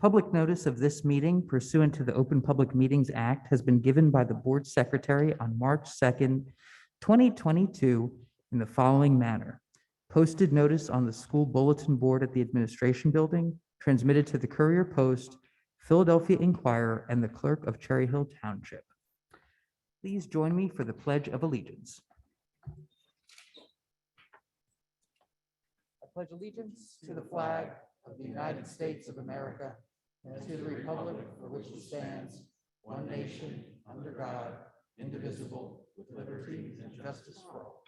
Public notice of this meeting pursuant to the Open Public Meetings Act has been given by the Board Secretary on March 2nd, 2022 in the following manner. Posted notice on the school bulletin board at the Administration Building, transmitted to the Courier Post, Philadelphia Inquirer, and the Clerk of Cherry Hill Township. Please join me for the Pledge of Allegiance. I pledge allegiance to the flag of the United States of America and to the republic for which it stands, one nation, under God, indivisible, with liberty and justice for all.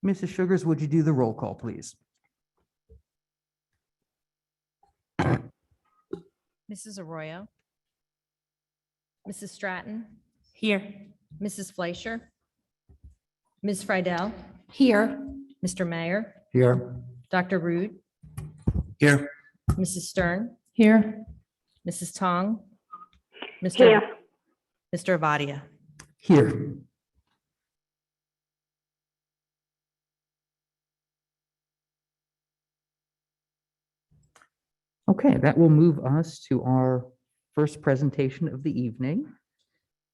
Mrs. Sugars, would you do the roll call, please? Mrs. Arroyo. Mrs. Stratton. Here. Mrs. Fleischer. Ms. Friedel. Here. Mr. Mayor. Here. Dr. Rude. Here. Mrs. Stern. Here. Mrs. Tong. Here. Mr. Avadia. Here. Okay, that will move us to our first presentation of the evening,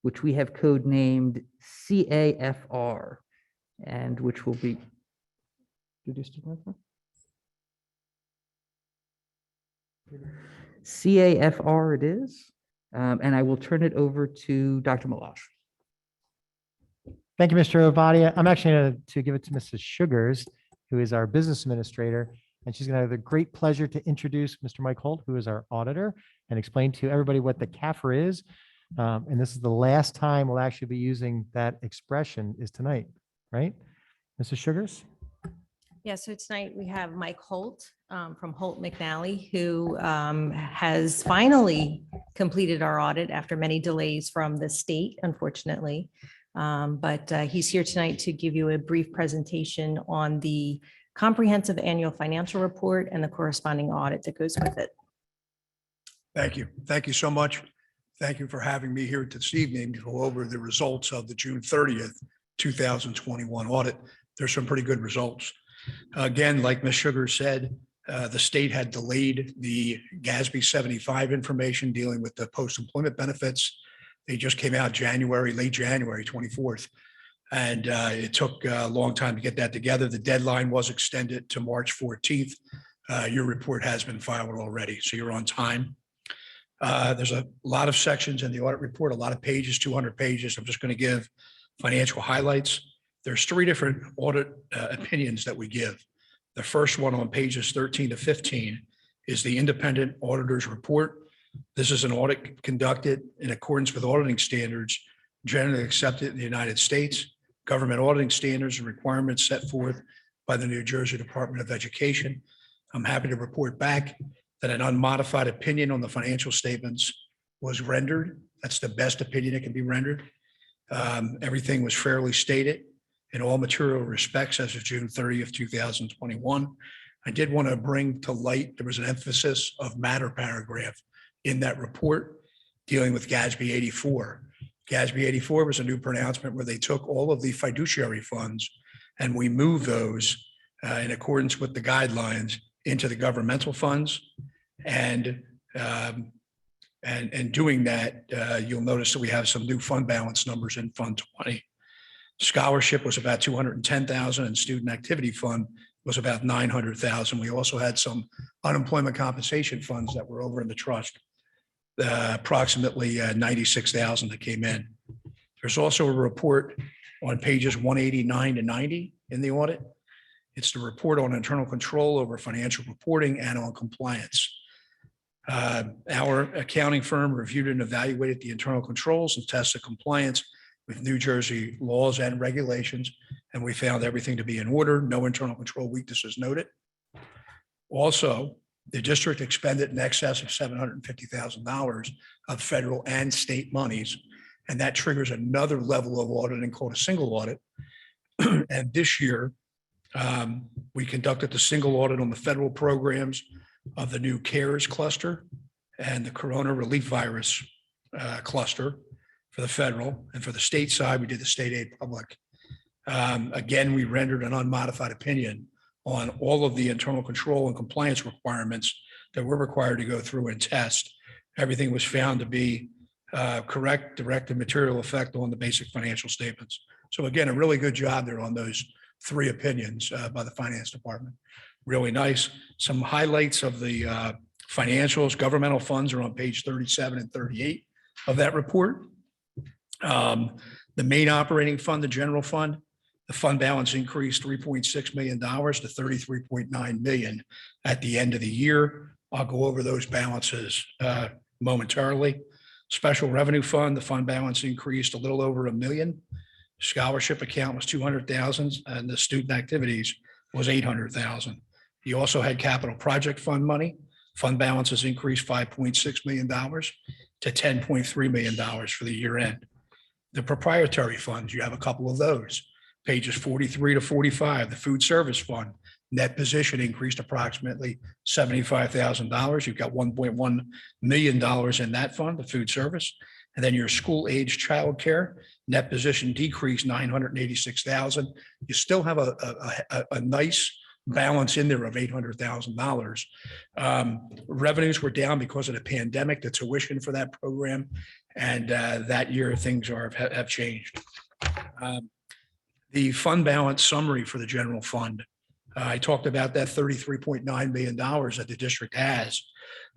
which we have codenamed CAFR, and which will be CAFR it is, and I will turn it over to Dr. Malash. Thank you, Mr. Ovadia. I'm actually going to give it to Mrs. Sugars, who is our business administrator, and she's going to have the great pleasure to introduce Mr. Mike Holt, who is our auditor, and explain to everybody what the CAFR is. And this is the last time we'll actually be using that expression is tonight, right? Mrs. Sugars? Yeah, so tonight we have Mike Holt from Holt McNally, who has finally completed our audit after many delays from the state, unfortunately. But he's here tonight to give you a brief presentation on the comprehensive annual financial report and the corresponding audit that goes with it. Thank you. Thank you so much. Thank you for having me here this evening to go over the results of the June 30th, 2021 audit. There's some pretty good results. Again, like Ms. Sugar said, the state had delayed the GASB 75 information dealing with the post-employment benefits. They just came out late January 24th. And it took a long time to get that together. The deadline was extended to March 14th. Your report has been filed already, so you're on time. There's a lot of sections in the audit report, a lot of pages, 200 pages. I'm just going to give financial highlights. There's 3 different audit opinions that we give. The first one on pages 13 to 15 is the independent auditor's report. This is an audit conducted in accordance with auditing standards generally accepted in the United States, government auditing standards and requirements set forth by the New Jersey Department of Education. I'm happy to report back that an unmodified opinion on the financial statements was rendered. That's the best opinion that can be rendered. Everything was fairly stated in all material respects as of June 30th, 2021. I did want to bring to light, there was an emphasis of matter paragraph in that report dealing with GASB 84. GASB 84 was a new pronouncement where they took all of the fiduciary funds and we moved those in accordance with the guidelines into the governmental funds. And doing that, you'll notice that we have some new fund balance numbers in Fund 20. Scholarship was about 210,000 and student activity fund was about 900,000. We also had some unemployment compensation funds that were over in the trust, approximately 96,000 that came in. There's also a report on pages 189 to 90 in the audit. It's the report on internal control over financial reporting and on compliance. Our accounting firm reviewed and evaluated the internal controls and tested compliance with New Jersey laws and regulations, and we found everything to be in order. No internal control weaknesses noted. Also, the district expended in excess of $750,000 of federal and state monies, and that triggers another level of auditing called a single audit. And this year, we conducted the single audit on the federal programs of the new CARES cluster and the Corona Relief Virus cluster for the federal, and for the state side, we did the state aid public. Again, we rendered an unmodified opinion on all of the internal control and compliance requirements that we're required to go through and test. Everything was found to be correct, direct, and material effect on the basic financial statements. So again, a really good job there on those 3 opinions by the finance department. Really nice. Some highlights of the financials. Governmental funds are on page 37 and 38 of that report. The main operating fund, the general fund, the fund balance increased $3.6 million to $33.9 million at the end of the year. I'll go over those balances momentarily. Special revenue fund, the fund balance increased a little over $1 million. Scholarship account was $200,000 and the student activities was $800,000. You also had capital project fund money. Fund balances increased $5.6 million to $10.3 million for the year end. The proprietary funds, you have a couple of those. Pages 43 to 45, the food service fund, net position increased approximately $75,000. You've got $1.1 million in that fund, the food service. And then your school age childcare, net position decreased $986,000. You still have a nice balance in there of $800,000. Revenues were down because of the pandemic, the tuition for that program. And that year things have changed. The fund balance summary for the general fund. I talked about that $33.9 million that the district has.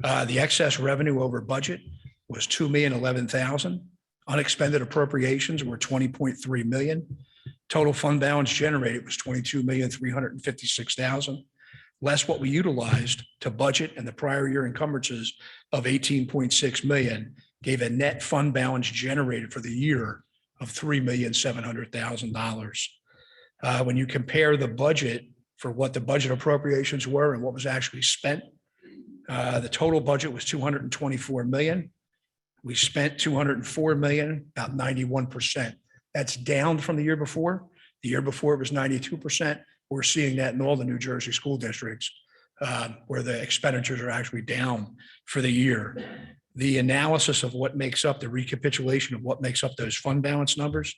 The excess revenue over budget was $2,011,000. Unexpended appropriations were $20.3 million. Total fund balance generated was $22,356,000, less what we utilized to budget and the prior year encumbrances of $18.6 million gave a net fund balance generated for the year of $3,700,000. When you compare the budget for what the budget appropriations were and what was actually spent, the total budget was $224 million. We spent $204 million, about 91%. That's down from the year before. The year before it was 92%. We're seeing that in all the New Jersey school districts where the expenditures are actually down for the year. The analysis of what makes up the recapitulation of what makes up those fund balance numbers.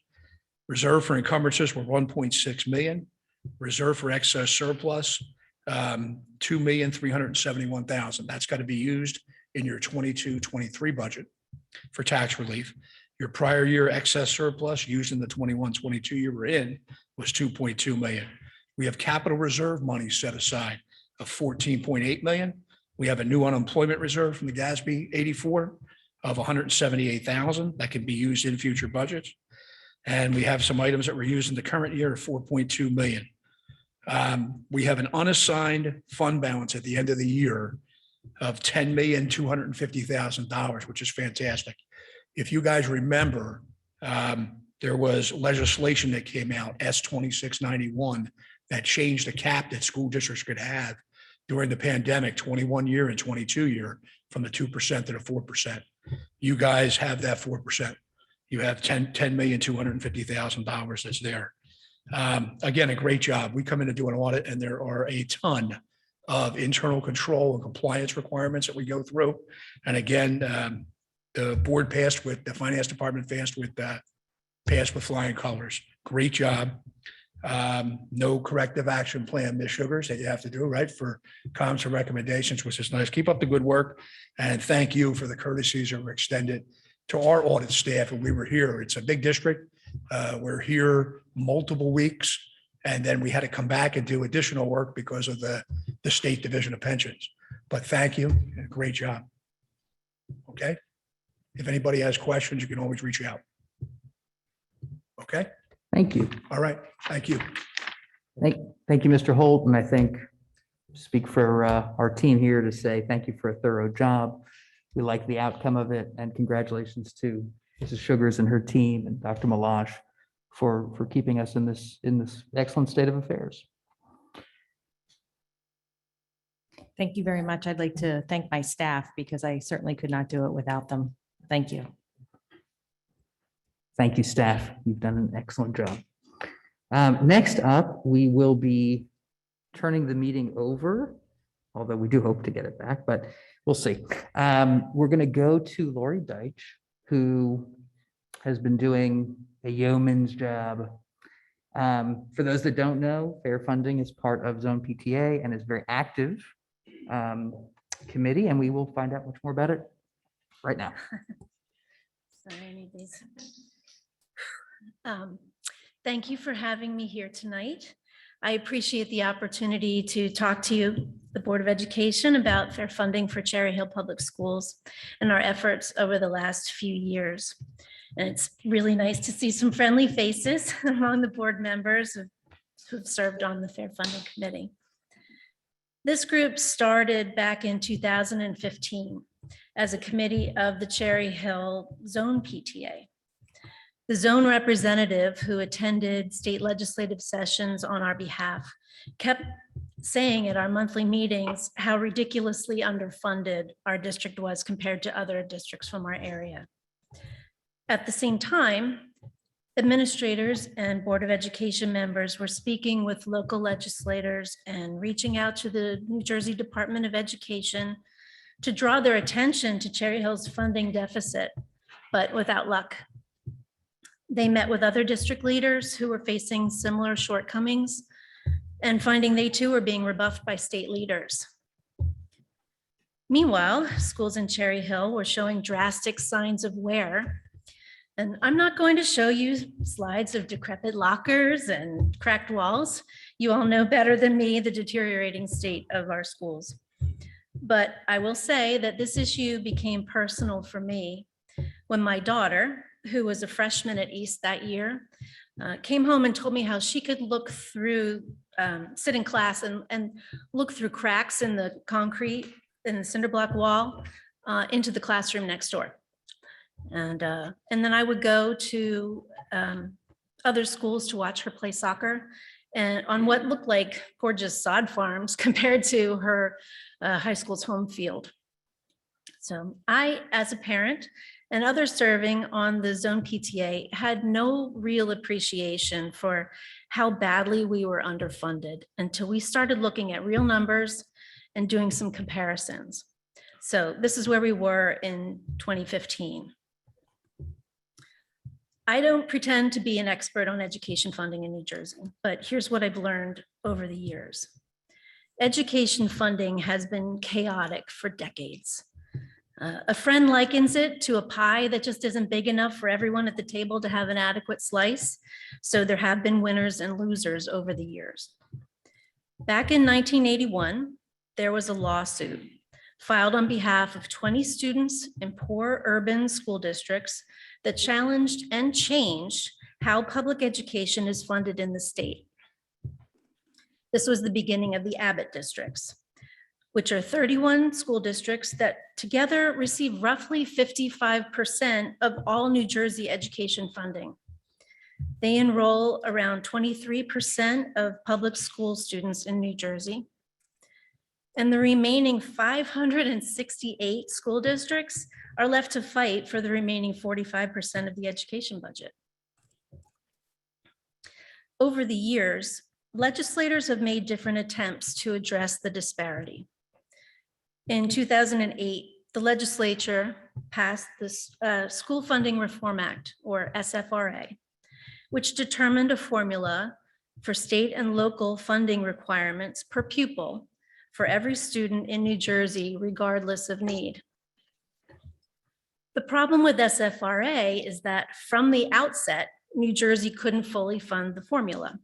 Reserve for encumbrances were $1.6 million. Reserve for excess surplus, $2,371,000. That's got to be used in your 22-23 budget for tax relief. Your prior year excess surplus used in the 21-22 year we're in was $2.2 million. We have capital reserve money set aside of $14.8 million. We have a new unemployment reserve from the GASB 84 of $178,000 that can be used in future budgets. And we have some items that were used in the current year of $4.2 million. We have an unassigned fund balance at the end of the year of $10,250,000, which is fantastic. If you guys remember, there was legislation that came out, S-2691, that changed the cap that school districts could have during the pandemic, 21 year and 22 year, from the 2% to the 4%. You guys have that 4%. You have $10,250,000 that's there. Again, a great job. We come in to do an audit and there are a ton of internal control and compliance requirements that we go through. And again, the board passed with, the finance department passed with flying colors. Great job. No corrective action plan, Ms. Sugars, that you have to do, right, for comments and recommendations, which is nice. Keep up the good work. And thank you for the courtesies that were extended to our audit staff. And we were here. It's a big district. We're here multiple weeks. And then we had to come back and do additional work because of the State Division of Pensions. But thank you. And great job. Okay. If anybody has questions, you can always reach out. Okay. Thank you. All right. Thank you. Thank you, Mr. Holt. And I think speak for our team here to say thank you for a thorough job. We like the outcome of it, and congratulations to Mrs. Sugars and her team and Dr. Malash for keeping us in this excellent state of affairs. Thank you very much. I'd like to thank my staff because I certainly could not do it without them. Thank you. Thank you, staff. You've done an excellent job. Next up, we will be turning the meeting over, although we do hope to get it back, but we'll see. We're going to go to Lori Deitch, who has been doing a yeoman's job For those that don't know, fair funding is part of Zone PTA and is very active committee, and we will find out much more about it right now. Sorry, I need these. Thank you for having me here tonight. I appreciate the opportunity to talk to you, the Board of Education, about fair funding for Cherry Hill Public Schools and our efforts over the last few years. And it's really nice to see some friendly faces among the board members who've served on the Fair Funding Committee. This group started back in 2015 as a committee of the Cherry Hill Zone PTA. The zone representative who attended state legislative sessions on our behalf kept saying at our monthly meetings how ridiculously underfunded our district was compared to other districts from our area. At the same time, administrators and Board of Education members were speaking with local legislators and reaching out to the New Jersey Department of Education to draw their attention to Cherry Hill's funding deficit, but without luck. They met with other district leaders who were facing similar shortcomings and finding they too were being rebuffed by state leaders. Meanwhile, schools in Cherry Hill were showing drastic signs of wear. And I'm not going to show you slides of decrepit lockers and cracked walls. You all know better than me the deteriorating state of our schools. But I will say that this issue became personal for me when my daughter, who was a freshman at East that year, came home and told me how she could look through, sit in class and look through cracks in the concrete in the cinder block wall into the classroom next door. And then I would go to other schools to watch her play soccer and on what looked like gorgeous sod farms compared to her high school's home field. So I, as a parent, and others serving on the Zone PTA had no real appreciation for how badly we were underfunded until we started looking at real numbers and doing some comparisons. So this is where we were in 2015. I don't pretend to be an expert on education funding in New Jersey, but here's what I've learned over the years. Education funding has been chaotic for decades. A friend likens it to a pie that just isn't big enough for everyone at the table to have an adequate slice. So there have been winners and losers over the years. Back in 1981, there was a lawsuit filed on behalf of 20 students in poor urban school districts that challenged and changed how public education is funded in the state. This was the beginning of the Audit districts, which are 31 school districts that together receive roughly 55% of all New Jersey education funding. They enroll around 23% of public school students in New Jersey. And the remaining 568 school districts are left to fight for the remaining 45% of the education budget. Over the years, legislators have made different attempts to address the disparity. In 2008, the legislature passed the School Funding Reform Act, or SFRA, which determined a formula for state and local funding requirements per pupil for every student in New Jersey, regardless of need. The problem with SFRA is that from the outset, New Jersey couldn't fully fund the formula.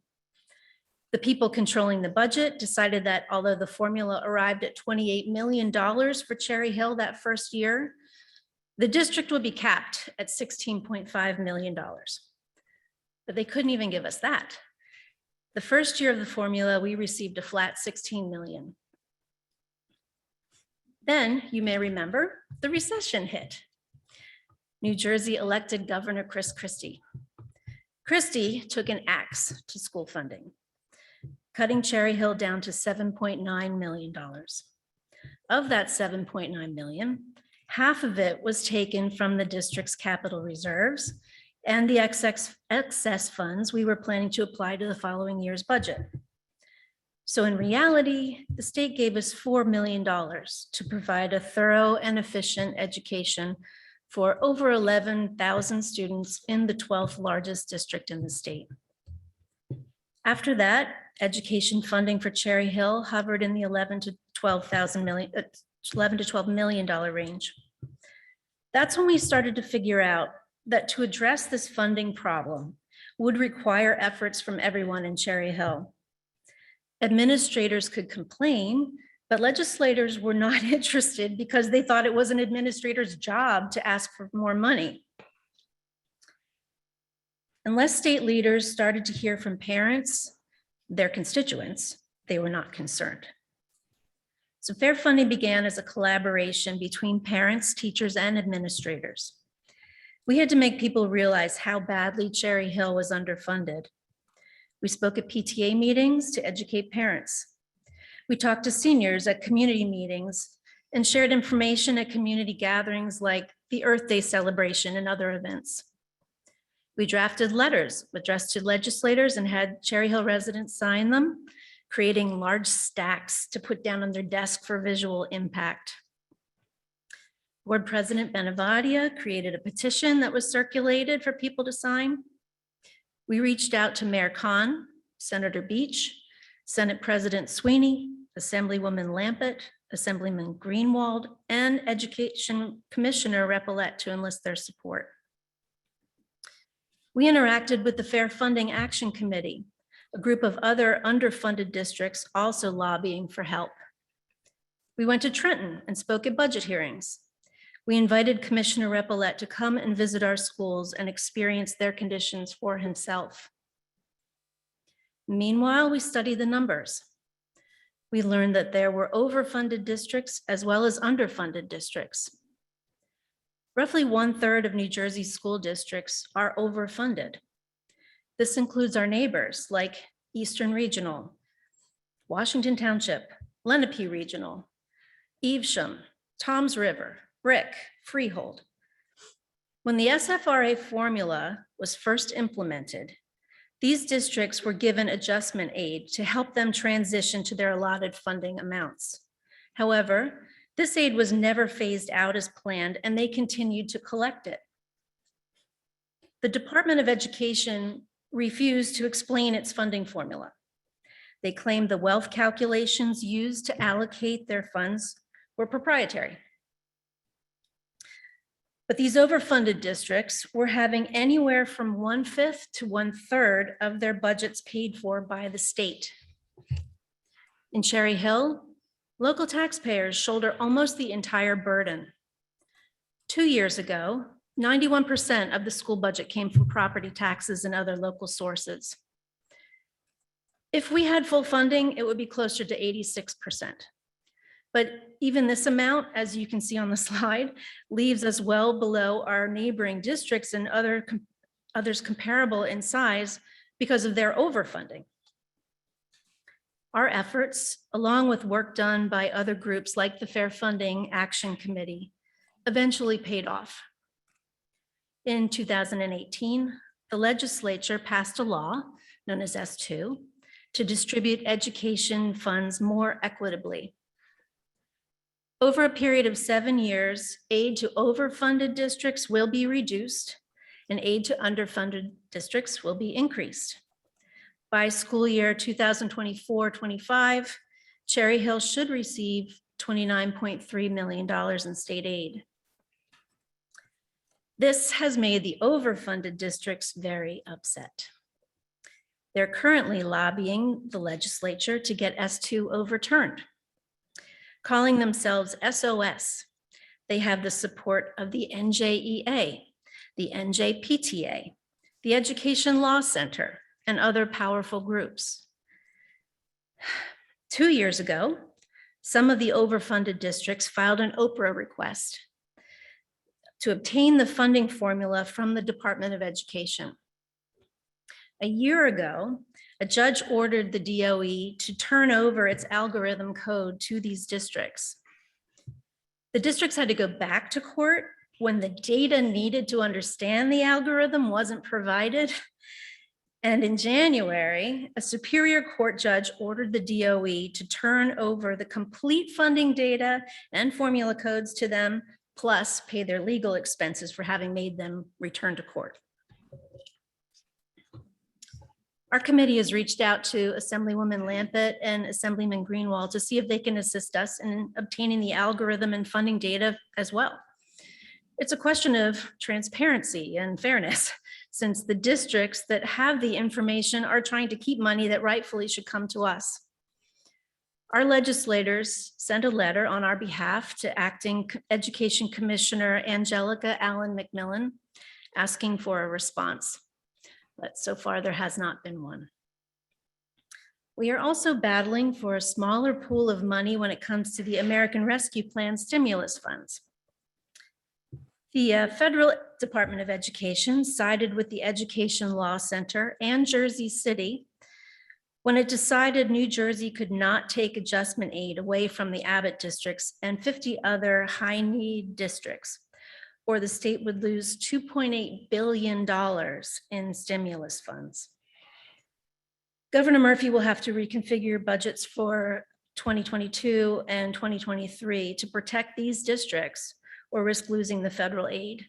The people controlling the budget decided that although the formula arrived at $28 million for Cherry Hill that first year, the district would be capped at $16.5 million. But they couldn't even give us that. The first year of the formula, we received a flat $16 million. Then, you may remember, the recession hit. New Jersey elected Governor Chris Christie. Christie took an axe to school funding, cutting Cherry Hill down to $7.9 million. Of that $7.9 million, half of it was taken from the district's capital reserves and the excess funds we were planning to apply to the following year's budget. So in reality, the state gave us $4 million to provide a thorough and efficient education for over 11,000 students in the 12th largest district in the state. After that, education funding for Cherry Hill hovered in the $11 to $12 million range. That's when we started to figure out that to address this funding problem would require efforts from everyone in Cherry Hill. Administrators could complain, but legislators were not interested because they thought it was an administrator's job to ask for more money. Unless state leaders started to hear from parents, their constituents, they were not concerned. So fair funding began as a collaboration between parents, teachers, and administrators. We had to make people realize how badly Cherry Hill was underfunded. We spoke at PTA meetings to educate parents. We talked to seniors at community meetings and shared information at community gatherings like the Earth Day celebration and other events. We drafted letters addressed to legislators and had Cherry Hill residents sign them, creating large stacks to put down on their desk for visual impact. Board President Benevadia created a petition that was circulated for people to sign. We reached out to Mayor Khan, Senator Beach, Senate President Sweeney, Assemblywoman Lampett, Assemblyman Greenwald, and Education Commissioner Repillette to enlist their support. We interacted with the Fair Funding Action Committee, a group of other underfunded districts also lobbying for help. We went to Trenton and spoke at budget hearings. We invited Commissioner Repillette to come and visit our schools and experience their conditions for himself. Meanwhile, we studied the numbers. We learned that there were overfunded districts as well as underfunded districts. Roughly 1/3 of New Jersey's school districts are overfunded. This includes our neighbors like Eastern Regional, Washington Township, Lenape Regional, Evesham, Toms River, Brick, Freehold. When the SFRA formula was first implemented, these districts were given adjustment aid to help them transition to their allotted funding amounts. However, this aid was never phased out as planned, and they continued to collect it. The Department of Education refused to explain its funding formula. They claimed the wealth calculations used to allocate their funds were proprietary. But these overfunded districts were having anywhere from 1/5 to 1/3 of their budgets paid for by the state. In Cherry Hill, local taxpayers shoulder almost the entire burden. 2 years ago, 91% of the school budget came from property taxes and other local sources. If we had full funding, it would be closer to 86%. But even this amount, as you can see on the slide, leaves us well below our neighboring districts and others comparable in size because of their overfunding. Our efforts, along with work done by other groups like the Fair Funding Action Committee, eventually paid off. In 2018, the legislature passed a law known as S2 to distribute education funds more equitably. Over a period of 7 years, aid to overfunded districts will be reduced and aid to underfunded districts will be increased. By school year 2024-25, Cherry Hill should receive $29.3 million in state aid. This has made the overfunded districts very upset. They're currently lobbying the legislature to get S2 overturned. Calling themselves SOS, they have the support of the NJEA, the NJPTA, the Education Law Center, and other powerful groups. 2 years ago, some of the overfunded districts filed an Oprah request to obtain the funding formula from the Department of Education. A year ago, a judge ordered the DOE to turn over its algorithm code to these districts. The districts had to go back to court when the data needed to understand the algorithm wasn't provided. And in January, a Superior Court judge ordered the DOE to turn over the complete funding data and formula codes to them, plus pay their legal expenses for having made them return to court. Our committee has reached out to Assemblywoman Lampett and Assemblyman Greenwald to see if they can assist us in obtaining the algorithm and funding data as well. It's a question of transparency and fairness, since the districts that have the information are trying to keep money that rightfully should come to us. Our legislators sent a letter on our behalf to Acting Education Commissioner Angelica Allen McMillan, asking for a response. But so far there has not been one. We are also battling for a smaller pool of money when it comes to the American Rescue Plan stimulus funds. The Federal Department of Education sided with the Education Law Center and Jersey City when it decided New Jersey could not take adjustment aid away from the Abbott districts and 50 other high-need districts, or the state would lose $2.8 billion in stimulus funds. Governor Murphy will have to reconfigure budgets for 2022 and 2023 to protect these districts or risk losing the federal aid.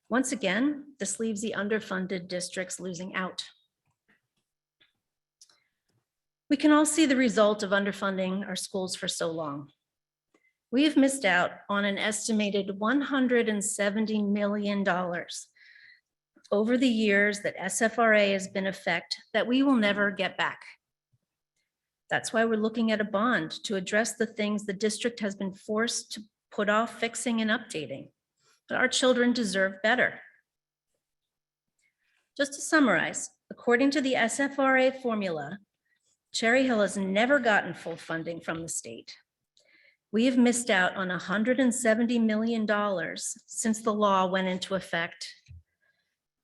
Once again, this leaves the underfunded districts losing out. We can all see the result of underfunding our schools for so long. We have missed out on an estimated $170 million over the years that SFRA has been in effect that we will never get back. That's why we're looking at a bond to address the things the district has been forced to put off fixing and updating. But our children deserve better. Just to summarize, according to the SFRA formula, Cherry Hill has never gotten full funding from the state. We have missed out on $170 million since the law went into effect.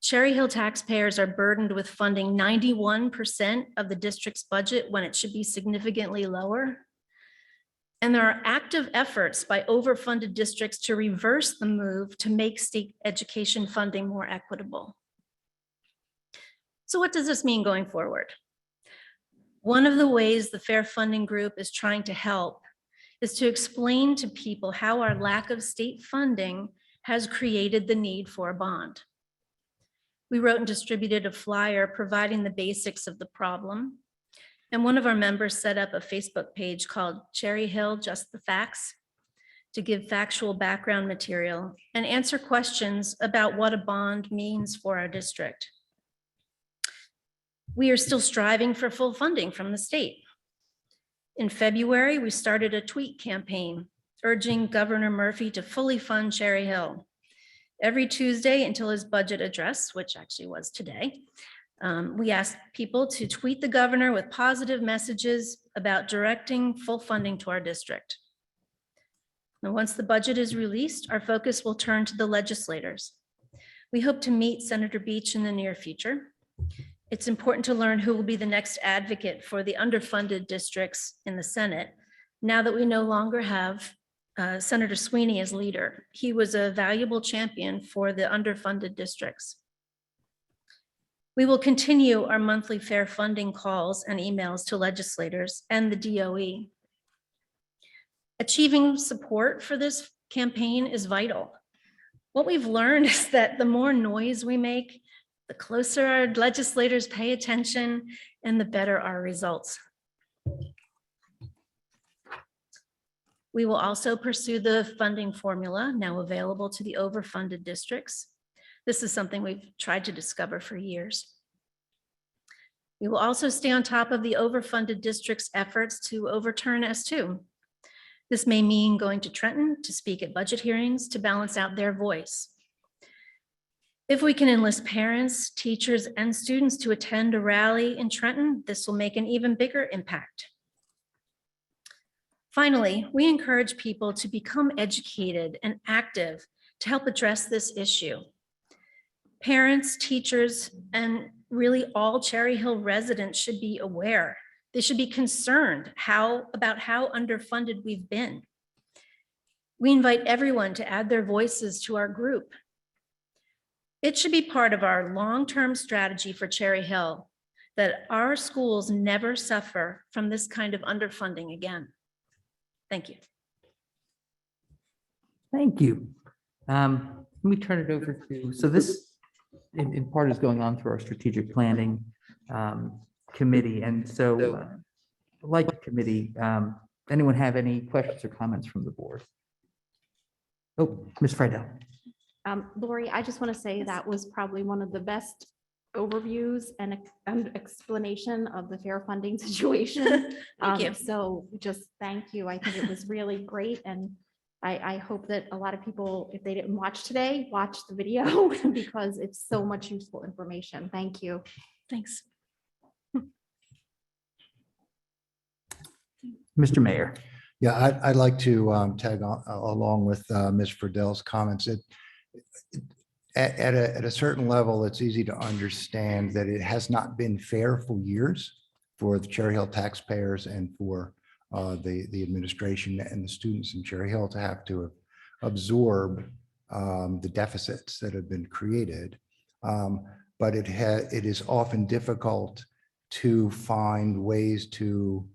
Cherry Hill taxpayers are burdened with funding 91% of the district's budget when it should be significantly lower. And there are active efforts by overfunded districts to reverse the move to make state education funding more equitable. So what does this mean going forward? One of the ways the Fair Funding Group is trying to help is to explain to people how our lack of state funding has created the need for a bond. We wrote and distributed a flyer providing the basics of the problem. And one of our members set up a Facebook page called Cherry Hill, Just the Facts, to give factual background material and answer questions about what a bond means for our district. We are still striving for full funding from the state. In February, we started a tweet campaign urging Governor Murphy to fully fund Cherry Hill. Every Tuesday until his budget address, which actually was today, we asked people to tweet the governor with positive messages about directing full funding to our district. Now, once the budget is released, our focus will turn to the legislators. We hope to meet Senator Beach in the near future. It's important to learn who will be the next advocate for the underfunded districts in the Senate, now that we no longer have Senator Sweeney as leader. He was a valuable champion for the underfunded districts. We will continue our monthly fair funding calls and emails to legislators and the DOE. Achieving support for this campaign is vital. What we've learned is that the more noise we make, the closer our legislators pay attention and the better our results. We will also pursue the funding formula now available to the overfunded districts. This is something we've tried to discover for years. We will also stay on top of the overfunded districts' efforts to overturn S2. This may mean going to Trenton to speak at budget hearings to balance out their voice. If we can enlist parents, teachers, and students to attend a rally in Trenton, this will make an even bigger impact. Finally, we encourage people to become educated and active to help address this issue. Parents, teachers, and really all Cherry Hill residents should be aware. They should be concerned about how underfunded we've been. We invite everyone to add their voices to our group. It should be part of our long-term strategy for Cherry Hill that our schools never suffer from this kind of underfunding again. Thank you. Thank you. Let me turn it over to, so this in part is going on through our strategic planning committee. And so, like the committee, anyone have any questions or comments from the board? Oh, Ms. Friedel. Lori, I just want to say that was probably one of the best overviews and explanation of the fair funding situation. Thank you. So just thank you. I think it was really great. And I hope that a lot of people, if they didn't watch today, watch the video because it's so much useful information. Thank you. Thanks. Mr. Mayor. Yeah, I'd like to tag on along with Ms. Friedel's comments. At a certain level, it's easy to understand that it has not been fair for years for the Cherry Hill taxpayers and for the administration and the students in Cherry Hill to have to absorb the deficits that have been created. But it is often difficult to find ways to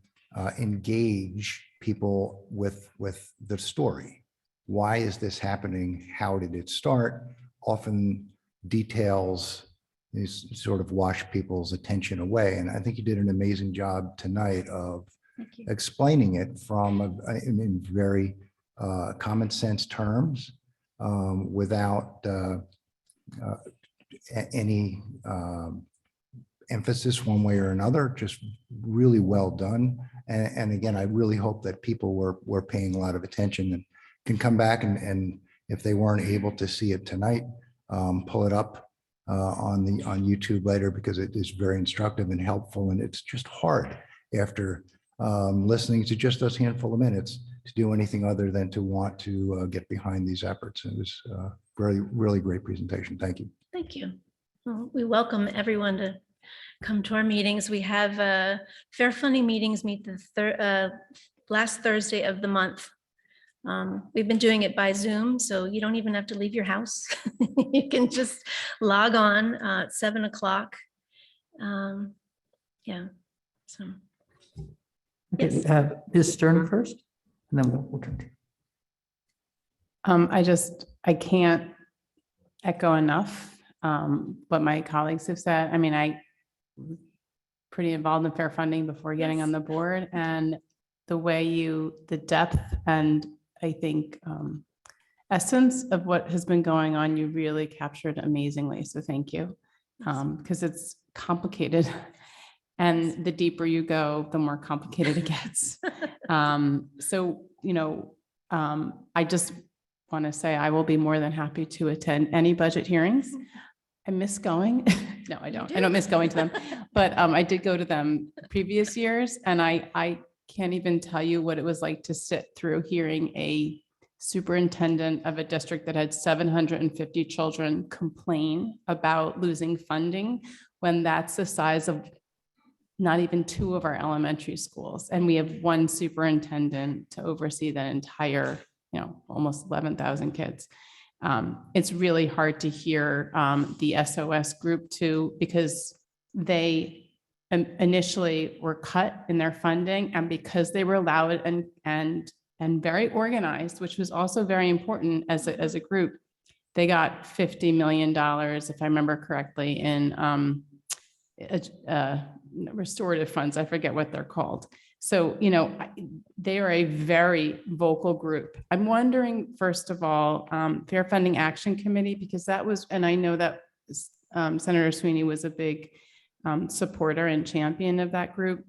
engage people with the story. Why is this happening? How did it start? Often details is sort of wash people's attention away. And I think you did an amazing job tonight of explaining it in very common sense terms without any emphasis one way or another, just really well done. And again, I really hope that people were paying a lot of attention and can come back and if they weren't able to see it tonight, pull it up on YouTube later because it is very instructive and helpful. And it's just hard after listening to just those handful of minutes to do anything other than to want to get behind these efforts. It was really great presentation. Thank you. Thank you. Well, we welcome everyone to come to our meetings. We have fair funding meetings meet the last Thursday of the month. We've been doing it by Zoom, so you don't even have to leave your house. You can just log on at 7 o'clock. Yeah, so. Okay, Yes. Ms. Stern first, and then we'll turn to. I can't echo enough what my colleagues have said. I mean, I was pretty involved in fair funding before getting on the board, and the depth and I think essence of what has been going on, you really captured amazingly. So thank you, because it's complicated. And the deeper you go, the more complicated it gets. I just want to say I will be more than happy to attend any budget hearings. I miss going. No, I don't. I don't miss going to them. But I did go to them previous years, and I can't even tell you what it was like to sit through hearing a superintendent of a district that had 750 children complain about losing funding when that's the size of not even 2 of our elementary schools. And we have one superintendent to oversee that entire, almost 11,000 kids. It's really hard to hear the SOS group too, because they initially were cut in their funding, and because they were loud and very organized, which was also very important as a group, they got $50 million, if I remember correctly, in restorative funds. I forget what they're called. So, they are a very vocal group. I'm wondering, first of all, Fair Funding Action Committee, because that was, and I know that Senator Sweeney was a big supporter and champion of that group.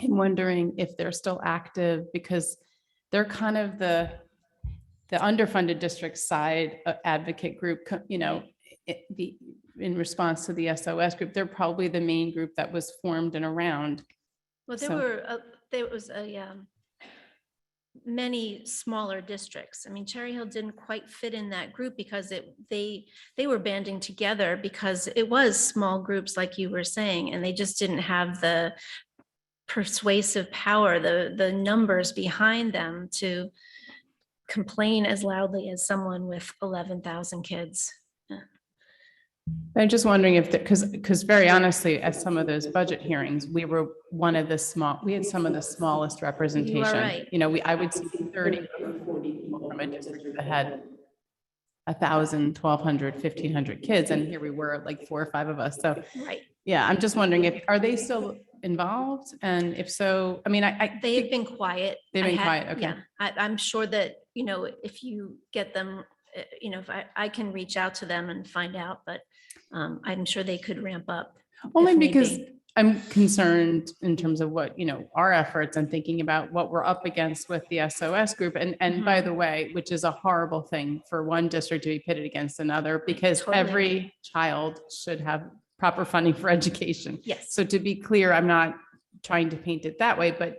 I'm wondering if they're still active, because they're kind of the underfunded district side advocate group, in response to the SOS group. They're probably the main group that was formed and around. Well, there was many smaller districts. I mean, Cherry Hill didn't quite fit in that group because they were banding together because it was small groups, like you were saying, and they just didn't have the persuasive power, the numbers behind them to complain as loudly as someone with 11,000 kids. I'm just wondering if, because very honestly, at some of those budget hearings, we were we had some of the smallest representation. right. I would see 30 or 40 people from a district that had 1,000, 1,200, 1,500 kids. And here we were, like 4 or 5 of us. So, Right. Yeah, I'm just wondering are they still involved? And if so, I mean, They've been quiet. They've I been ha- quiet, okay. Yeah, I'm sure that, if you get them, if I can reach out to them and find out, but I'm sure they could ramp up. Only if need because be. I'm concerned in terms of what, our efforts and thinking about what we're up against with the SOS group. And by the way, which is a horrible thing for one district to be pitted against another, because Totally agree. every child should have proper funding for education. Yes. So to be clear, I'm not trying to paint it that way, but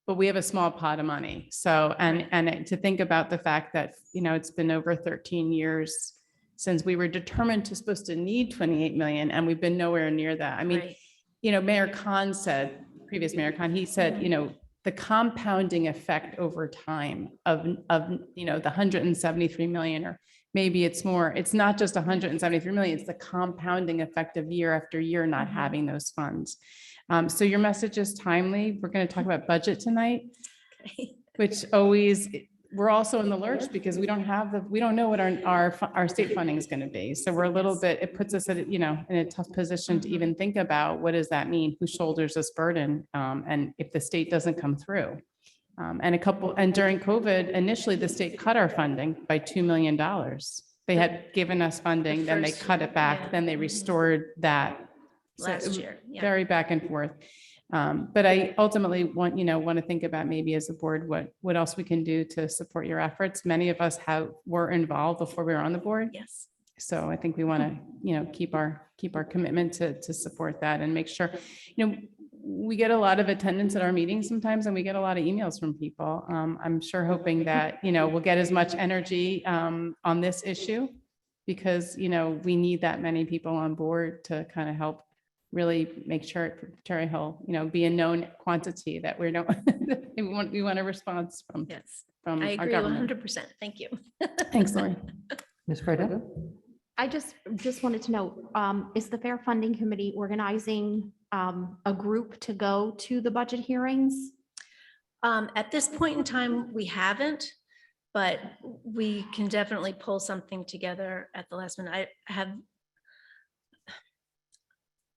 we have a small pot of money. So, and to think about the fact that, it's been over 13 years since we were determined to supposed to need 28 million, and we've been nowhere near that. I mean, Right. Mayor Khan said, previous Mayor Khan, he said, the compounding effect over time of the 173 million, or maybe it's more, it's not just 173 million, it's the compounding effect of year after year not having those funds. So your message is timely. We're going to talk about budget tonight, which always, we're also in the lurch because we don't know what our state funding is going to be. So we're a little bit, it puts us at, in a tough position to even think about what does that mean? Who shoulders this burden? And if the state doesn't come through. And during COVID, initially the state cut our funding by $2 million. They had given us funding, then they cut it back, then they restored that. So Last year. Yeah. very back and forth. But I ultimately want to think about maybe as a board, what else we can do to support your efforts. Many of us were involved before we were on the board. Yes. So I think we want to, keep our commitment to support that and make sure, we get a lot of attendance at our meetings sometimes, and we get a lot of emails from people. I'm sure hoping that, we'll get as much energy on this issue, because, we need that many people on board to kind of help really make sure Cherry Hill, be a known quantity that we don't, we want a response from. Yes. From I our agree government. 100%. Thank you. Thanks, Lori. Ms. Friedel? I just wanted to know, is the Fair Funding Committee organizing a group to go to the budget hearings? At this point in time, we haven't, but we can definitely pull something together at the last minute.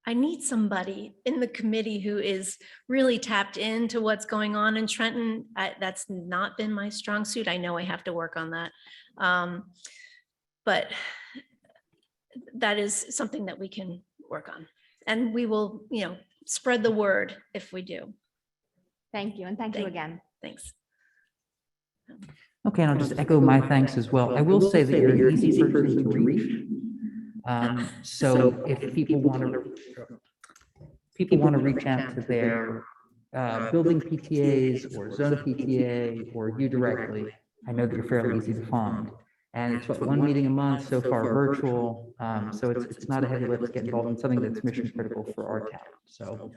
I need somebody in the committee who is really tapped into what's going on in Trenton. That's not been my strong suit. I know I have to work on that. But that is something that we can work on. And we will, spread the word if we do. Thank you, and thank you again. Thanks. Okay, and I'll just echo my thanks as well. I will say that you're an easy person to reach. So if people want to reach out to their building PTAs or zone PTA or you directly, I know that you're fairly easy to find. And it's one meeting a month so far virtual. So it's not a heavy lift to get involved in something that's mission critical for our town. So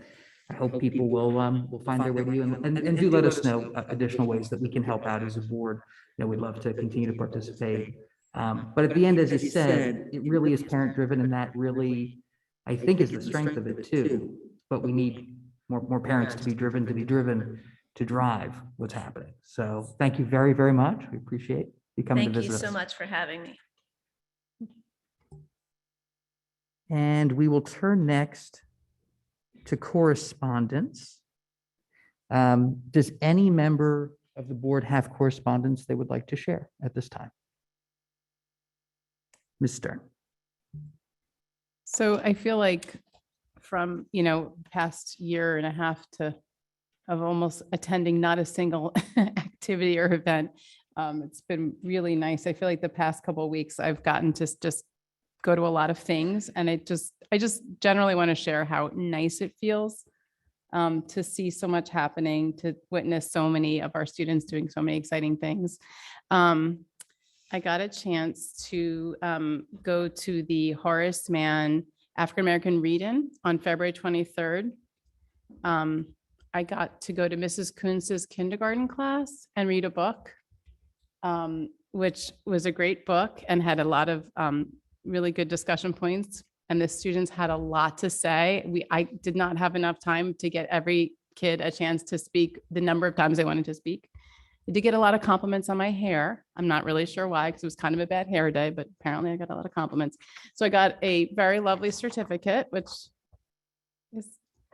I hope people will find their way to you and do let us know additional ways that we can help out as a board. We'd love to continue to participate. But at the end, as you said, it really is parent driven, and that really, I think, is the strength of it too. But we need more parents to be driven to drive what's happening. So thank you very, very much. We appreciate you coming to Thank you visit so us. much for having me. And we will turn next to correspondence. Does any member of the board have correspondence they would like to share at this time? Ms. Stern. So I feel like from, past year and a half of almost attending not a single activity or event, it's been really nice. I feel like the past couple of weeks I've gotten to just go to a lot of things, and I just generally want to share how nice it feels to see so much happening, to witness so many of our students doing so many exciting things. I got a chance to go to the Horace Mann African American Read-In on February 23rd. I got to go to Mrs. Kunz's kindergarten class and read a book, which was a great book and had a lot of really good discussion points. And the students had a lot to say. I did not have enough time to get every kid a chance to speak the number of times they wanted to speak. I did get a lot of compliments on my hair. I'm not really sure why, because it was kind of a bad hair day, but apparently I got a lot of compliments. So I got a very lovely certificate, which is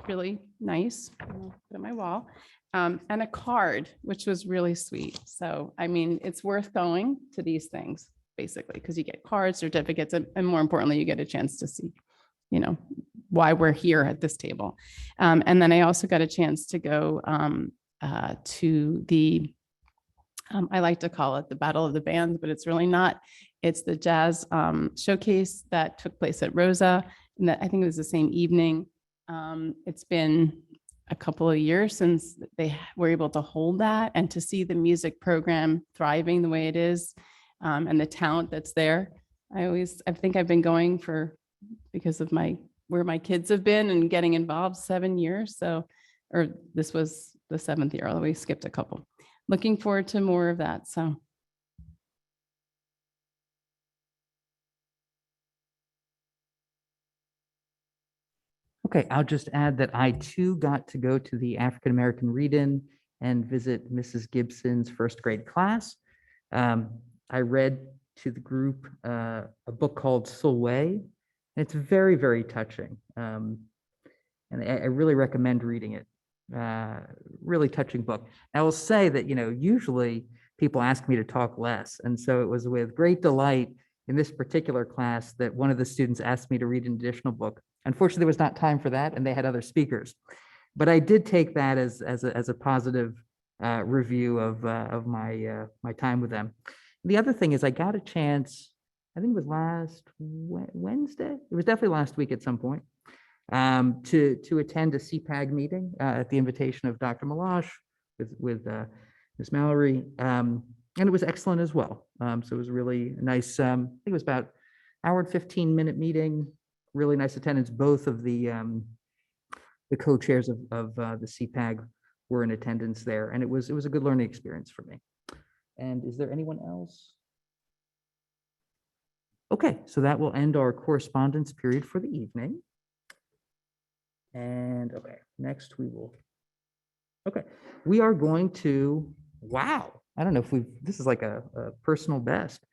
really nice. I'll put on my wall. And a card, which was really sweet. So, I mean, it's worth going to these things, basically, because you get cards, certificates, and more importantly, you get a chance to see, you know, why we're here at this table. And then I also got a chance to go to the, I like to call it the Battle of the Bands, but it's really not. It's the jazz showcase that took place at Rosa, and that I think it was the same evening. It's been a couple of years since they were able to hold that, and to see the music program thriving the way it is, and the talent that's there. I think I've been going because of where my kids have been and getting involved 7 years. So, or this was the 7th year, although we skipped a couple. Looking forward to more of that. So. Okay, I'll just add that I too got to go to the African American read-in and visit Mrs. Gibson's first grade class. I read to the group a book called Solway. It's very, very touching. And I really recommend reading it. Really touching book. I will say that, usually people ask me to talk less. And so it was with great delight in this particular class that one of the students asked me to read an additional book. Unfortunately, there was not time for that, and they had other speakers. But I did take that as a positive review of my time with them. The other thing is I got a chance, I think it was last Wednesday. It was definitely last week at some point, to attend a CPAG meeting at the invitation of Dr. Malash with Ms. Mallory. And it was excellent as well. So it was really nice. I think it was about hour and 15-minute meeting. Really nice attendance. Both of the co-chairs of the CPAG were in attendance there, and it was a good learning experience for me. And is there anyone else? Okay, so that will end our correspondence period for the evening. And okay, next we are going to, wow, I don't know if this is like a personal best.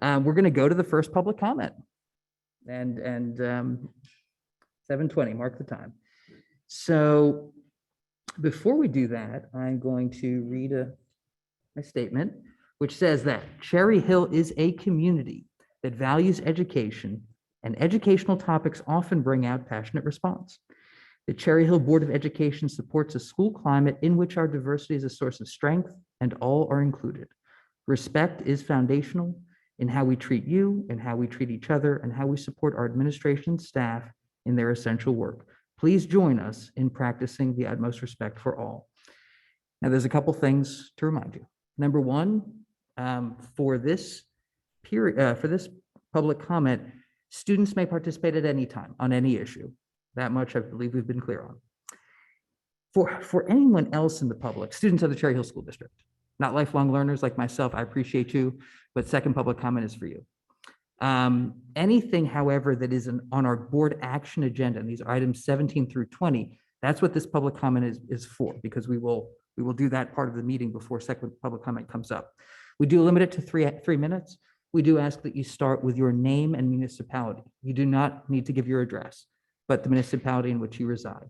We're going to go to the first public comment. And 7:20, mark the time. So before we do that, I'm going to read a statement which says that Cherry Hill is a community that values education, and educational topics often bring out passionate response. The Cherry Hill Board of Education supports a school climate in which our diversity is a source of strength and all are included. Respect is foundational in how we treat you and how we treat each other and how we support our administration staff in their essential work. Please join us in practicing the utmost respect for all. Now, there's a couple things to remind you. Number one, for this period, for this public comment, students may participate at any time on any issue. That much I believe we've been clear on. For anyone else in the public, students of the Cherry Hill School District, not lifelong learners like myself, I appreciate you, but second public comment is for you. Anything, however, that is on our board action agenda, and these are items 17 through 20, that's what this public comment is for, because we will do that part of the meeting before second public comment comes up. We do limit it to three minutes. We do ask that you start with your name and municipality. You do not need to give your address, but the municipality in which you reside.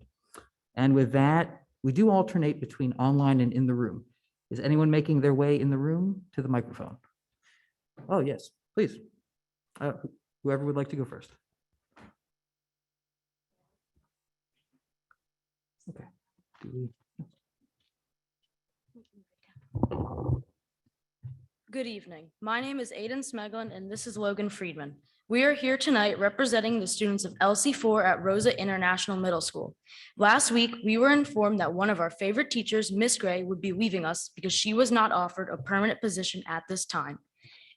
And with that, we do alternate between online and in the room. Is anyone making their way in the room to the microphone? Oh, yes, please. Whoever would like to go first. Okay. Good evening. My name is Aiden Smeglin, and this is Logan Friedman. We are here tonight representing the students of LC4 at Rosa International Middle School. Last week, we were informed that one of our favorite teachers, Miss Gray, would be leaving us because she was not offered a permanent position at this time.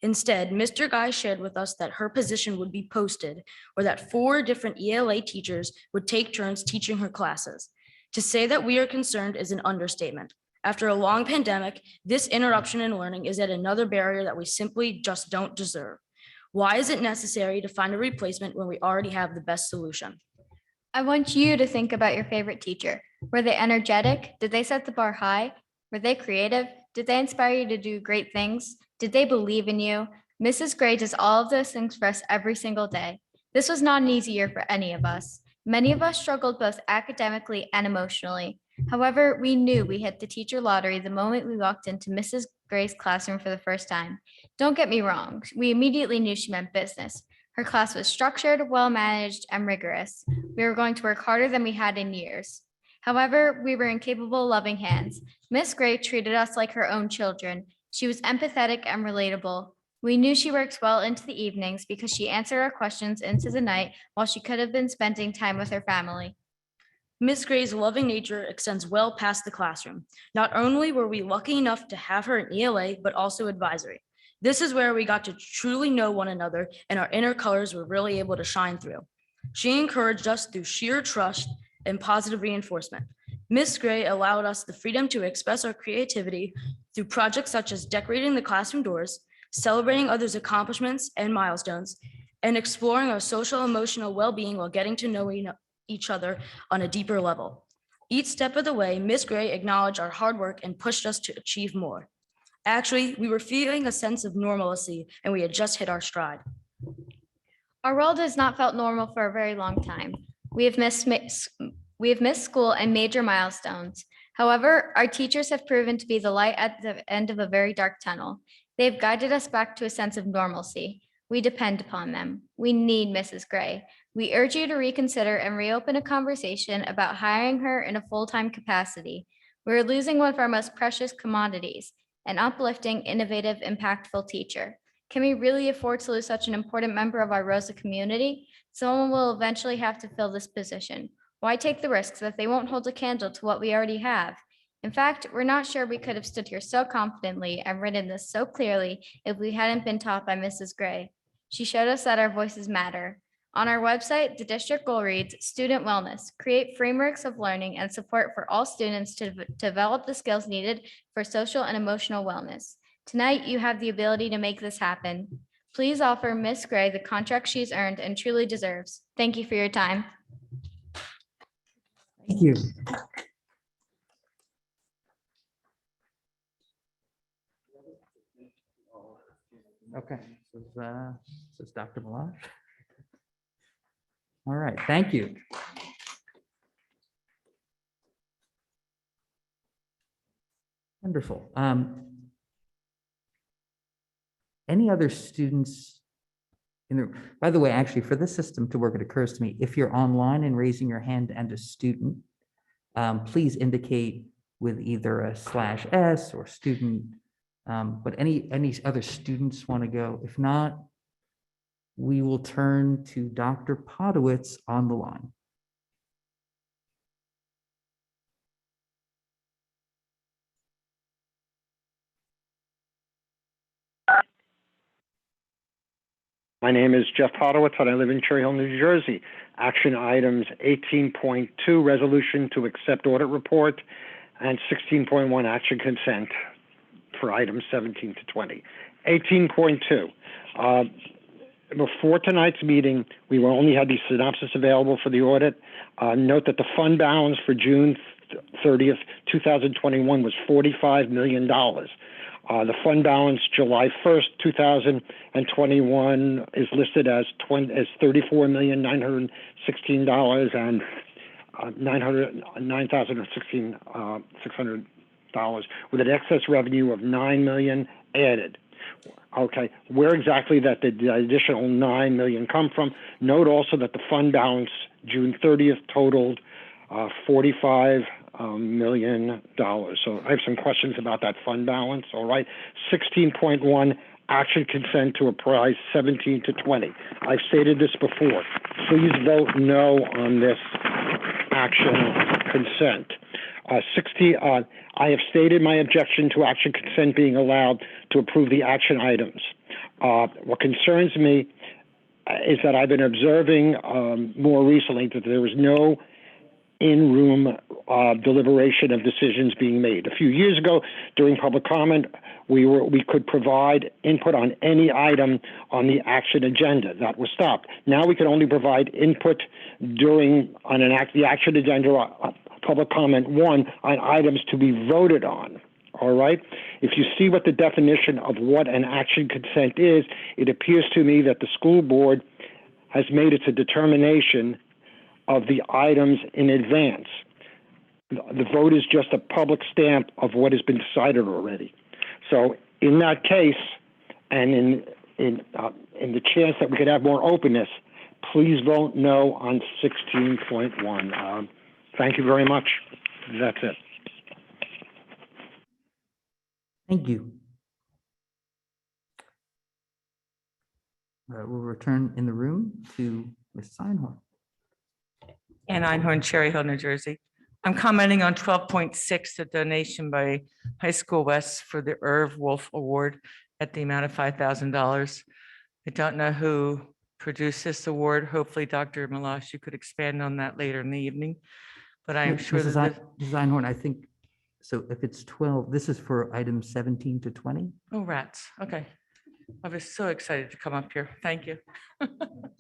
Instead, Mr. Guy shared with us that her position would be posted, or that 4 different ELA teachers would take turns teaching her classes. To say that we are concerned is an understatement. After a long pandemic, this interruption in learning is yet another barrier that we simply just don't deserve. Why is it necessary to find a replacement when we already have the best solution? I want you to think about your favorite teacher. Were they energetic? Did they set the bar high? Were they creative? Did they inspire you to do great things? Did they believe in you? Mrs. Gray does all of those things for us every single day. This was not an easy year for any of us. Many of us struggled both academically and emotionally. However, we knew we hit the teacher lottery the moment we walked into Mrs. Gray's classroom for the first time. Don't get me wrong, we immediately knew she meant business. Her class was structured, well-managed, and rigorous. We were going to work harder than we had in years. However, we were in capable, loving hands. Miss Gray treated us like her own children. She was empathetic and relatable. We knew she worked well into the evenings because she answered our questions into the night while she could have been spending time with her family. Miss Gray's loving nature extends well past the classroom. Not only were we lucky enough to have her in ELA, but also advisory. This is where we got to truly know one another and our inner colors were really able to shine through. She encouraged us through sheer trust and positive reinforcement. Miss Gray allowed us the freedom to express our creativity through projects such as decorating the classroom doors, celebrating others' accomplishments and milestones, and exploring our social emotional well-being while getting to know each other on a deeper level. Each step of the way, Miss Gray acknowledged our hard work and pushed us to achieve more. Actually, we were feeling a sense of normalcy and we had just hit our stride. Our world has not felt normal for a very long time. We have missed school and major milestones. However, our teachers have proven to be the light at the end of a very dark tunnel. They have guided us back to a sense of normalcy. We depend upon them. We need Mrs. Gray. We urge you to reconsider and reopen a conversation about hiring her in a full-time capacity. We're losing one of our most precious commodities, an uplifting, innovative, impactful teacher. Can we really afford to lose such an important member of our Rosa community? Someone will eventually have to fill this position. Why take the risks that they won't hold a candle to what we already have? In fact, we're not sure we could have stood here so confidently and written this so clearly if we hadn't been taught by Mrs. Gray. She showed us that our voices matter. On our website, the district goal reads, Student Wellness, create frameworks of learning and support for all students to develop the skills needed for social and emotional wellness. Tonight, you have the ability to make this happen. Please offer Miss Gray the contract she's earned and truly deserves. Thank you for your time. Thank you. Okay, this is Dr. Malaj. All right, thank you. Wonderful. Any other students in the, by the way, actually for this system to work, it occurs to me, if you're online and raising your hand and a student, please indicate with either a /S or student. But any other students want to go? If not, we will turn to Dr. Podowitz on the line. My name is Jeff Podowitz, and I live in Cherry Hill, New Jersey. Action items 18.2, resolution to accept audit report, and 16.1, action consent for items 17 to 20. 18.2, before tonight's meeting, we will only have the synopsis available for the audit. Note that the fund balance for June 30th, 2021 was $45 million. The fund balance July 1st, 2021 is listed as $34,916 and $9,016,600 with an excess revenue of $9 million added. Okay, where exactly that the additional $9 million come from? Note also that the fund balance June 30th totaled $45 million. So I have some questions about that fund balance. All right, 16.1, action consent to apprise 17 to 20. I've stated this before. Please vote no on this action consent. I have stated my objection to action consent being allowed to approve the action items. What concerns me is that I've been observing more recently that there was no in-room deliberation of decisions being made. A few years ago, during public comment, we could provide input on any item on the action agenda. That was stopped. Now we can only provide input the action agenda, public comment 1, on items to be voted on. All right. If you see what the definition of what an action consent is, it appears to me that the school board has made its a determination of the items in advance. The vote is just a public stamp of what has been decided already. So in that case, and in the chance that we could have more openness, please vote no on 16.1. Thank you very much. That's it. Thank you. We'll return in the room to Ms. Einhorn. Ann Einhorn, Cherry Hill, New Jersey. I'm commenting on 12.6, the donation by High School West for the Irv Wolf Award at the amount of $5,000. I don't know who produced this award. Hopefully, Dr. Malash, you could expand on that later in the evening. But I am sure Mrs. that, Mrs. Einhorn, I think, so if it's 12, this is for items 17 to 20? oh, rats. Okay. I was so excited to come up here. Thank you.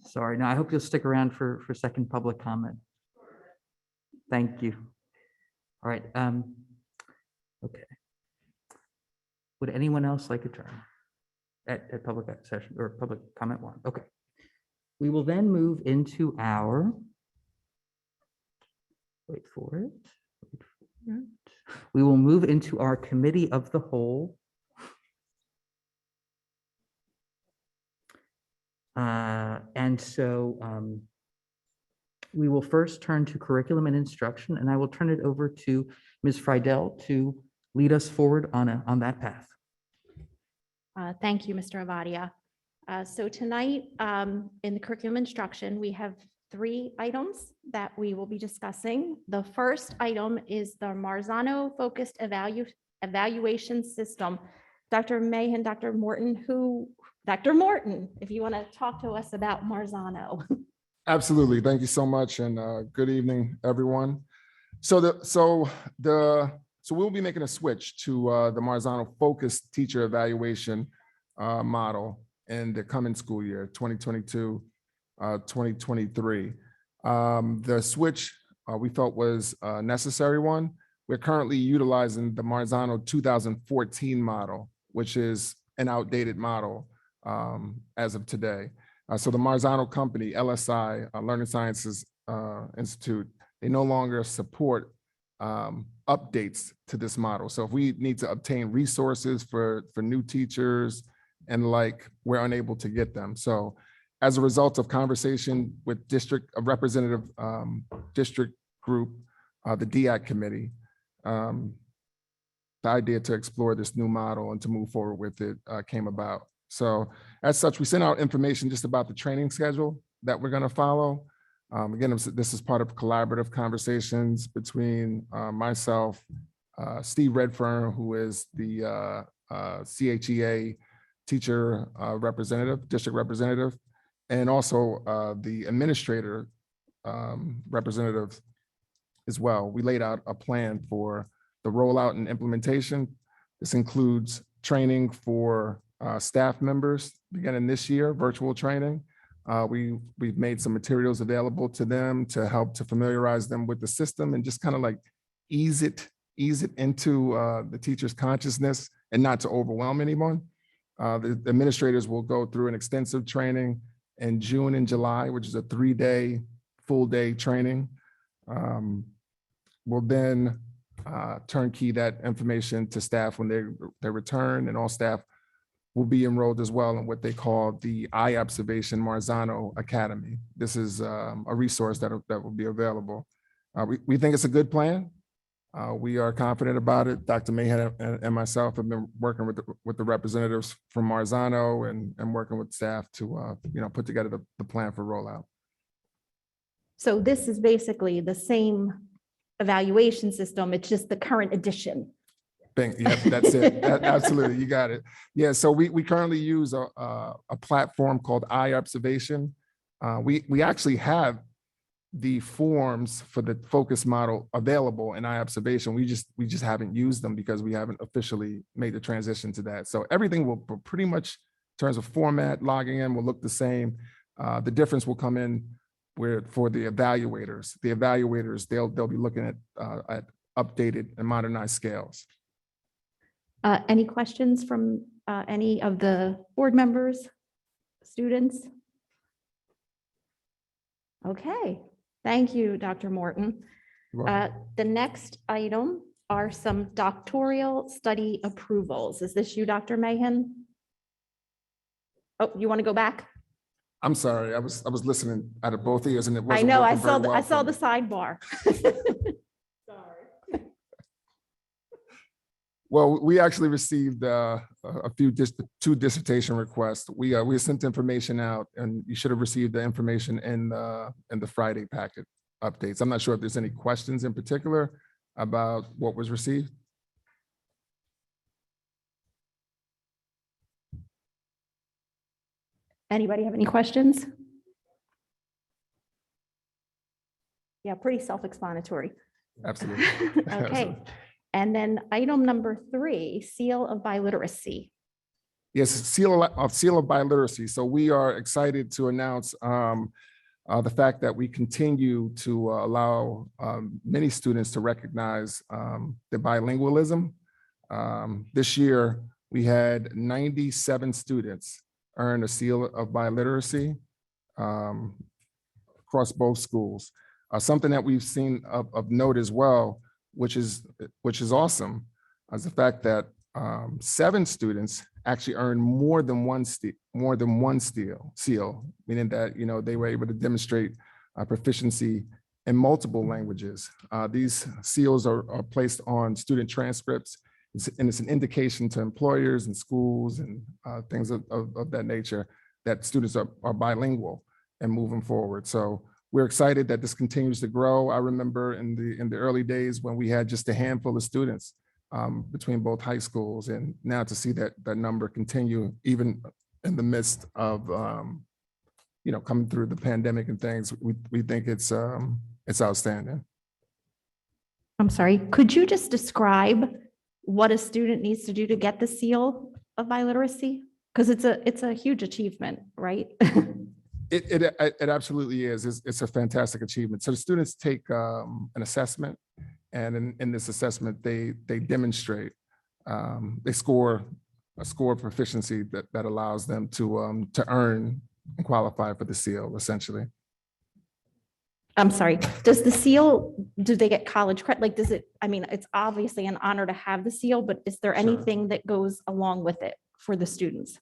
Sorry, now I hope you'll stick around for second public comment. Thank you. All right, okay. Would anyone else like a turn at public session or public comment one? Okay. We will then move into our, wait for it. We will move into our committee of the whole. And so we will first turn to curriculum and instruction, and I will turn it over to Ms. Friedel to lead us forward on that path. Thank you, Mr. Avadia. So tonight, in the curriculum instruction, we have 3 items that we will be discussing. The first item is the Marzano-focused evaluation system. Dr. Mahan, Dr. Morton, if you want to talk to us about Marzano. Absolutely. Thank you so much. And good evening, everyone. So we'll be making a switch to the Marzano focused teacher evaluation model in the coming school year, 2022, 2023. The switch we felt was a necessary one. We're currently utilizing the Marzano 2014 model, which is an outdated model as of today. So the Marzano company, LSI, Learning Sciences Institute, they no longer support updates to this model. So if we need to obtain resources for new teachers and we're unable to get them. So as a result of conversation with a representative district group, the DIAC committee, the idea to explore this new model and to move forward with it came about. So as such, we sent out information just about the training schedule that we're going to follow. Again, this is part of collaborative conversations between myself, Steve Redfern, who is the CHEA teacher representative, district representative, and also the administrator representative as well. We laid out a plan for the rollout and implementation. This includes training for staff members beginning this year, virtual training. We've made some materials available to them to help to familiarize them with the system and just kind of ease it into the teacher's consciousness and not to overwhelm anyone. The administrators will go through an extensive training in June and July, which is a 3-day, full-day training. We'll then turnkey that information to staff when they return, and all staff will be enrolled as well in what they call the Eye Observation Marzano Academy. This is a resource that will be available. We think it's a good plan. We are confident about it. Dr. Mahan and myself have been working with the representatives from Marzano and working with staff to put together the plan for rollout. So this is basically the same evaluation system. It's just the current edition. Yep, that's it. Absolutely, you got it. Yeah, so we currently use a platform called Eye Observation. We actually have the forms for the focus model available in Eye Observation. We just haven't used them because we haven't officially made the transition to that. So everything will pretty much, in terms of format, logging in will look the same. The difference will come in for the evaluators. The evaluators, they'll be looking at updated and modernized scales. Any questions from any of the board members, students? Okay, Thank you, Dr. Morton. You're welcome. The next item are some doctoral study approvals. Is this you, Dr. Mahan? Oh, you want to go back? I'm sorry, I was listening out of both ears and it I wasn't know, I working very saw, well I saw for the me. sidebar. Well, we actually received two dissertation requests. We sent information out and you should have received the information in the Friday packet updates. I'm not sure if there's any questions in particular about what was received. Anybody have any questions? Yeah, pretty self-explanatory. Absolutely. Okay, and then item number 3, seal of biliteracy. Yes, seal of biliteracy. So we are excited to announce the fact that we continue to allow many students to recognize the bilingualism. This year, we had 97 students earn a seal of biliteracy across both schools. Something that we've seen of note as well, which is awesome, is the fact that 7 students actually earned more than one seal, meaning that they were able to demonstrate proficiency in multiple languages. These seals are placed on student transcripts, and it's an indication to employers and schools and things of that nature that students are bilingual and moving forward. So we're excited that this continues to grow. I remember in the early days when we had just a handful of students between both high schools, and now to see that number continue even in the midst of coming through the pandemic and things, we think it's outstanding. I'm sorry, could you just describe what a student needs to do to get the seal of biliteracy? Because it's a huge achievement, right? It absolutely is. It's a fantastic achievement. So the students take an assessment, and in this assessment, they demonstrate, they score a score of proficiency that allows them to earn and qualify for the seal, essentially. I'm sorry, does the seal, do they get college credit? Like, does it, I mean, it's obviously an honor to have the seal, but is there Sure. anything that goes along with it for the students?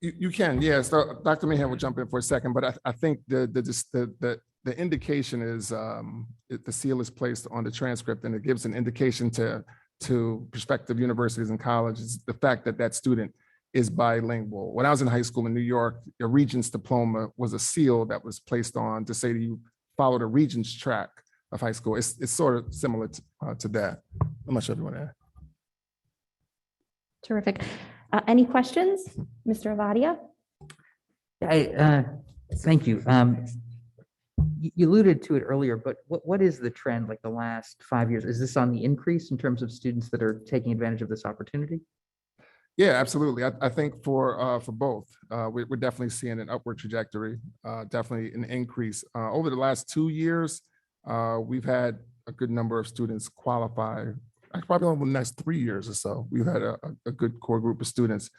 You can, yes. So Dr. Mahan will jump in for a second, but I think the indication is the seal is placed on the transcript, and it gives an indication to prospective universities and colleges the fact that student is bilingual. When I was in high school in New York, a Regents diploma was a seal that was placed on to say that you followed a Regents track of high school. It's sort of similar to that. I'm not sure if you want to add. Terrific. Any questions, Mr. Avadia? Thank you. You alluded to it earlier, but what is the trend like the last 5 years? Is this on the increase in terms of students that are taking advantage of this opportunity? Yeah, absolutely. I think for both, we're definitely seeing an upward trajectory, definitely an increase. Over the last 2 years, we've had a good number of students qualify. Probably over the next 3 years or so, we've had a good core group of students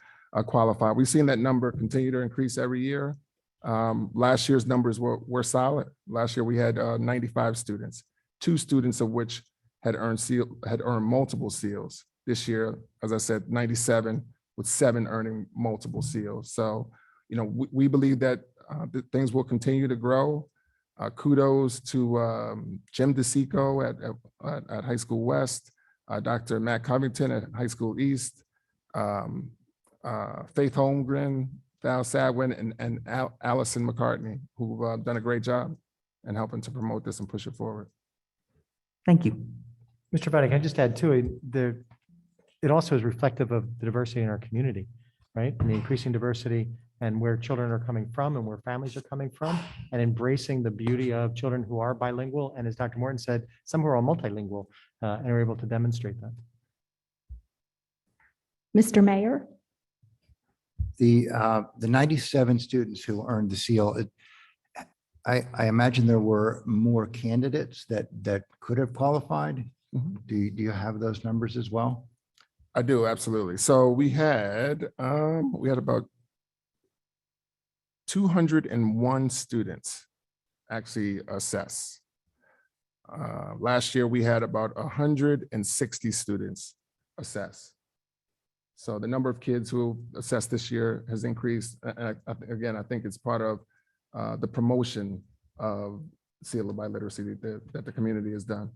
qualify. We've seen that number continue to increase every year. Last year's numbers were solid. Last year we had 95 students, 2 students of which had earned multiple seals. This year, as I said, 97 with 7 earning multiple seals. So, we believe that things will continue to grow. Kudos to Jim DeSico at High School West, Dr. Matt Covington at High School East, Faith Holmgren, Val Sadwin, and Allison McCartney, who've done a great job in helping to promote this and push it forward. Thank you. Mr. Vadik, I just add to it, it also is reflective of the diversity in our community, right? And the increasing diversity and where children are coming from and where families are coming from, and embracing the beauty of children who are bilingual. And as Dr. Morton said, some who are multilingual and are able to demonstrate that. Mr. Mayor? The 97 students who earned the seal, I imagine there were more candidates that could have qualified. Mhm. Do you have those numbers as well? I do, absolutely. So we had about 201 students actually assess. Last year, we had about 160 students assess. So the number of kids who assessed this year has increased. Again, I think it's part of the promotion of seal of biliteracy that the community has done.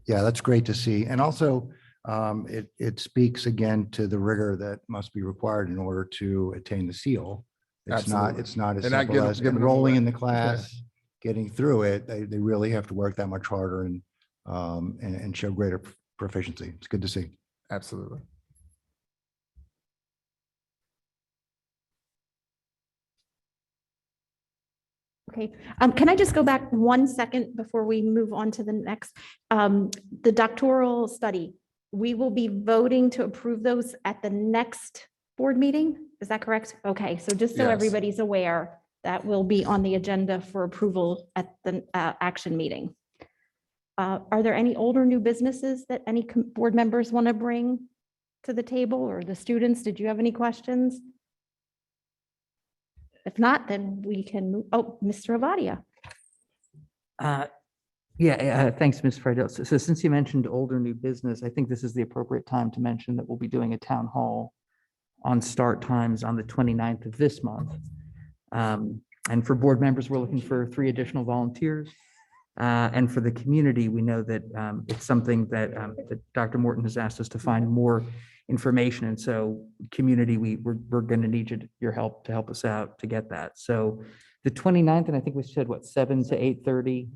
Yeah, that's great to see. And also, it speaks again to the rigor that must be required in order to attain the seal. It's not as They're not simple as giving them enrolling away. in the class, getting through it. They really have to work that much harder and show greater proficiency. It's good to see. Absolutely. Okay, can I just go back 1 second before we move on to the next? The doctoral study, we will be voting to approve those at the next board meeting? Is that correct? Okay, so just so Yes. everybody's aware, that will be on the agenda for approval at the action meeting. Are there any older new businesses that any board members want to bring to the table, or the students? Did you have any questions? If not, then we can move. Oh, Mr. Avadia. Thanks, Ms. Friedel. So since you mentioned older new business, I think this is the appropriate time to mention that we'll be doing a town hall on start times on the 29th of this month. And for board members, we're looking for 3 additional volunteers. And for the community, we know that it's something that Dr. Morton has asked us to find more information. And so community, we're going to need your help to help us out to get that. So the 29th, and I think we said, what, 7 to 8:30?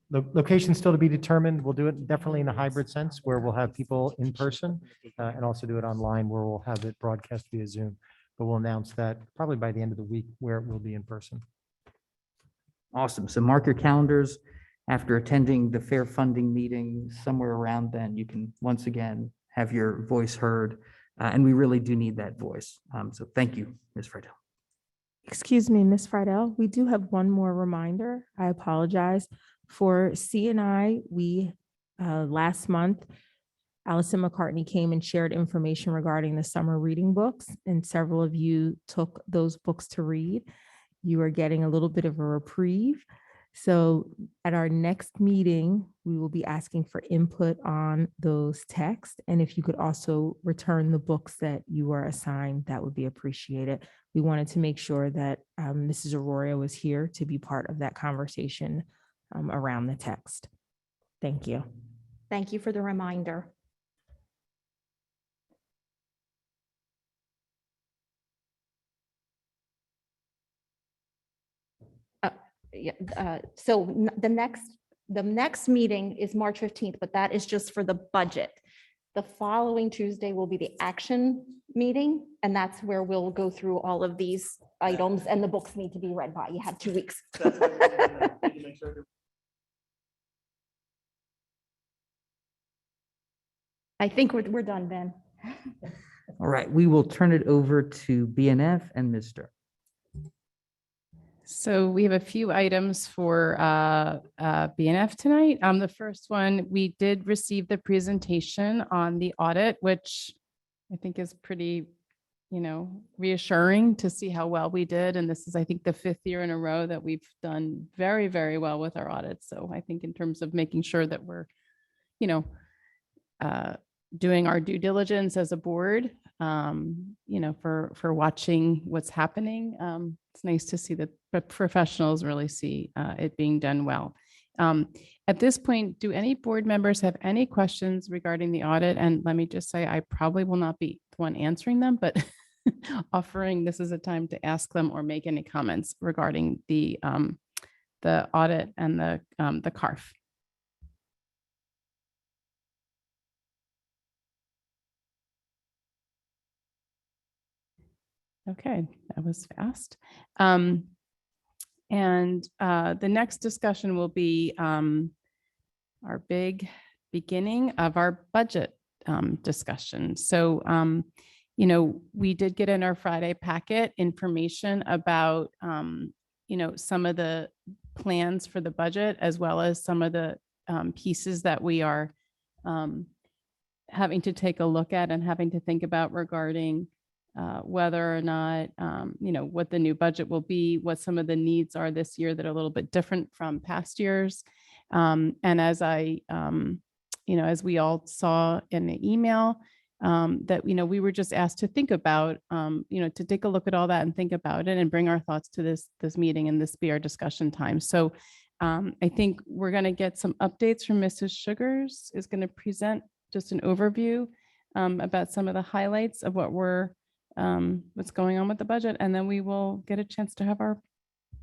The location still to be determined. We'll do it definitely in a hybrid sense where we'll have people in person and also do it online where we'll have it broadcast via Zoom. But we'll announce that probably by the end of the week where it will be in person. Awesome. So mark your calendars. After attending the fair funding meeting, somewhere around then, you can once again have your voice heard. And we really do need that voice. So thank you, Ms. Friedel. Excuse me, Ms. Friedel, we do have one more reminder. I apologize. For CNI, we, last month, Allison McCartney came and shared information regarding the summer reading books, and several of you took those books to read. You are getting a little bit of a reprieve. So at our next meeting, we will be asking for input on those texts. And if you could also return the books that you were assigned, that would be appreciated. We wanted to make sure that Mrs. Arroyo was here to be part of that conversation around the text. Thank you. Thank you for the reminder. So the next meeting is March 15th, but that is just for the budget. The following Tuesday will be the action meeting, and that's where we'll go through all of these items, and the books need to be read by. You have 2 weeks. I think we're done, Ben. All right, we will turn it over to BNF and Mr. So we have a few items for BNF tonight. The first one, we did receive the presentation on the audit, which I think is pretty, reassuring to see how well we did. And this is, I think, the 5th year in a row that we've done very, very well with our audits. So I think in terms of making sure that we're, doing our due diligence as a board, for watching what's happening. It's nice to see that the professionals really see it being done well. At this point, do any board members have any questions regarding the audit? And let me just say, I probably will not be the one answering them, but offering this is a time to ask them or make any comments regarding the audit and the CARF. Okay, that was fast. And the next discussion will be our big beginning of our budget discussion. So, we did get in our Friday packet information about, some of the plans for the budget, as well as some of the pieces that we are having to take a look at and having to think about regarding whether or not, what the new budget will be, what some of the needs are this year that are a little bit different from past years. And as as we all saw in the email, that, we were just asked to think about, to take a look at all that and think about it and bring our thoughts to this meeting and this be our discussion time. So I think we're going to get some updates from Mrs. Sugars is going to present just an overview about some of the highlights of what's going on with the budget. And then we will get a chance to have our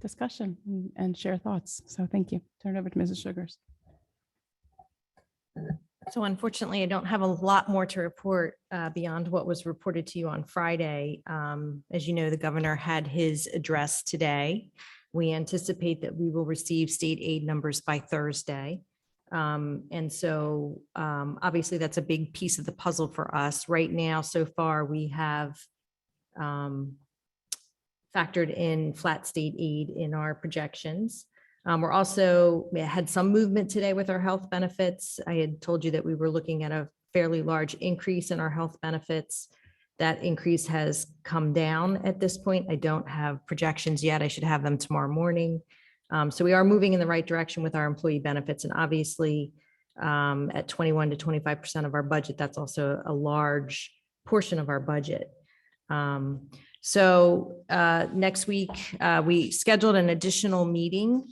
discussion and share thoughts. So thank you. Turn it over to Mrs. Sugars. So unfortunately, I don't have a lot more to report beyond what was reported to you on Friday. As you know, the governor had his address today. We anticipate that we will receive state aid numbers by Thursday. And so obviously that's a big piece of the puzzle for us. Right now, so far, we have factored in flat state aid in our projections. We had some movement today with our health benefits. I had told you that we were looking at a fairly large increase in our health benefits. That increase has come down at this point. I don't have projections yet. I should have them tomorrow morning. So we are moving in the right direction with our employee benefits. And obviously at 21 to 25% of our budget, that's also a large portion of our budget. Next week, we scheduled an additional meeting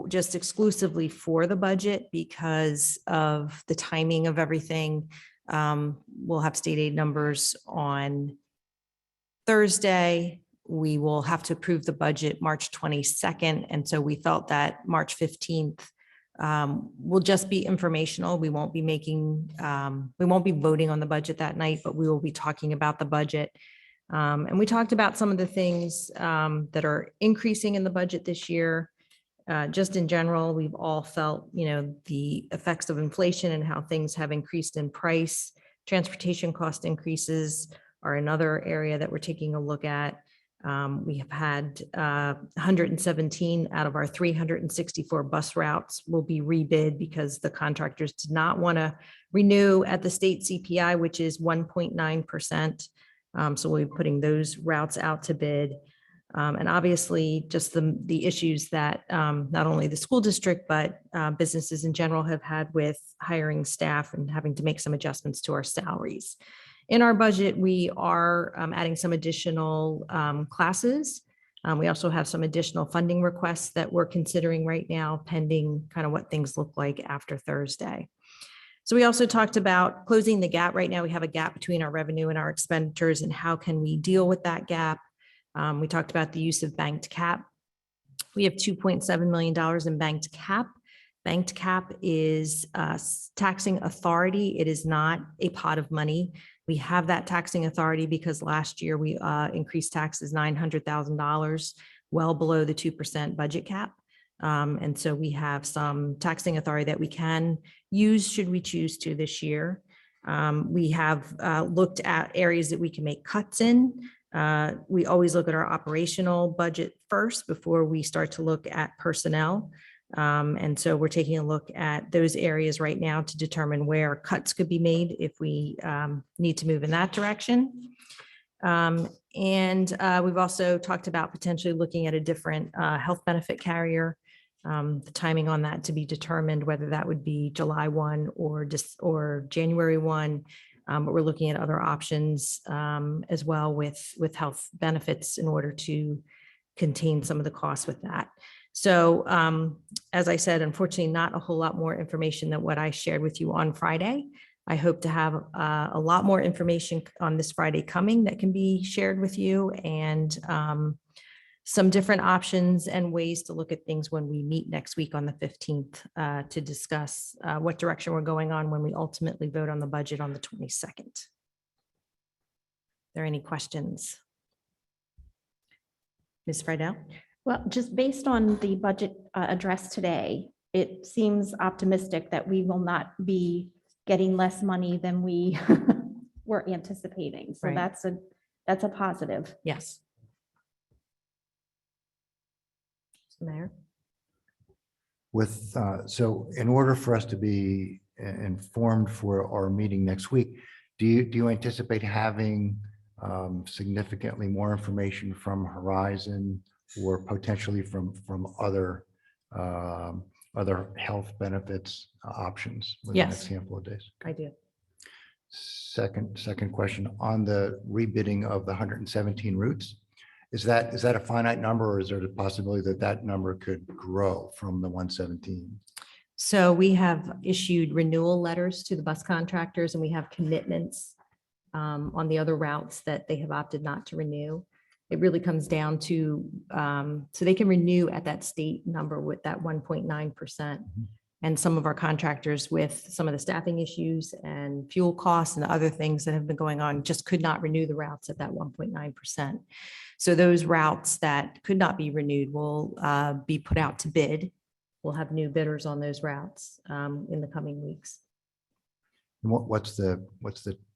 just exclusively for the budget because of the timing of everything. We'll have state aid numbers on Thursday. We will have to approve the budget March 22nd. And so we felt that March 15th will just be informational. We won't be voting on the budget that night, but we will be talking about the budget. And we talked about some of the things that are increasing in the budget this year. Just in general, we've all felt, the effects of inflation and how things have increased in price. Transportation cost increases are another area that we're taking a look at. We have had 117 out of our 364 bus routes will be rebid because the contractors did not want to renew at the state CPI, which is 1.9%. So we'll be putting those routes out to bid. And obviously, just the issues that not only the school district, but businesses in general have had with hiring staff and having to make some adjustments to our salaries. In our budget, we are adding some additional classes. We also have some additional funding requests that we're considering right now, pending kind of what things look like after Thursday. So we also talked about closing the gap. Right now, we have a gap between our revenue and our expenditures, and how can we deal with that gap? We talked about the use of banked cap. We have $2.7 million in banked cap. Banked cap is taxing authority. It is not a pot of money. We have that taxing authority because last year we increased taxes $900,000, well below the 2% budget cap. And so we have some taxing authority that we can use should we choose to this year. We have looked at areas that we can make cuts in. We always look at our operational budget first before we start to look at personnel. And so we're taking a look at those areas right now to determine where cuts could be made if we need to move in that direction. And we've also talked about potentially looking at a different health benefit carrier. The timing on that to be determined, whether that would be July 1 or January 1. But we're looking at other options as well with health benefits in order to contain some of the costs with that. So as I said, unfortunately, not a whole lot more information than what I shared with you on Friday. I hope to have a lot more information on this Friday coming that can be shared with you, and some different options and ways to look at things when we meet next week on the 15th to discuss what direction we're going on when we ultimately vote on the budget on the 22nd. Are there any questions? Ms. Friedel? Well, just based on the budget address today, it seems optimistic that we will not be getting less money than we were anticipating. So Right. that's a positive. Yes. Mayor? So in order for us to be informed for our meeting next week, do you anticipate having significantly more information from Horizon or potentially from other health benefits options within the next Yes. handful of days? I do. Second question on the rebidding of the 117 routes. Is that a finite number, or is there a possibility that that number could grow from the 117? So we have issued renewal letters to the bus contractors and we have commitments on the other routes that they have opted not to renew. It really comes down to, so they can renew at that state number with that 1.9%. And some of our contractors with some of the staffing issues and fuel costs and other things that have been going on just could not renew the routes at that 1.9%. So those routes that could not be renewed will be put out to bid. We'll have new bidders on those routes in the coming weeks. And what's the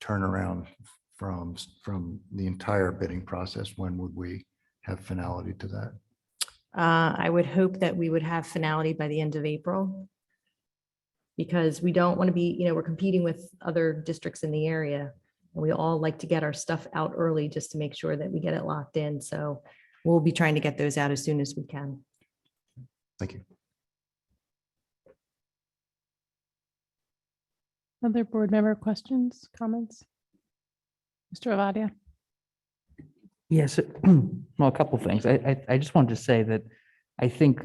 turnaround from the entire bidding process? When would we have finality to that? I would hope that we would have finality by the end of April. Because we don't want to be, we're competing with other districts in the area. And we all like to get our stuff out early just to make sure that we get it locked in. So we'll be trying to get those out as soon as we can. Thank you. Other board member questions, comments? Mr. Avadia? Yes, well, a couple things. I just wanted to say that I think,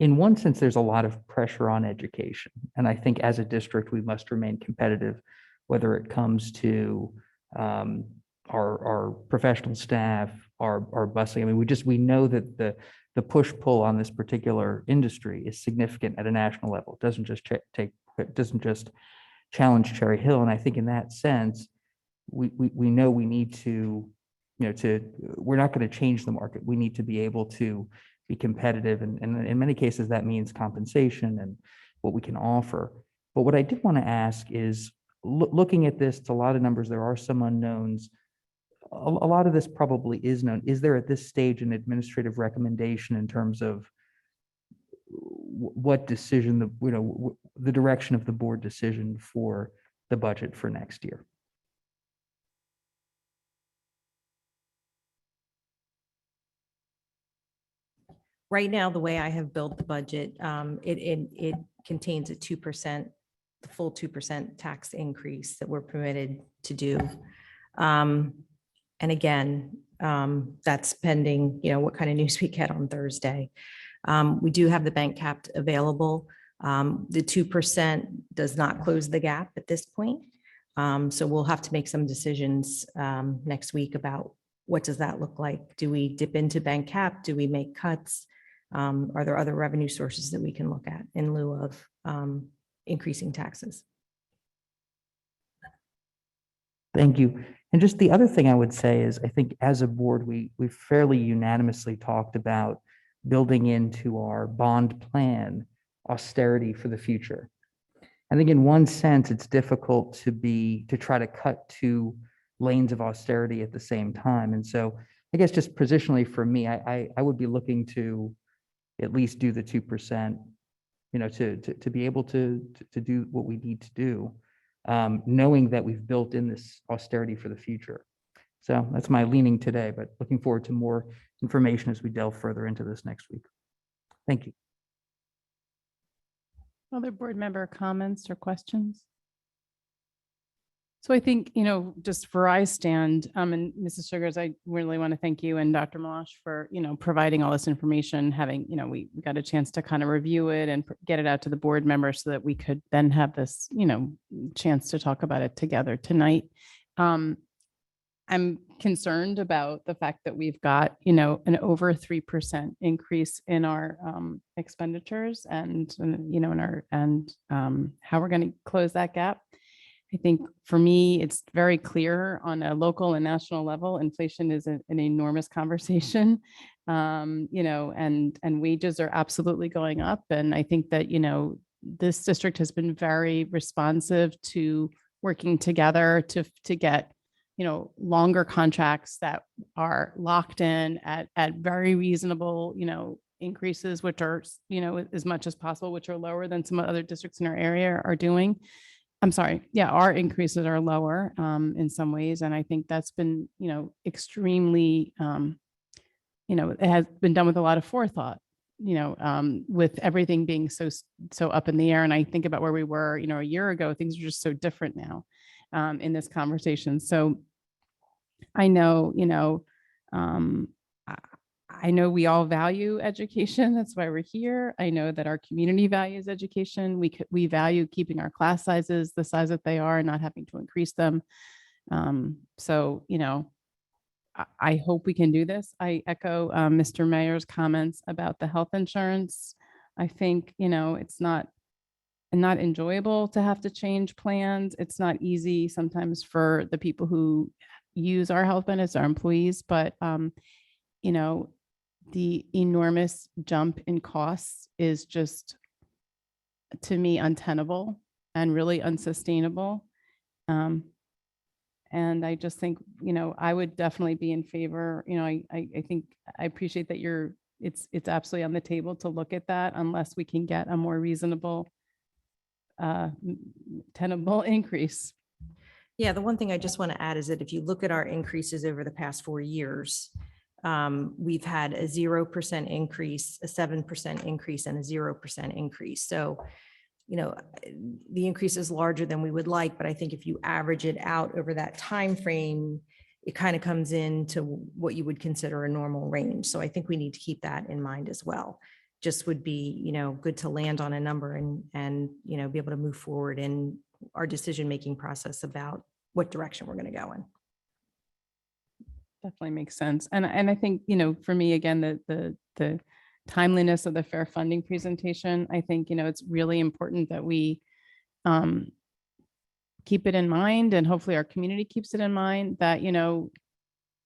in one sense, there's a lot of pressure on education. And I think as a district, we must remain competitive, whether it comes to our professional staff, our busing. I mean, we know that the push-pull on this particular industry is significant at a national level. It doesn't just challenge Cherry Hill. And I think in that sense, we know we need to, we're not going to change the market. We need to be able to be competitive. And in many cases, that means compensation and what we can offer. But what I did want to ask is, looking at this, it's a lot of numbers, there are some unknowns. A lot of this probably is known. Is there at this stage an administrative recommendation in terms of what decision, the direction of the board decision for the budget for next year? Right now, the way I have built the budget, it contains a 2%, the full 2% tax increase that we're permitted to do. And again, that's pending, what kind of news we get on Thursday. We do have the bank cap available. The 2% does not close the gap at this point. So we'll have to make some decisions next week about what does that look like? Do we dip into bank cap? Do we make cuts? Are there other revenue sources that we can look at in lieu of increasing taxes? Thank you. And just the other thing I would say is, I think as a board, we fairly unanimously talked about building into our bond plan austerity for the future. I think in one sense, it's difficult to try to cut two lanes of austerity at the same time. And so I guess just positionally for me, I would be looking to at least do the 2%, to be able to do what we need to do, knowing that we've built in this austerity for the future. So that's my leaning today, but looking forward to more information as we delve further into this next week. Thank you. Other board member comments or questions? So I think, just where I stand, and Mrs. Sugars, I really want to thank you and Dr. Malash for, providing all this information, having, we got a chance to kind of review it and get it out to the board members so that we could then have this, chance to talk about it together tonight. I'm concerned about the fact that we've got, an over 3% increase in our expenditures and how we're going to close that gap. I think for me, it's very clear on a local and national level, inflation is an enormous conversation, and wages are absolutely going up. And I think that, this district has been very responsive to working together to get, longer contracts that are locked in at very reasonable, increases, which are, as much as possible, which are lower than some other districts in our area are doing. I'm sorry. Yeah, our increases are lower in some ways. And I think that's been, extremely, it has been done with a lot of forethought, with everything being so up in the air. And I think about where we were, a year ago, things are just so different now in this conversation. So I know, I I know we all value education. That's why we're here. I know that our community values education. We value keeping our class sizes the size that they are and not having to increase them. So, I hope we can do this. I echo Mr. Mayor's comments about the health insurance. I think, it's not enjoyable to have to change plans. It's not easy sometimes for the people who use our health benefits, our employees, but you know, the enormous jump in costs is just, to me, untenable and really unsustainable. And I just think, I would definitely be in favor, I think I appreciate that it's absolutely on the table to look at that unless we can get a more reasonable tenable increase. Yeah, the one thing I just want to add is that if you look at our increases over the past 4 years, we've had a 0% increase, a 7% increase, and a 0% increase. So, the increase is larger than we would like, but I think if you average it out over that time frame, it kind of comes into what you would consider a normal range. So I think we need to keep that in mind as well. Just would be, good to land on a number and be able to move forward in our decision-making process about what direction we're going to go in. Definitely makes sense. And I think, for me, again, the timeliness of the fair funding presentation, I think, it's really important that we keep it in mind, and hopefully our community keeps it in mind that,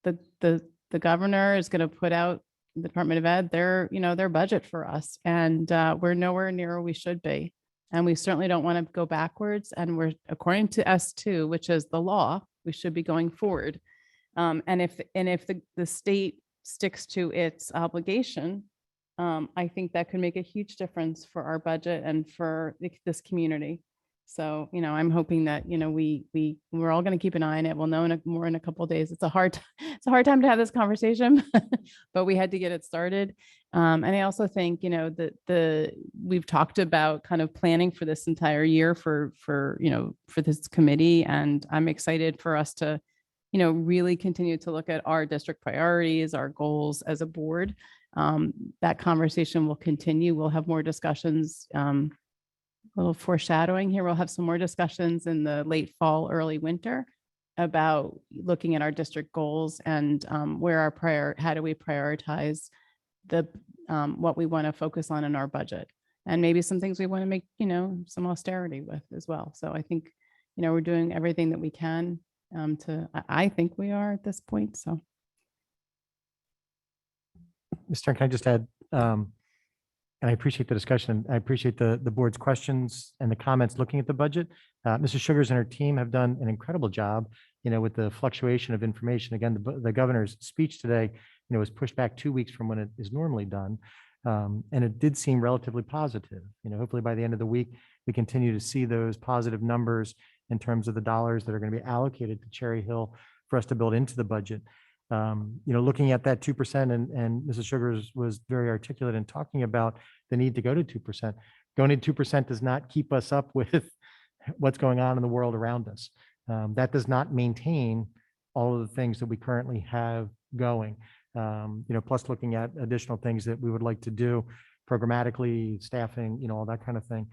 the governor is going to put out the Department of Ed, their budget for us. And we're nowhere near where we should be. And we certainly don't want to go backwards. And we're, according to S2, which is the law, we should be going forward. And if the state sticks to its obligation, I think that could make a huge difference for our budget and for this community. So, I'm hoping that, we're all going to keep an eye on it. We'll know more in a couple of days. It's a hard time to have this conversation, but we had to get it started. And I also think, we've talked about kind of planning for this entire year for this committee. And I'm excited for us to, really continue to look at our district priorities, our goals as a board. That conversation will continue. We'll have more discussions, a little foreshadowing here. We'll have some more discussions in the late fall, early winter about looking at our district goals and how do we prioritize what we want to focus on in our budget, and maybe some things we want to make, some austerity with as well. So I think, we're doing everything that we can I think we are at this point. So. Mr. Stern, can I just add, and I appreciate the discussion. I appreciate the board's questions and the comments looking at the budget. Mrs. Sugars and her team have done an incredible job, with the fluctuation of information. Again, the governor's speech today, was pushed back 2 weeks from when it is normally done. And it did seem relatively positive. Hopefully by the end of the week, we continue to see those positive numbers in terms of the dollars that are going to be allocated to Cherry Hill for us to build into the budget. Looking at that 2%, and Mrs. Sugars was very articulate in talking about the need to go to 2%. Going to 2% does not keep us up with what's going on in the world around us. That does not maintain all of the things that we currently have going. Plus looking at additional things that we would like to do programmatically, staffing, all that kind of thing.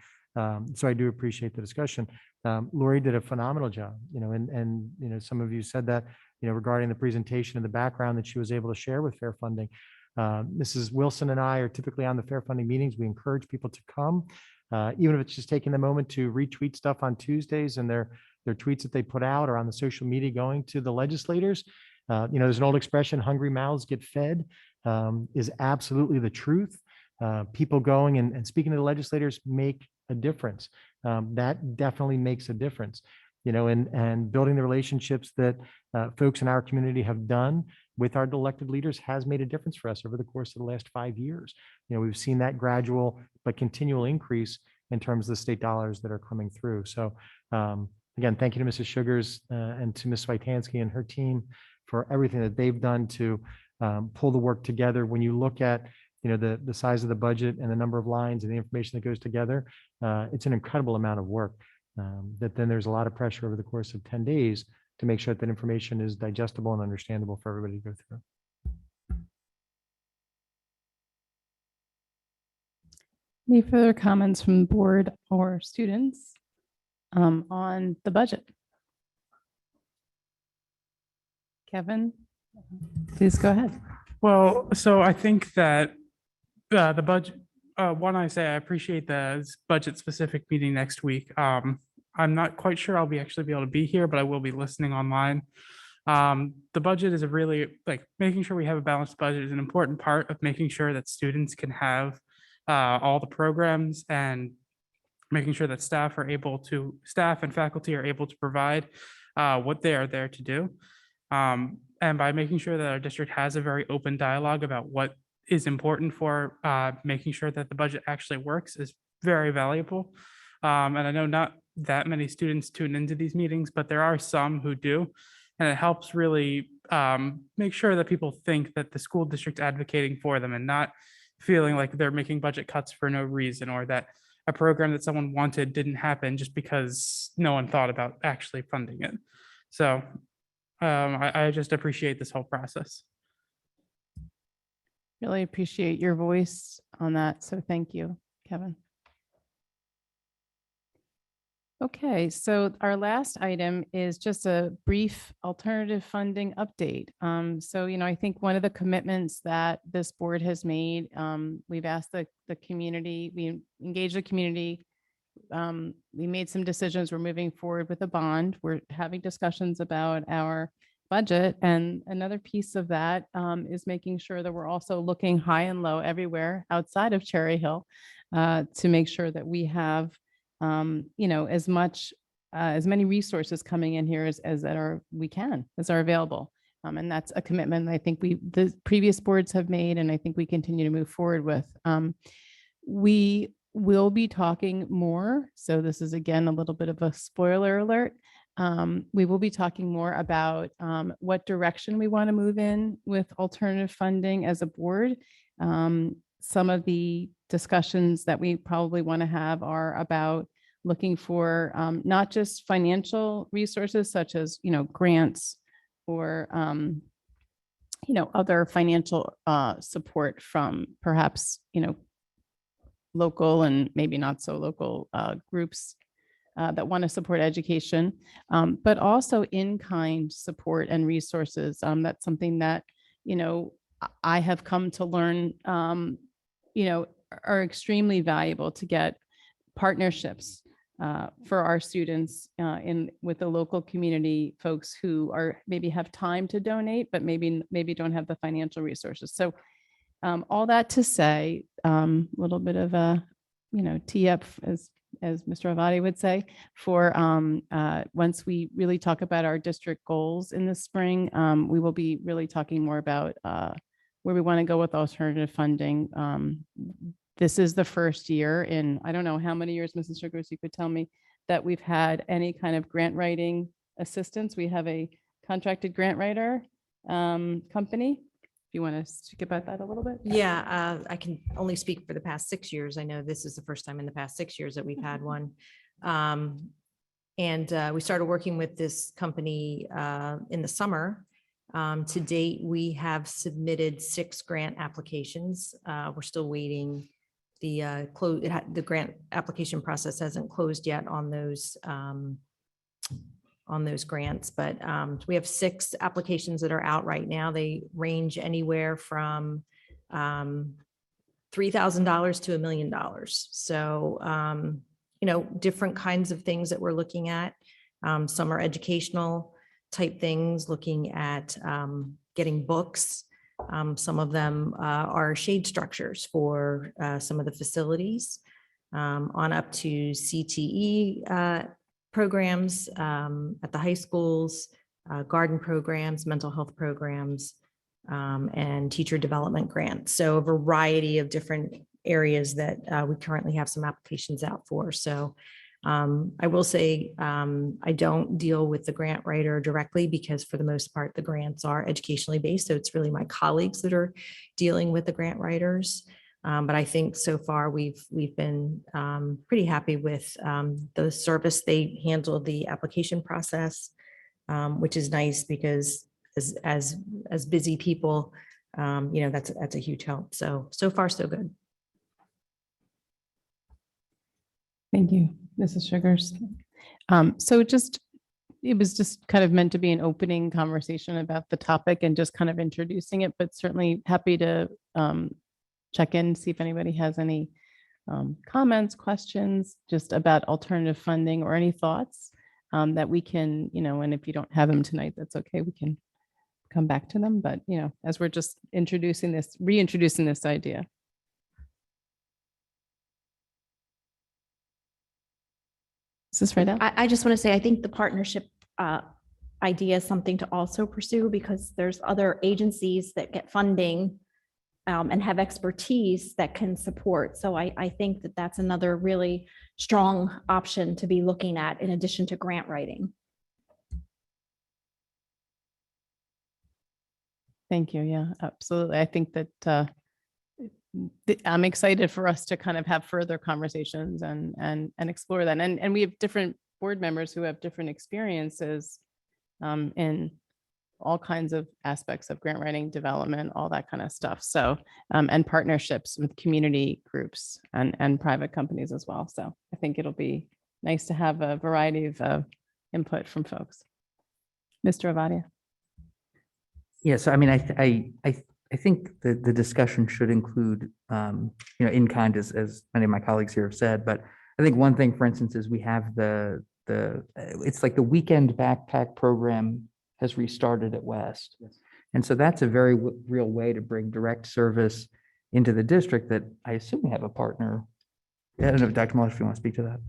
So I do appreciate the discussion. Lori did a phenomenal job, and some of you said that, regarding the presentation and the background that she was able to share with fair funding. Mrs. Wilson and I are typically on the fair funding meetings. We encourage people to come, even if it's just taking the moment to retweet stuff on Tuesdays and their tweets that they put out or on the social media going to the legislators. There's an old expression, hungry mouths get fed, is absolutely the truth. People going and speaking to the legislators make a difference. That definitely makes a difference. And building the relationships that folks in our community have done with our elected leaders has made a difference for us over the course of the last 5 years. We've seen that gradual but continual increase in terms of the state dollars that are coming through. So again, thank you to Mrs. Sugars and to Ms. Switansky and her team for everything that they've done to pull the work together. When you look at the size of the budget and the number of lines and the information that goes together, it's an incredible amount of work. That then there's a lot of pressure over the course of 10 days to make sure that information is digestible and understandable for everybody to go through. Any further comments from the board or students on the budget? Kevin, please go ahead. Well, so I think that the budget, one, I say I appreciate the budget specific meeting next week. I'm not quite sure I'll actually be able to be here, but I will be listening online. The budget is a really, like, making sure we have a balanced budget is an important part of making sure that students can have all the programs, and making sure that staff and faculty are able to provide what they are there to do. And by making sure that our district has a very open dialogue about what is important for making sure that the budget actually works is very valuable. And I know not that many students tune into these meetings, but there are some who do. And it helps really make sure that people think that the school district's advocating for them and not feeling like they're making budget cuts for no reason, or that a program that someone wanted didn't happen just because no one thought about actually funding it. So I just appreciate this whole process. Really appreciate your voice on that. So thank you, Kevin. Okay, so our last item is just a brief alternative funding update. So, I think one of the commitments that this board has made, we've asked the community, we engaged the community. We made some decisions. We're moving forward with a bond. We're having discussions about our budget. And another piece of that is making sure that we're also looking high and low everywhere outside of Cherry Hill to make sure that we have as many resources coming in here as are available. And that's a commitment I think the previous boards have made, and I think we continue to move forward with. We will be talking more. So this is again, a little bit of a spoiler alert. We will be talking more about what direction we want to move in with alternative funding as a board. Some of the discussions that we probably want to have are about looking for not just financial resources such as, grants or, other financial support from perhaps, local and maybe not so local groups that want to support education, but also in-kind support and resources. That's something that, I have come to learn, are extremely valuable to get partnerships for our students with the local community folks who maybe have time to donate, but maybe don't have the financial resources. So all that to say, a little bit of a, tee up, as Mr. Avati would say, for once we really talk about our district goals in the spring, we will be really talking more about where we want to go with alternative funding. This is the first year in, I don't know how many years, Mrs. Sugars, you could tell me, that we've had any kind of grant writing assistance. We have a contracted grant writer company. If you want to speak about that a little bit. Yeah, I can only speak for the past 6 years. I know this is the first time in the past 6 years that we've had one. And we started working with this company in the summer. To date, we have submitted 6 grant applications. We're still waiting. The grant application process hasn't closed yet on those grants, but we have 6 applications that are out right now. They range anywhere from $3,000 to $1 million. So, different kinds of things that we're looking at. Some are educational type things, looking at getting books. Some of them are shade structures for some of the facilities, on up to CTE programs at the high schools, garden programs, mental health programs, and teacher development grants. So a variety of different areas that we currently have some applications out for. So I will say I don't deal with the grant writer directly because for the most part, the grants are educationally based. So it's really my colleagues that are dealing with the grant writers. But I think so far we've been pretty happy with the service. They handle the application process, which is nice because as busy people, that's a huge help. So far, so good. Thank you, Mrs. Sugars. It was just kind of meant to be an opening conversation about the topic and just kind of introducing it, but certainly happy to check in, see if anybody has any comments, questions, just about alternative funding or any thoughts that we can, and if you don't have them tonight, that's okay. We can come back to them, but as we're just reintroducing this idea. Is this right out? I just want to say, I think the partnership idea is something to also pursue because there's other agencies that get funding and have expertise that can support. So I think that that's another really strong option to be looking at in addition to grant writing. Thank you. Yeah, absolutely. I think that I'm excited for us to kind of have further conversations and explore that. And we have different board members who have different experiences in all kinds of aspects of grant writing, development, all that kind of stuff. So, and partnerships with community groups and private companies as well. So I think it'll be nice to have a variety of input from folks. Mr. Avadia. Yeah, so I mean, I think the discussion should include, in kind as many of my colleagues here have said, but I think one thing, for instance, is we have it's like the weekend backpack program has restarted at West. And so that's a very real way to bring direct service into the district that I assume we have a partner. I don't know, Dr. Muller, if you want to speak to that.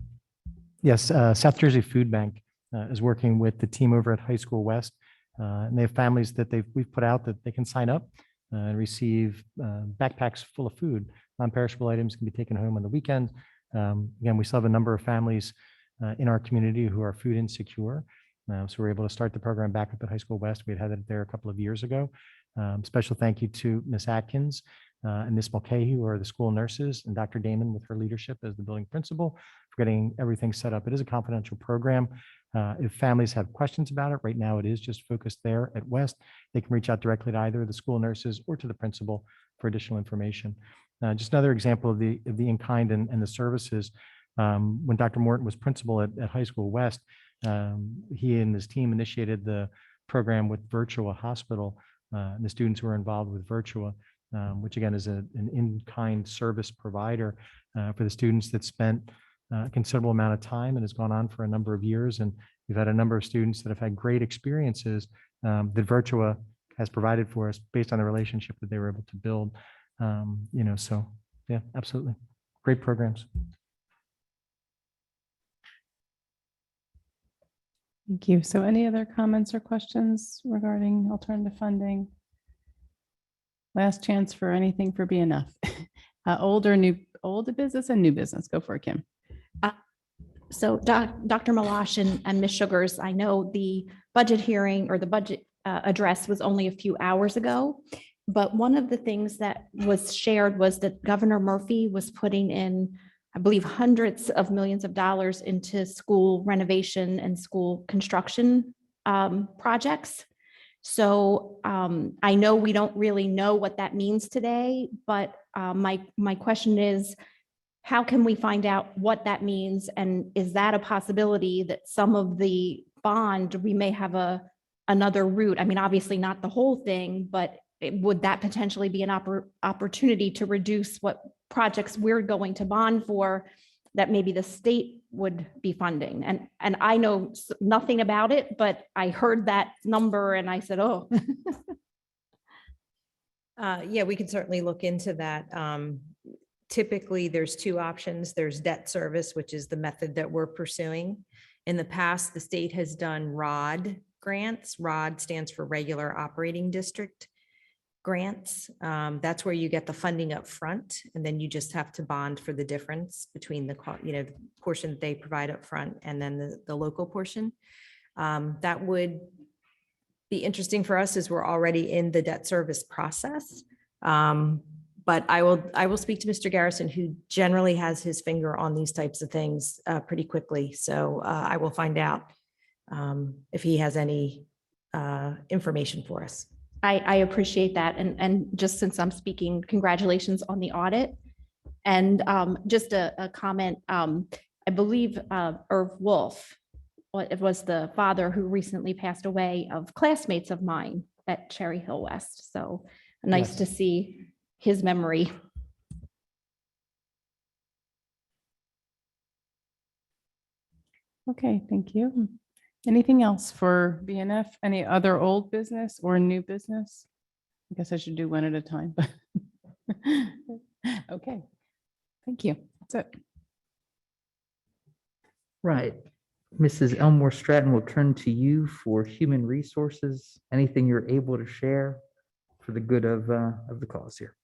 Yes, South Jersey Food Bank is working with the team over at High School West. And they have families that we've put out that they can sign up and receive backpacks full of food. Non-perishable items can be taken home on the weekend. Again, we still have a number of families in our community who are food insecure. So we're able to start the program back up at High School West. We had it there a couple of years ago. Special thank you to Ms. Atkins and Ms. Mulcahy, who are the school nurses, and Dr. Damon with her leadership as the building principal for getting everything set up. It is a confidential program. If families have questions about it, right now it is just focused there at West. They can reach out directly to either the school nurses or to the principal for additional information. Just another example of the in-kind and the services. When Dr. Morton was principal at High School West, he and his team initiated the program with Virtua Hospital, and the students who are involved with Virtua, which again is an in-kind service provider for the students that spent a considerable amount of time and has gone on for a number of years. And we've had a number of students that have had great experiences that Virtua has provided for us based on the relationship that they were able to build. So yeah, absolutely. Great programs. Thank you. So any other comments or questions regarding alternative funding? Last chance for anything for BNF. Old business and new business. Go for it, Kim. So Dr. Malash and Ms. Sugars, I know the budget hearing or the budget address was only a few hours ago, but one of the things that was shared was that Governor Murphy was putting in, I believe, hundreds of millions of dollars into school renovation and school construction projects. So I know we don't really know what that means today, but my question is, how can we find out what that means? And is that a possibility that some of the bond, we may have another route? I mean, obviously not the whole thing, but would that potentially be an opportunity to reduce what projects we're going to bond for that maybe the state would be funding? And I know nothing about it, but I heard that number and I said, oh. Yeah, we can certainly look into that. Typically, there's two options. There's debt service, which is the method that we're pursuing. In the past, the state has done ROD grants. ROD stands for Regular Operating District. grants. That's where you get the funding up front, and then you just have to bond for the difference between the, the portion that they provide up front and then the local portion. That would be interesting for us as we're already in the debt service process. But I will speak to Mr. Garrison, who generally has his finger on these types of things pretty quickly. So I will find out if he has any information for us. I appreciate that. And just since I'm speaking, congratulations on the audit. And just a comment, I believe Irv Wolf, it was the father who recently passed away of classmates of mine at Cherry Hill West. So nice Yes. to see his memory. Okay, thank you. Anything else for BNF? Any other old business or new business? I guess I should do one at a time, but okay. Thank you. That's it. Right. Mrs. Elmore Stratton will turn to you for human resources. Anything you're able to share for the good of the cause here.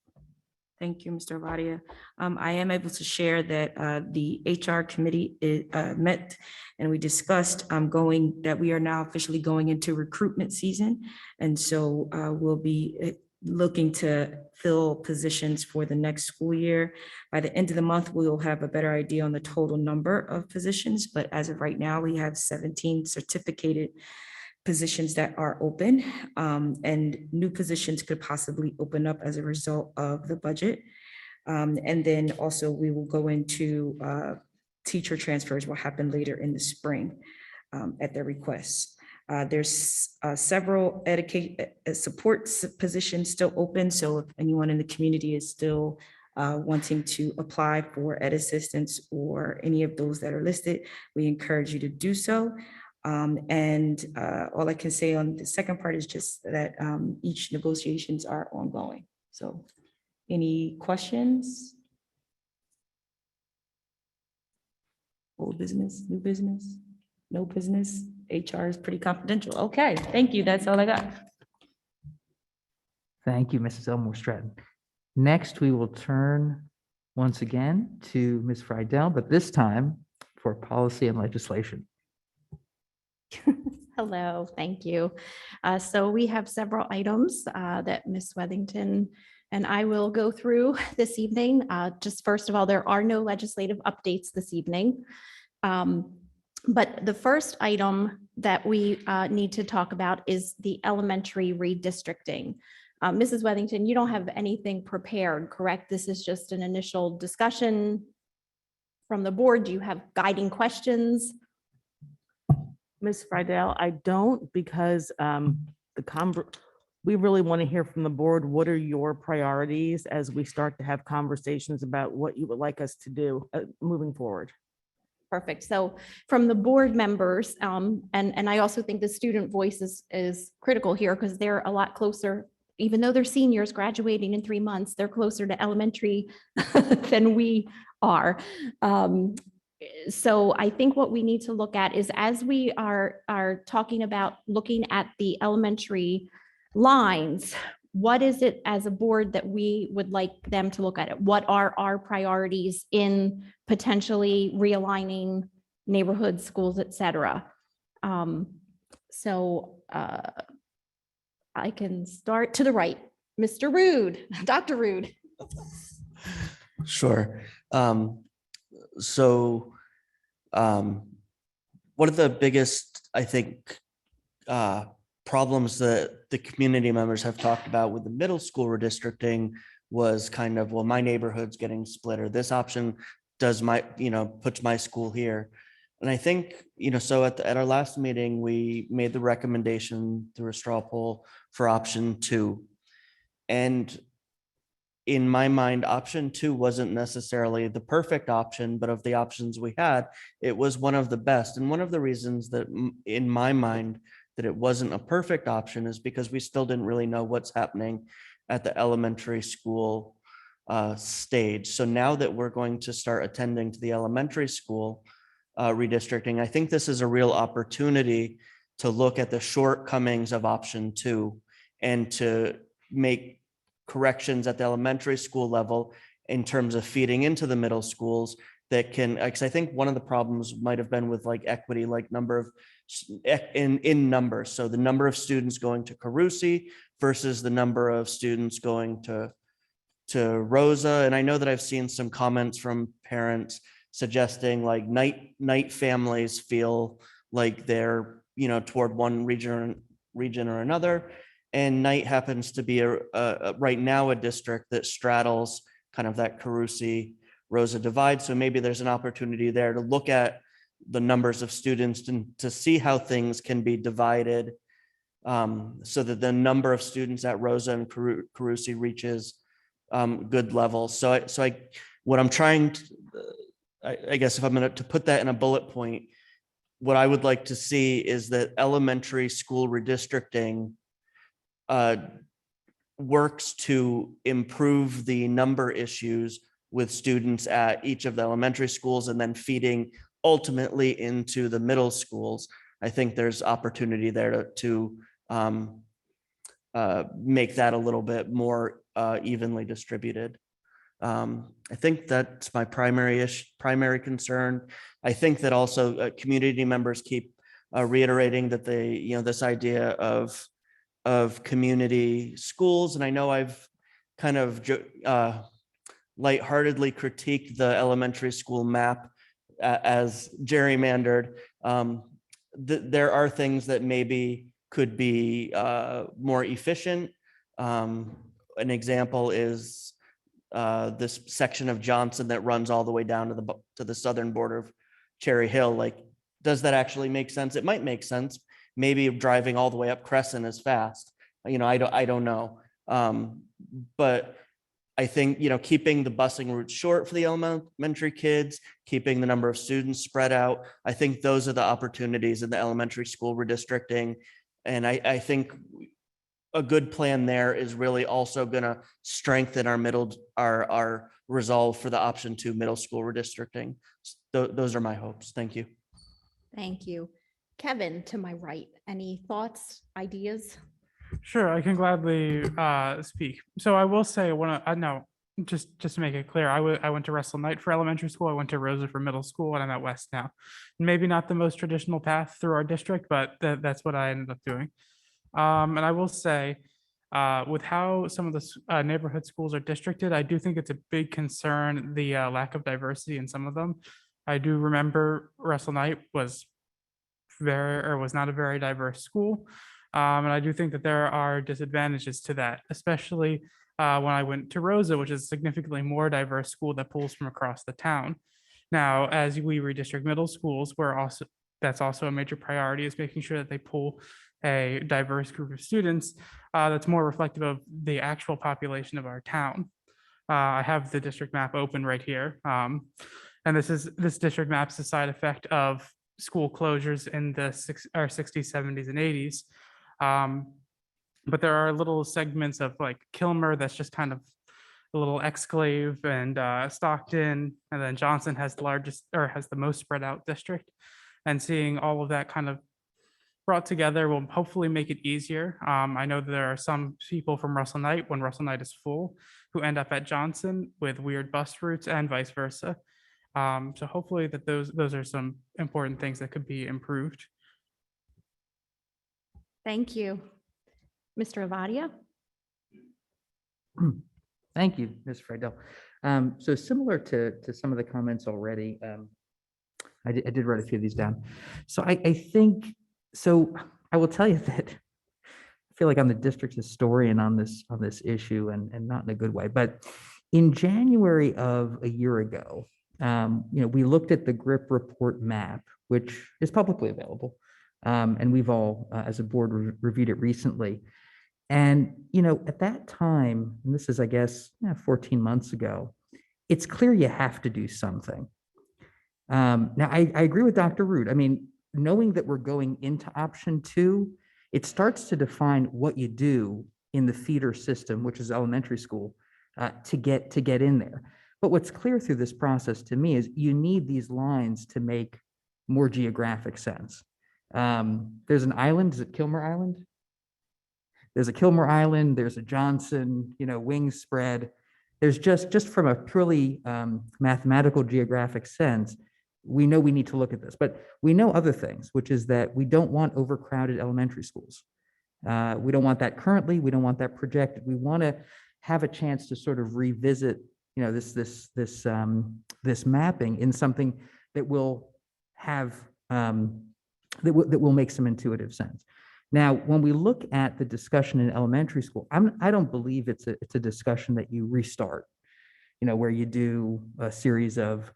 Thank you, Mr. Avadia. I am able to share that the HR committee met and we discussed that we are now officially going into recruitment season. And so we'll be looking to fill positions for the next school year. By the end of the month, we will have a better idea on the total number of positions. But as of right now, we have 17 certificated positions that are open, and new positions could possibly open up as a result of the budget. And then also we will go into teacher transfers will happen later in the spring at their request. There's several support positions still open. So if anyone in the community is still wanting to apply for ed assistance or any of those that are listed, we encourage you to do so. And all I can say on the second part is just that each negotiations are ongoing. So any questions? Old business, new business, no business? HR is pretty confidential. Okay, thank you. That's all I got. Thank you, Mrs. Elmore Stratton. Next, we will turn once again to Ms. Friedel, but this time for policy and legislation. Hello, thank you. So we have several items that Ms. Wethington and I will go through this evening. Just first of all, there are no legislative updates this evening. But the first item that we need to talk about is the elementary redistricting. Mrs. Wethington, you don't have anything prepared, correct? This is just an initial discussion from the board. Do you have guiding questions? Ms. Friedel, I don't, because we really want to hear from the board. What are your priorities as we start to have conversations about what you would like us to do moving forward? Perfect. So from the board members, and I also think the student voice is critical here because they're a lot closer, even though they're seniors graduating in 3 months, they're closer to elementary than we are. So I think what we need to look at is as we are talking about looking at the elementary lines, what is it as a board that we would like them to look at it? What are our priorities in potentially realigning neighborhoods, schools, et cetera? So I can start to the right. Mr. Rude, Dr. Rude. Sure. So one of the biggest, I think, problems that the community members have talked about with the middle school redistricting was kind of, well, my neighborhood's getting split, or this option does puts my school here. And I think, so at our last meeting, we made the recommendation through a straw poll for option 2. And in my mind, option 2 wasn't necessarily the perfect option, but of the options we had, it was one of the best. And one of the reasons that in my mind that it wasn't a perfect option is because we still didn't really know what's happening at the elementary school stage. So now that we're going to start attending to the elementary school redistricting, I think this is a real opportunity to look at the shortcomings of option 2 and to make corrections at the elementary school level in terms of feeding into the middle schools that can, because I think one of the problems might have been with like equity, like number of in numbers. So the number of students going to Carusi versus the number of students going to Rosa. And I know that I've seen some comments from parents suggesting like night families feel like they're, toward one region or another. And Night happens to be right now a district that straddles kind of that Carusi Rosa divide. So maybe there's an opportunity there to look at the numbers of students and to see how things can be divided so that the number of students at Rosa and Carusi reaches good levels. So what I'm trying to, I guess if I'm going to put that in a bullet point, what I would like to see is that elementary school redistricting works to improve the number issues with students at each of the elementary schools and then feeding ultimately into the middle schools. I think there's opportunity there to make that a little bit more evenly distributed. I think that's my primary concern. I think that also community members keep reiterating that they, this idea of community schools. And I know I've kind of lightheartedly critiqued the elementary school map as gerrymandered. There are things that maybe could be more efficient. An example is this section of Johnson that runs all the way down to the southern border of Cherry Hill. Like, does that actually make sense? It might make sense. Maybe driving all the way up Crescent is fast. I don't know. But I think, keeping the busing routes short for the elementary kids, keeping the number of students spread out, I think those are the opportunities in the elementary school redistricting. And I think a good plan there is really also going to strengthen our resolve for the option 2 middle school redistricting. Those are my hopes. Thank you. Thank you. Kevin, to my right, any thoughts, ideas? Sure, I can gladly speak. So I will say, just to make it clear, I went to Russell Knight for elementary school. I went to Rosa for middle school, and I'm at West now. Maybe not the most traditional path through our district, but that's what I ended up doing. And I will say, with how some of the neighborhood schools are districted, I do think it's a big concern, the lack of diversity in some of them. I do remember Russell Knight was not a very diverse school. And I do think that there are disadvantages to that, especially when I went to Rosa, which is a significantly more diverse school that pulls from across the town. Now, as we redistrict middle schools, that's also a major priority, is making sure that they pull a diverse group of students that's more reflective of the actual population of our town. I have the district map open right here. And this district map's the side effect of school closures in the 60s, 70s, and 80s. But there are little segments of like Kilmer that's just kind of a little exclave, and Stockton, and then Johnson has the most spread out district. And seeing all of that kind of brought together will hopefully make it easier. I know that there are some people from Russell Knight, when Russell Knight is full, who end up at Johnson with weird bus routes and vice versa. So hopefully that those are some important things that could be improved. Thank you. Mr. Avadia? Thank you, Ms. Friedel. So similar to some of the comments already, I did write a few of these down. So I think, so I will tell you that I feel like I'm the district historian on this issue, and not in a good way. But in January of a year ago, we looked at the GRIP report map, which is publicly available. And we've all, as a board, reviewed it recently. And, at that time, and this is, I guess, 14 months ago, it's clear you have to do something. Now, I agree with Dr. Root. I mean, knowing that we're going into option 2, it starts to define what you do in the feeder system, which is elementary school, to get in there. But what's clear through this process to me is you need these lines to make more geographic sense. There's an island, is it Kilmer Island? there's a Kilmer Island, there's a Johnson, wing spread. There's just from a purely mathematical geographic sense, we know we need to look at this, but we know other things, which is that we don't want overcrowded elementary schools. We don't want that currently. We don't want that projected. We want to have a chance to sort of revisit, this mapping in something that will have that will make some intuitive sense. Now, when we look at the discussion in elementary school, I don't believe it's a discussion that you restart, where you do a series of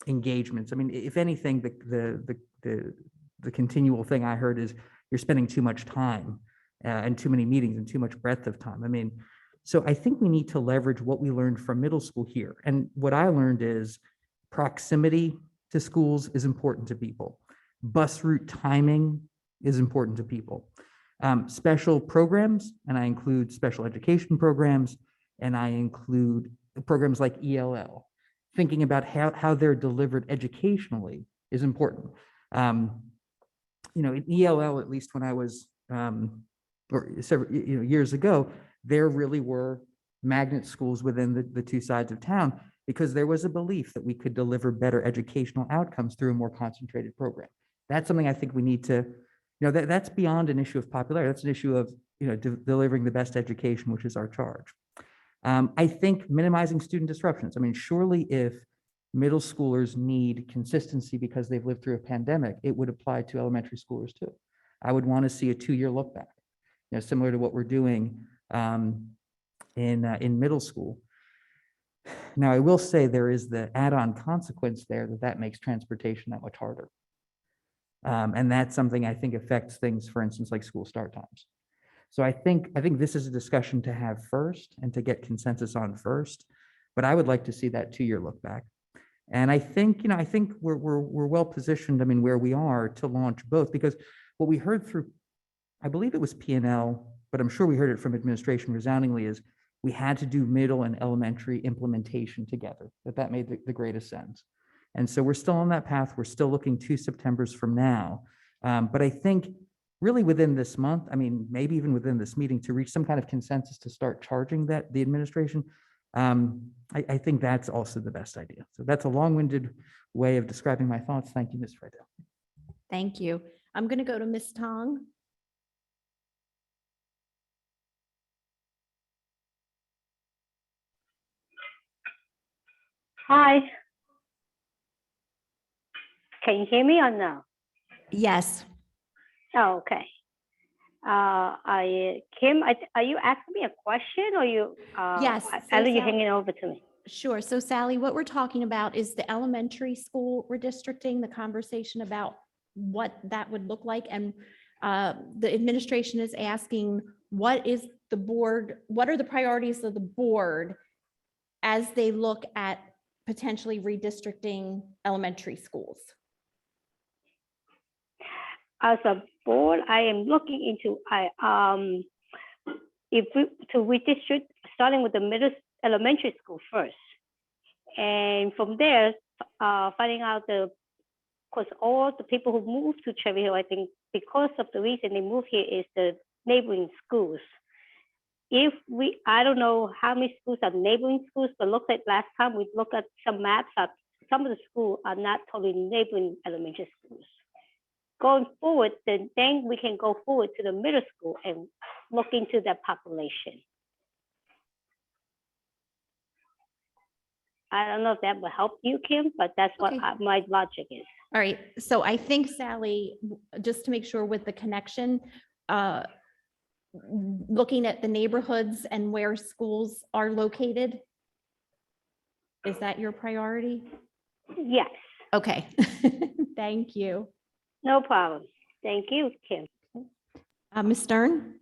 engagements. I mean, if anything, the continual thing I heard is you're spending too much time and too many meetings and too much breadth of time. I mean, so I think we need to leverage what we learned from middle school here. And what I learned is proximity to schools is important to people. Bus route timing is important to people. Special programs, and I include special education programs, and I include programs like ELL. Thinking about how they're delivered educationally is important. In ELL, at least when I was, or several years ago, there really were magnet schools within the two sides of town because there was a belief that we could deliver better educational outcomes through a more concentrated program. That's something I think we need to, that's beyond an issue of popularity. That's an issue of, delivering the best education, which is our charge. I think minimizing student disruptions. I mean, surely if middle schoolers need consistency because they've lived through a pandemic, it would apply to elementary schoolers too. I would want to see a 2-year look back, similar to what we're doing in middle school. Now, I will say there is the add-on consequence there that makes transportation that much harder. And that's something I think affects things, for instance, like school start times. So I think this is a discussion to have first and to get consensus on first, but I would like to see that 2-year look back. And I think we're well positioned, I mean, where we are to launch both, because what we heard through, I believe it was P&L, but I'm sure we heard it from administration resoundingly, is we had to do middle and elementary implementation together, that made the greatest sense. And so we're still on that path. We're still looking 2 Septembers from now. But I think really within this month, I mean, maybe even within this meeting, to reach some kind of consensus to start charging the administration, I think that's also the best idea. So that's a long-winded way of describing my thoughts. Thank you, Ms. Friedel. Thank you. I'm going to go to Ms. Tong. Hi. Can you hear me or no? Yes. Oh, okay. Kim, are you asking me a question or you? Yes. I know you're hanging over to me. Sure. So Sally, what we're talking about is the elementary school redistricting, the conversation about what that would look like. And the administration is asking, what are the priorities of the board as they look at potentially redistricting elementary schools? As a board, I am looking into if we to redistrict, starting with the elementary school first, and from there finding out because all the people who moved to Cherry Hill, I think because of the reason they moved here is the neighboring schools. I don't know how many schools are neighboring schools, but looks like last time we looked at some maps, some of the schools are not totally neighboring elementary schools. Going forward, then we can go forward to the middle school and look into that population. I don't know if that will help you, Kim, but that's what my logic is. All right. So I think, Sally, just to make sure with the connection, looking at the neighborhoods and where schools are located, is that your priority? Yes. Okay. Thank you. No problem. Thank you, Kim. Ms. Stern?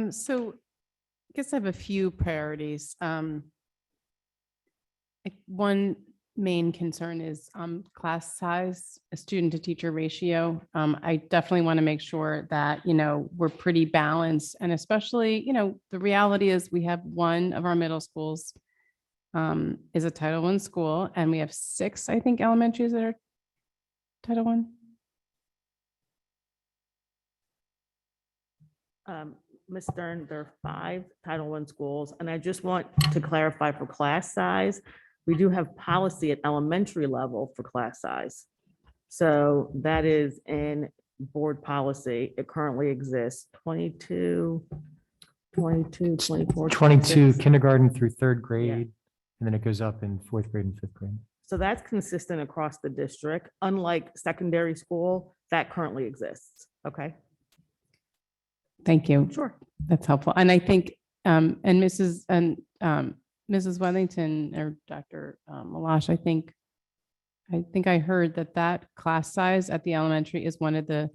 So I guess I have a few priorities. One main concern is class size, a student to teacher ratio. I definitely want to make sure that, we're pretty balanced, and especially, the reality is we have one of our middle schools is a Title I school, and we have 6, I think, elementaries that are Title I. Ms. Stern, there are 5 Title I schools, and I just want to clarify for class size, we do have policy at elementary level for class size. So that is in board policy. It currently exists 22, 24. 22 26. kindergarten through 3rd grade, and then it goes up in 4th grade and 5th grade. So that's consistent across the district, unlike secondary school that currently exists. Okay. Thank you. Sure. That's helpful. And I think, and Mrs. Wellington or Dr. Malash, I think I heard that class size at the elementary is one of the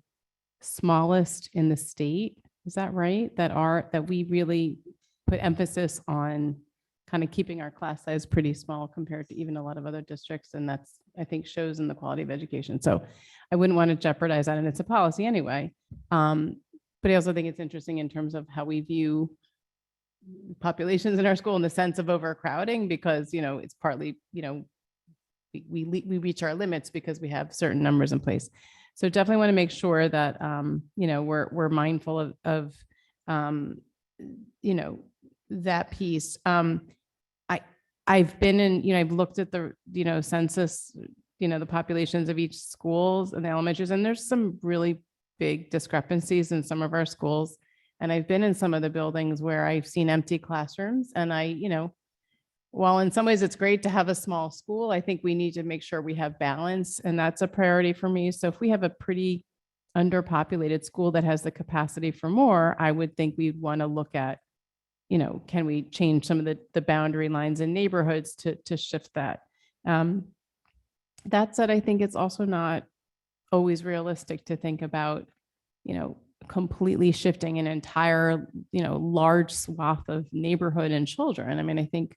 smallest in the state. Is that right? That we really put emphasis on kind of keeping our class size pretty small compared to even a lot of other districts. And that's, I think, shows in the quality of education. So I wouldn't want to jeopardize that. And it's a policy anyway. But I also think it's interesting in terms of how we view populations in our school in the sense of overcrowding, because, it's partly, we reach our limits because we have certain numbers in place. So definitely want to make sure that, we're mindful of that piece. I've been in, I've looked at the, census, the populations of each schools and the elementaries, and there's some really big discrepancies in some of our schools. And I've been in some of the buildings where I've seen empty classrooms, and while in some ways it's great to have a small school, I think we need to make sure we have balance, and that's a priority for me. So if we have a pretty underpopulated school that has the capacity for more, I would think we'd want to look at, can we change some of the boundary lines in neighborhoods to shift that? That said, I think it's also not always realistic to think about, completely shifting an entire, large swath of neighborhood and children. I mean, I think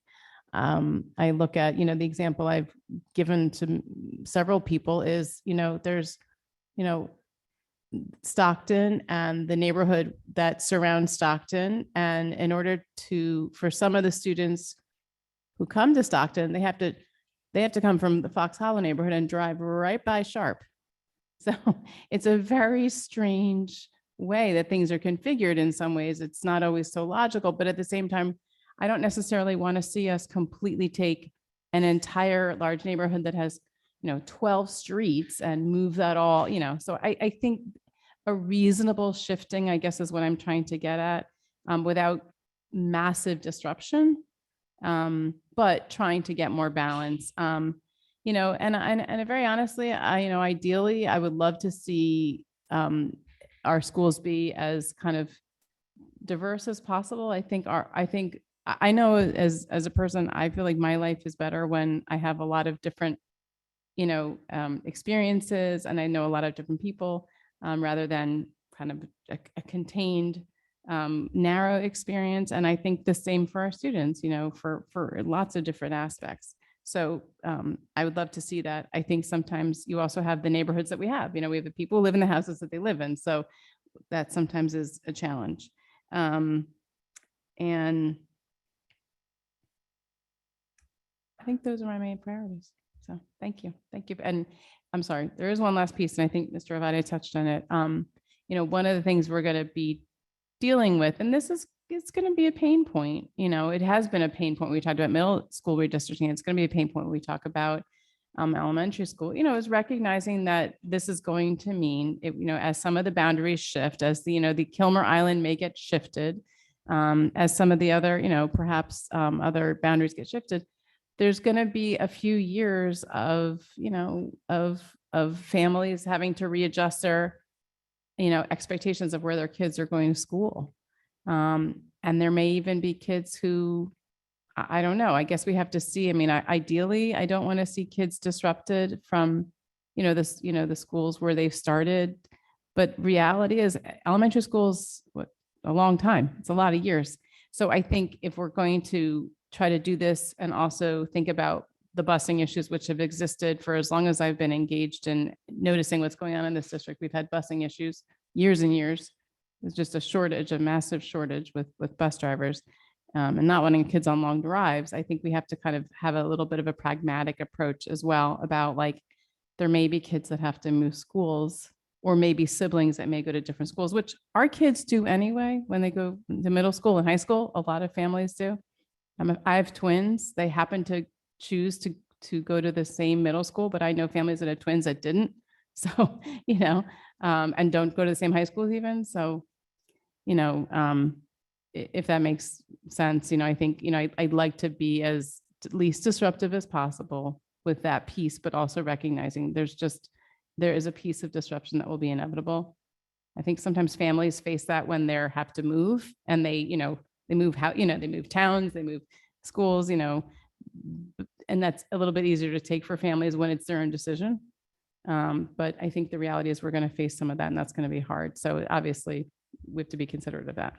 I look at, the example I've given to several people is, there's, Stockton and the neighborhood that surrounds Stockton. And in order for some of the students who come to Stockton, they have to come from the Fox Hollow neighborhood and drive right by Sharp. So it's a very strange way that things are configured. In some ways, it's not always so logical, but at the same time, I don't necessarily want to see us completely take an entire large neighborhood that has, 12 streets and move that all, so I think a reasonable shifting, I guess, is what I'm trying to get at, without massive disruption, but trying to get more balance. And very honestly, ideally, I would love to see our schools be as kind of diverse as possible. I know as a person, I feel like my life is better when I have a lot of different, experiences, and I know a lot of different people, rather than kind of a contained, narrow experience. And I think the same for our students, for lots of different aspects. So I would love to see that. I think sometimes you also have the neighborhoods that we have, we have the people who live in the houses that they live in. So that sometimes is a challenge. And I think those are my main priorities. So thank you. Thank you. And I'm sorry, there is one last piece, and I think Mr. Avadi touched on it. One of the things we're going to be dealing with, and it's going to be a pain point. It has been a pain point. We talked about middle school redistricting. It's going to be a pain point when we talk about elementary school, is recognizing that this is going to mean, as some of the boundaries shift, as the Kilmer Island may get shifted, as some of the other, perhaps other boundaries get shifted, there's going to be a few years of families having to readjust their, expectations of where their kids are going to school. And there may even be kids who, I don't know, I guess we have to see. I mean, ideally, I don't want to see kids disrupted from, the schools where they've started. But reality is elementary schools, a long time. It's a lot of years. So I think if we're going to try to do this and also think about the busing issues, which have existed for as long as I've been engaged in noticing what's going on in this district, we've had busing issues years and years. There's just a shortage, a massive shortage with bus drivers, and not wanting kids on long drives. I think we have to kind of have a little bit of a pragmatic approach as well about, like, there may be kids that have to move schools or maybe siblings that may go to different schools, which our kids do anyway when they go to middle school and high school. A lot of families do. I have twins. They happen to choose to go to the same middle school, but I know families that have twins that didn't. So, and don't go to the same high schools even. So, if that makes sense, I think, I'd like to be as least disruptive as possible with that piece, but also recognizing there is a piece of disruption that will be inevitable. I think sometimes families face that when they have to move and they move they move towns, they move schools, and that's a little bit easier to take for families when it's their own decision. But I think the reality is we're going to face some of that, and that's going to be hard. So obviously we have to be considerate of that.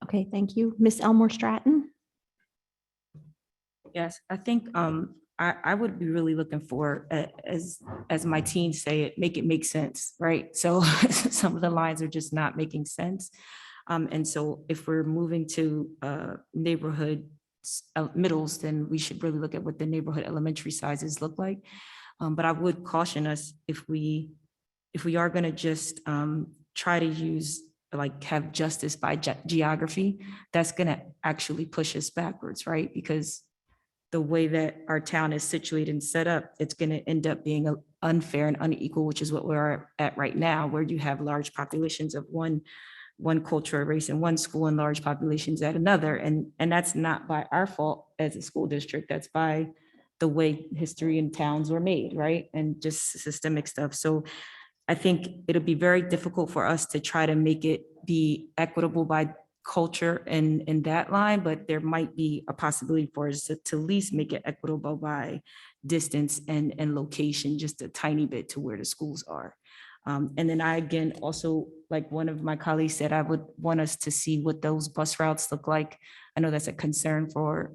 Okay, thank you. Ms. Elmore Stratton? Yes, I think I would be really looking for, as my teens say it, make sense, right? So some of the lines are just not making sense. And so if we're moving to neighborhood middles, then we should really look at what the neighborhood elementary sizes look like. But I would caution us if we are going to just try to use have justice by geography, that's going to actually push us backwards, right? Because the way that our town is situated and set up, it's going to end up being unfair and unequal, which is what we're at right now, where you have large populations of one culture or race in one school and large populations at another. And that's not by our fault as a school district. That's by the way history and towns were made, right? And just systemic stuff. So I think it'll be very difficult for us to try to make it be equitable by culture in that line, but there might be a possibility for us to at least make it equitable by distance and location, just a tiny bit to where the schools are. And then I, again, also, like one of my colleagues said, I would want us to see what those bus routes look like. I know that's a concern for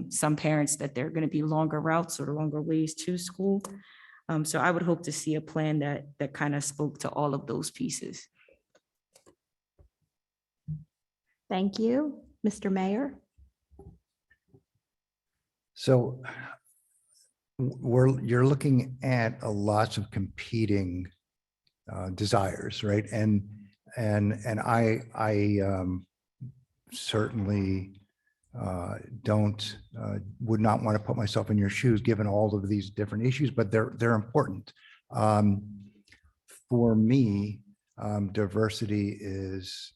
some parents, that they're going to be longer routes or longer ways to school. So I would hope to see a plan that kind of spoke to all of those pieces. Thank you. Mr. Mayor? So you're looking at a lots of competing desires, right? And I certainly would not want to put myself in your shoes given all of these different issues, but they're important. For me, diversity is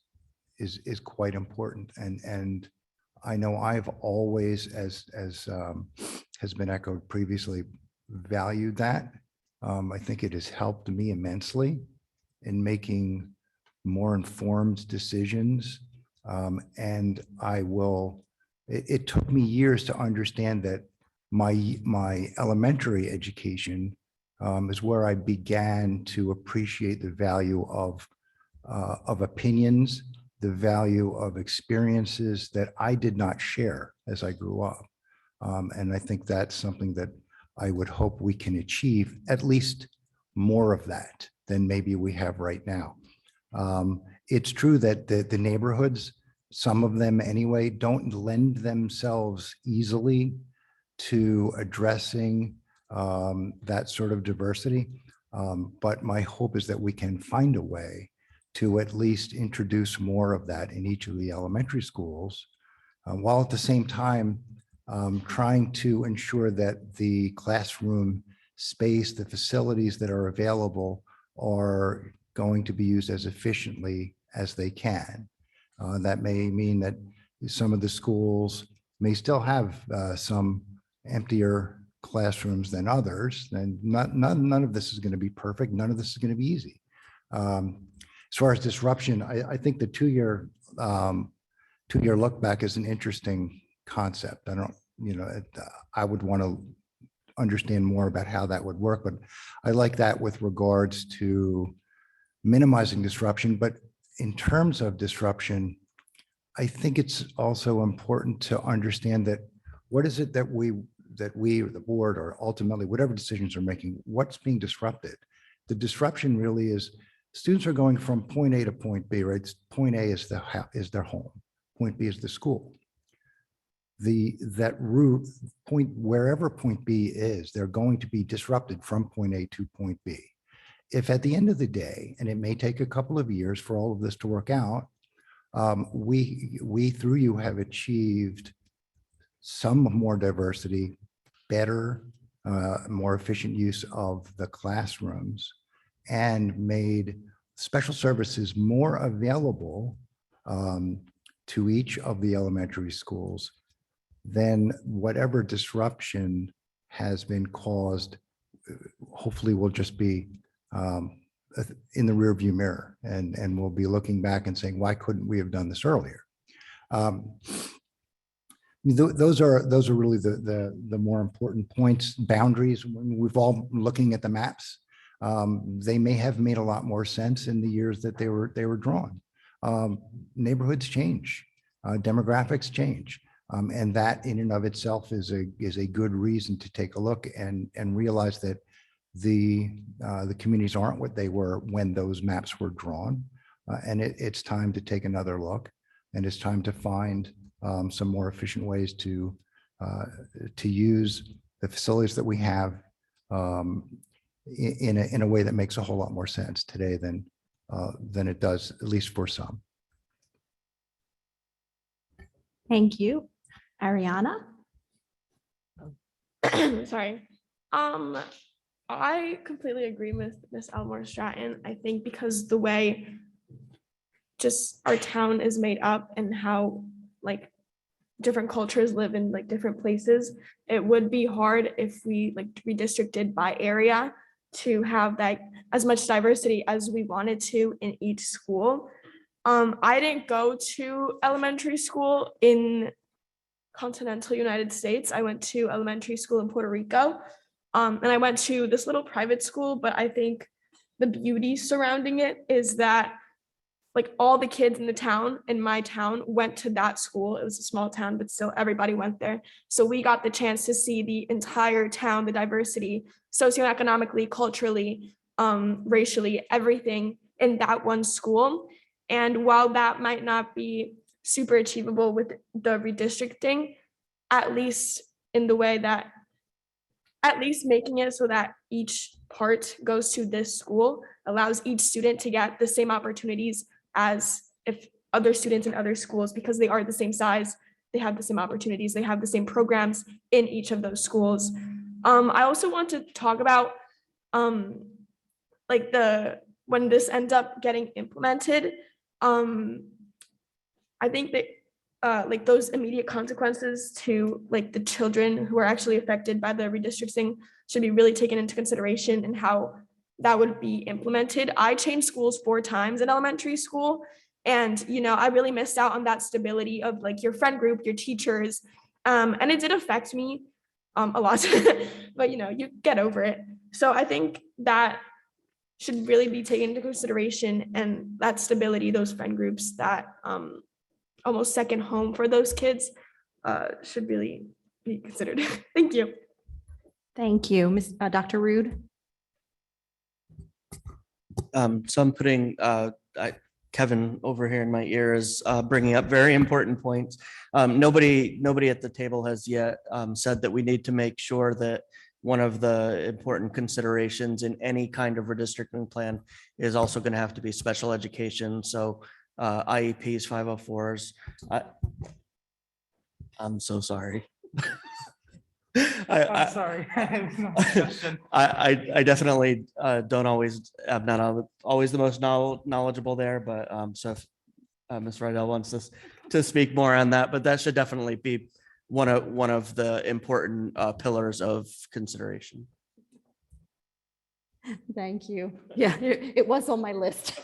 quite important, and I know I've always, as has been echoed previously, valued that. I think it has helped me immensely in making more informed decisions. And it took me years to understand that my elementary education is where I began to appreciate the value of opinions, the value of experiences that I did not share as I grew up. And I think that's something that I would hope we can achieve, at least more of that than maybe we have right now. It's true that the neighborhoods, some of them anyway, don't lend themselves easily to addressing that sort of diversity. But my hope is that we can find a way to at least introduce more of that in each of the elementary schools, while at the same time trying to ensure that the classroom space, the facilities that are available are going to be used as efficiently as they can. That may mean that some of the schools may still have some emptier classrooms than others, and none of this is going to be perfect. None of this is going to be easy. As far as disruption, I think the two-year look back is an interesting concept. I would want to understand more about how that would work, but I like that with regards to minimizing disruption. But in terms of disruption, I think it's also important to understand that what is it that we or the board, or ultimately whatever decisions are making, what's being disrupted? The disruption really is students are going from point A to point B, right? Point A is their home. Point B is the school. that route point, wherever point B is, they're going to be disrupted from point A to point B. If at the end of the day, and it may take a couple of years for all of this to work out, we through you have achieved some more diversity, better, more efficient use of the classrooms, and made special services more available to each of the elementary schools, then whatever disruption has been caused, hopefully will just be in the rearview mirror, and we'll be looking back and saying, why couldn't we have done this earlier? Those are really the more important points. Boundaries, we've all looking at the maps. They may have made a lot more sense in the years that they were drawn. Neighborhoods change, demographics change, and that in and of itself is a good reason to take a look and realize that the communities aren't what they were when those maps were drawn, and it's time to take another look, and it's time to find some more efficient ways to use the facilities that we have in a way that makes a whole lot more sense today than it does, at least for some. Thank you. Ariana? Sorry. I completely agree with Miss Elmore Stratton. I think because the way just our town is made up and how like different cultures live in like different places, it would be hard if we like redistricted by area to have that as much diversity as we wanted to in each school. I didn't go to elementary school in continental United States. I went to elementary school in Puerto Rico. And I went to this little private school, but I think the beauty surrounding it is that like all the kids in the town, in my town, went to that school. It was a small town, but still everybody went there. So we got the chance to see the entire town, the diversity, socioeconomically, culturally, racially, everything in that one school. And while that might not be super achievable with the redistricting, at least in the way that at least making it so that each part goes to this school allows each student to get the same opportunities as if other students in other schools, because they are the same size, they have the same opportunities, they have the same programs in each of those schools. I also want to talk about like when this ends up getting implemented, I think that like those immediate consequences to like the children who are actually affected by the redistricting should be really taken into consideration and how that would be implemented. I changed schools 4 times in elementary school, and I really missed out on that stability of like your friend group, your teachers, and it did affect me a lot, but you get over it. So I think that should really be taken into consideration, and that stability, those friend groups, that almost second home for those kids should really be considered. Thank you. Thank you. Dr. Rude? So I'm putting Kevin over here in my ear is bringing up very important points. Nobody at the table has yet said that we need to make sure that one of the important considerations in any kind of redistricting plan is also going to have to be special education. So IEPs, 504s. I'm so sorry. I'm sorry. I definitely don't always, I'm not always the most knowledgeable there, but so if Ms. Rydell wants us to speak more on that, but that should definitely be one of the important pillars of consideration. Thank you. Yeah, it was on my list.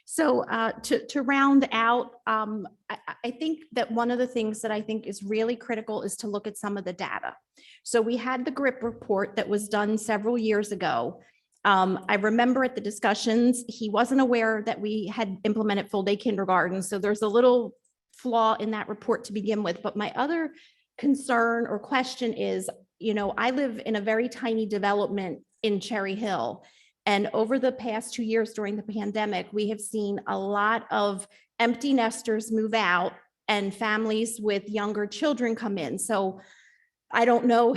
So to round out, I think that one of the things that I think is really critical is to look at some of the data. So we had the GRIP report that was done several years ago. I remember at the discussions, he wasn't aware that we had implemented full day kindergarten. So there's a little flaw in that report to begin with. But my other concern or question is, I live in a very tiny development in Cherry Hill. And over the past 2 years during the pandemic, we have seen a lot of empty nesters move out. and families with younger children come in. So I don't know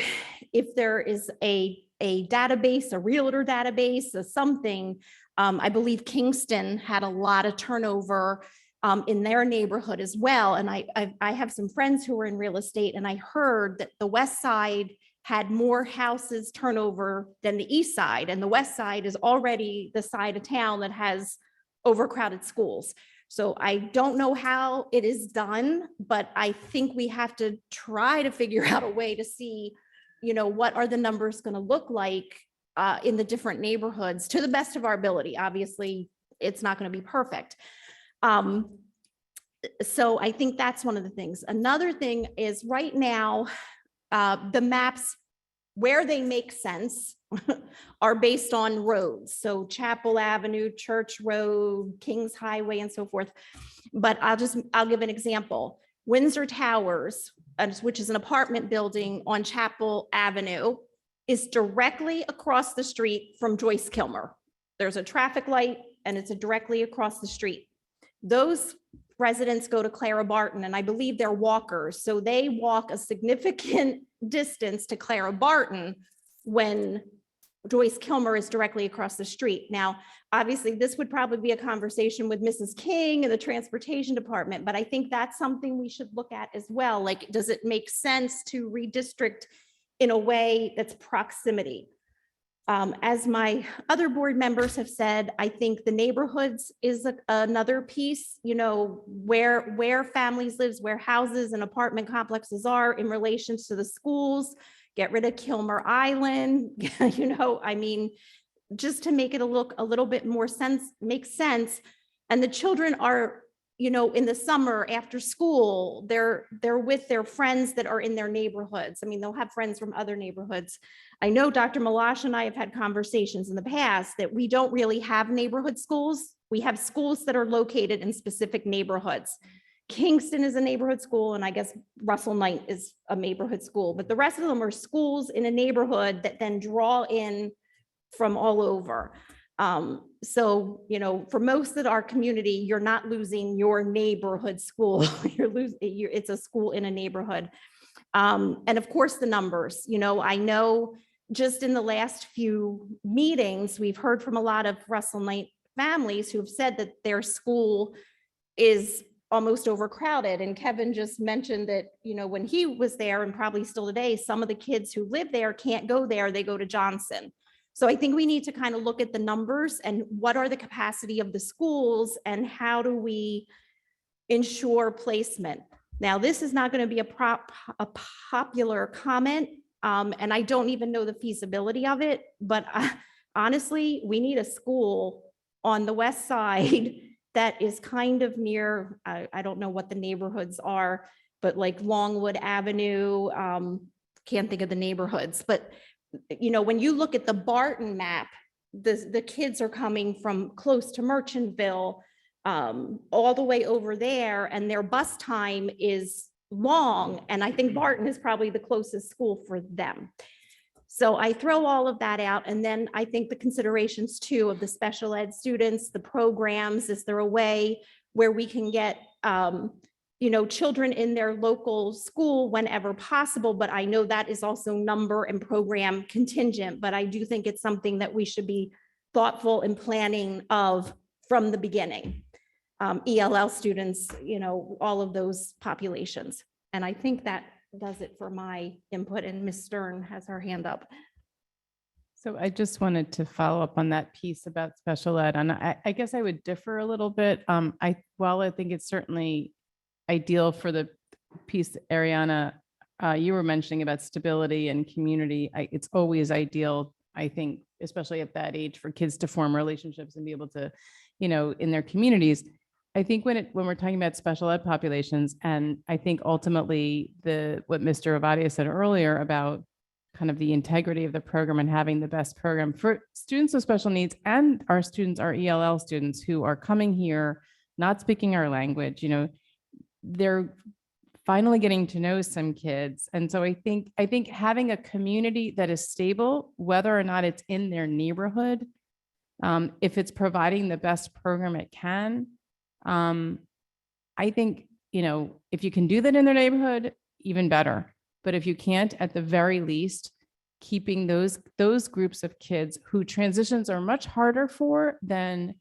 if there is a database, a realtor database, or something. I believe Kingston had a lot of turnover in their neighborhood as well. And I have some friends who are in real estate, and I heard that the west side had more houses turnover than the east side. And the west side is already the side of town that has overcrowded schools. So I don't know how it is done, but I think we have to try to figure out a way to see, what are the numbers going to look like in the different neighborhoods to the best of our ability. Obviously, it's not going to be perfect. So I think that's one of the things. Another thing is right now, the maps, where they make sense, are based on roads. So Chapel Avenue, Church Road, Kings Highway, and so forth. But I'll give an example. Windsor Towers, which is an apartment building on Chapel Avenue, is directly across the street from Joyce Kilmer. There's a traffic light and it's directly across the street. Those residents go to Clara Barton, and I believe they're walkers. So they walk a significant distance to Clara Barton when Joyce Kilmer is directly across the street. Now, obviously, this would probably be a conversation with Mrs. King and the transportation department, but I think that's something we should look at as well. Like, does it make sense to redistrict in a way that's proximity? As my other board members have said, I think the neighborhoods is another piece, where families lives, where houses and apartment complexes are in relation to the schools. Get rid of Kilmer Island, just to make it look a little bit more make sense. And the children are, in the summer after school, they're with their friends that are in their neighborhoods. They'll have friends from other neighborhoods. I know Dr. Malash and I have had conversations in the past that we don't really have neighborhood schools. We have schools that are located in specific neighborhoods. Kingston is a neighborhood school, and I guess Russell Knight is a neighborhood school, but the rest of them are schools in a neighborhood that then draw in from all over. So, for most of our community, you're not losing your neighborhood school. It's a school in a neighborhood. And of course, the numbers, I know just in the last few meetings, we've heard from a lot of Russell Knight families who have said that their school is almost overcrowded. And Kevin just mentioned that, when he was there, and probably still today, some of the kids who live there can't go there, they go to Johnson. So I think we need to kind of look at the numbers and what are the capacity of the schools and how do we ensure placement. Now, this is not going to be a popular comment, and I don't even know the feasibility of it, but honestly, we need a school on the west side that is kind of near, I don't know what the neighborhoods are, but like Longwood Avenue, can't think of the neighborhoods, but when you look at the Barton map, the kids are coming from close to Merchantville, all the way over there, and their bus time is long. And I think Barton is probably the closest school for them. So I throw all of that out. And then I think the considerations too of the special ed students, the programs, is there a way where we can get, children in their local school whenever possible, but I know that is also number and program contingent, but I do think it's something that we should be thoughtful and planning of from the beginning. ELL students, all of those populations. And I think that does it for my input, and Ms. Stern has her hand up. So I just wanted to follow up on that piece about special ed. And I guess I would differ a little bit. While I think it's certainly ideal for the piece, Ariana, you were mentioning about stability and community. It's always ideal, I think, especially at that age, for kids to form relationships and be able to, in their communities. I think when we're talking about special ed populations, and I think ultimately what Mr. Avadia said earlier about kind of the integrity of the program and having the best program for students with special needs, and our students, our ELL students who are coming here, not speaking our language, they're finally getting to know some kids. And so I think having a community that is stable, whether or not it's in their neighborhood, if it's providing the best program it can, I think if you can do that in their neighborhood, even better. But if you can't, at the very least, keeping those groups of kids who transitions are much harder for than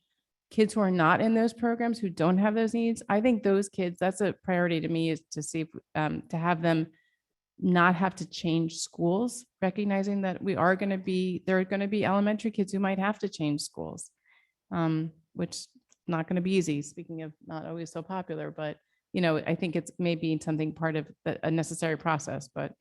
kids who are not in those programs, who don't have those needs. I think those kids, that's a priority to me, is to see if, to have them not have to change schools, recognizing that there are going to be elementary kids who might have to change schools, which is not going to be easy. Speaking of not always so popular, but I think it's maybe something part of a necessary process. But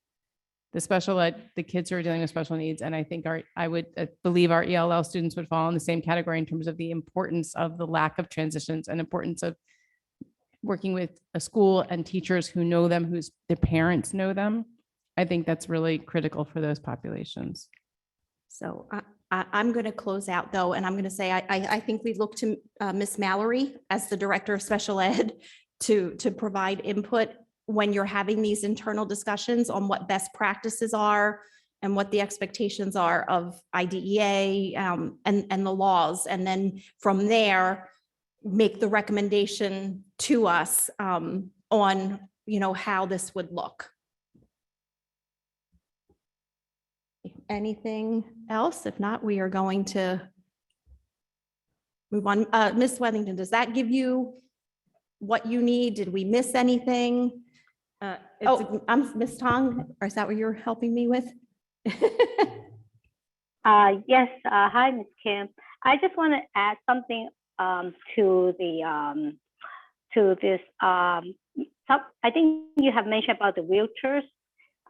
the special ed, the kids who are dealing with special needs, and I think I would believe our ELL students would fall in the same category in terms of the importance of the lack of transitions and importance of working with a school and teachers who know them, whose their parents know them. I think that's really critical for those populations. So I'm going to close out though, and I'm going to say, I think we look to Miss Mallory as the Director of Special Ed to provide input when you're having these internal discussions on what best practices are and what the expectations are of IDEA and the laws. And then from there, make the recommendation to us on, how this would look. Anything else? If not, we are going to move on. Ms. Wethington, does that give you what you need? Did we miss anything? I'm Ms. Tong, or is that what you're helping me with? Yes. Hi, Ms. Kim. I just want to add something to this. I think you have mentioned about the wheelchairs.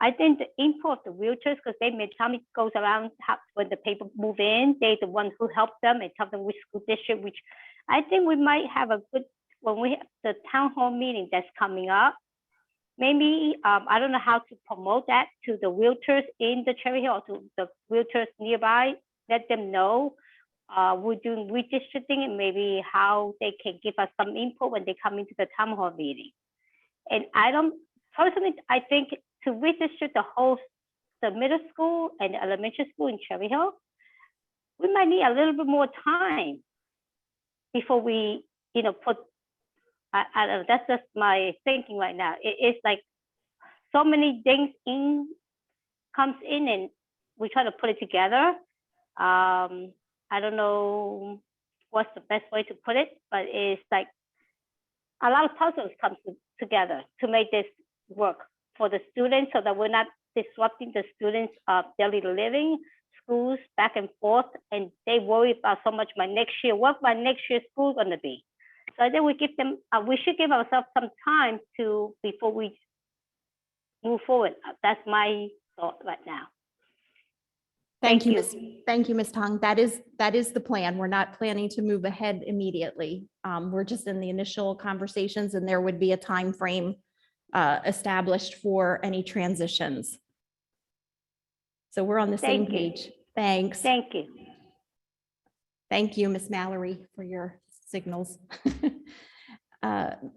I think the input of the wheelchairs, because time it goes around when the people move in, they're the ones who help them and tell them which school district, which I think we might have a good, when we have the town hall meeting that's coming up, maybe, I don't know how to promote that to the wheelchairs in the Cherry Hill, or to the wheelchairs nearby, let them know we're doing redistricting and maybe how they can give us some input when they come into the town hall meeting. And personally, I think to redistrict the middle school and the elementary school in Cherry Hill, we might need a little bit more time before we, put, I don't know, that's just my thinking right now. It's like so many things comes in and we try to put it together. I don't know what's the best way to put it, but it's like a lot of puzzles come together to make this work for the students, so that we're not disrupting the students' daily living, schools back and forth, and they worry about so much what my next year's school going to be. So I think we should give ourselves some time before we move forward. That's my thought right now. Thank you, Ms. Tong. That is the plan. We're not planning to move ahead immediately. We're just in the initial conversations, and there would be a time frame established for any transitions. So we're on the same page. Thanks. Thank you. Thank you, Ms. Mallory, for your signals.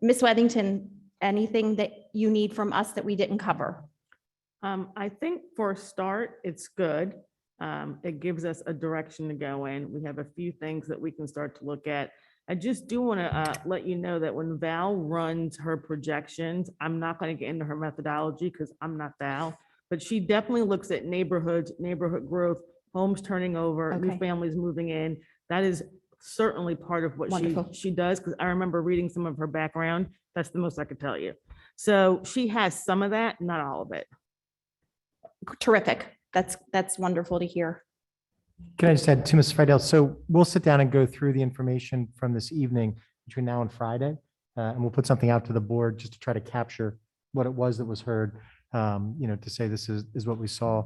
Ms. Wethington, anything that you need from us that we didn't cover? I think for a start, it's good. It gives us a direction to go in. We have a few things that we can start to look at. I just do want to let you know that when Val runs her projections, I'm not going to get into her methodology because I'm not Val, but she definitely looks at neighborhoods, neighborhood growth, homes turning over, new families moving in. That is certainly part of what she does, because I remember reading some of her background. That's the most I could tell you. So she has some of that, not all of it. Terrific. That's wonderful to hear. Can I just add to Ms. Friedel? So we'll sit down and go through the information from this evening between now and Friday, and we'll put something out to the board just to try to capture what it was that was heard, to say this is what we saw.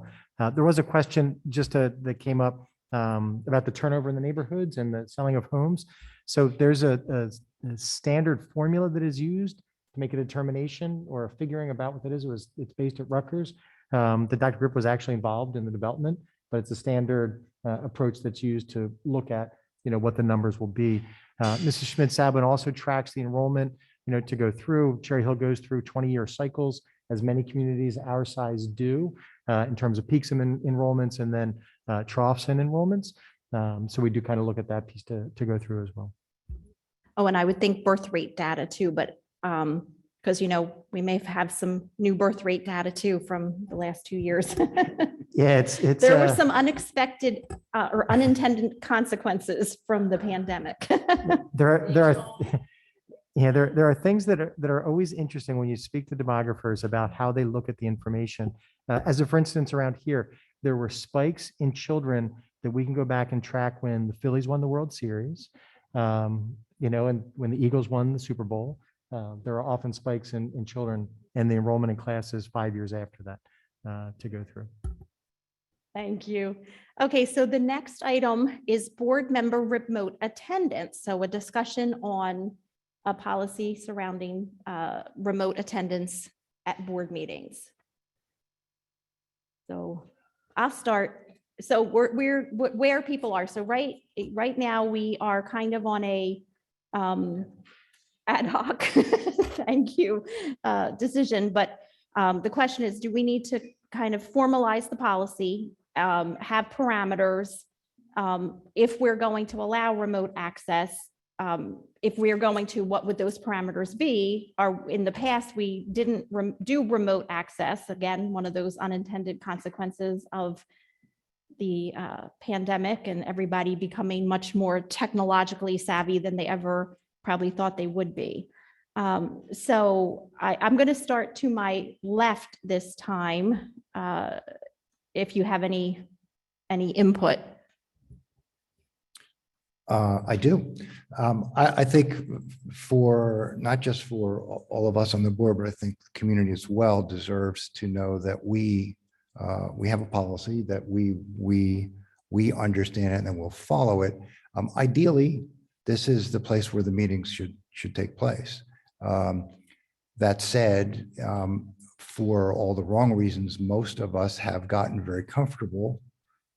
There was a question that came up about the turnover in the neighborhoods and the selling of homes. So there's a standard formula that is used to make a determination or a figuring about what that is. It's based at Rutgers. The Dr. Grip was actually involved in the development, but it's a standard approach that's used to look at, what the numbers will be. Mrs. Schmidt-Sabin also tracks the enrollment, to go through. Cherry Hill goes through 20-year cycles, as many communities our size do, in terms of peaks in enrollments and then troughs in enrollments. So we do kind of look at that piece to go through as well. Oh, and I would think birth rate data too, but Because, we may have some new birth rate data too from the last 2 years. Yeah, it's. There were some unexpected or unintended consequences from the pandemic. There are, yeah, there are things that are always interesting when you speak to demographers about how they look at the information. As a, for instance, around here, there were spikes in children that we can go back and track when the Phillies won the World Series, and when the Eagles won the Super Bowl. There are often spikes in children and the enrollment in classes 5 years after that to go through. Thank you. Okay, so the next item is board member remote attendance. So a discussion on a policy surrounding remote attendance at board meetings. So I'll start. So we're where people are. So right now we are kind of on a ad hoc, thank you, decision. But the question is, do we need to kind of formalize the policy, have parameters, if we're going to allow remote access? If we're going to, what would those parameters be? In the past, we didn't do remote access. Again, one of those unintended consequences of the pandemic and everybody becoming much more technologically savvy than they ever probably thought they would be. So I'm going to start to my left this time. If you have any input. I do. I think for not just for all of us on the board, but I think the community as well deserves to know that we have a policy, that we understand it and we'll follow it. Ideally, this is the place where the meetings should take place. That said, for all the wrong reasons, most of us have gotten very comfortable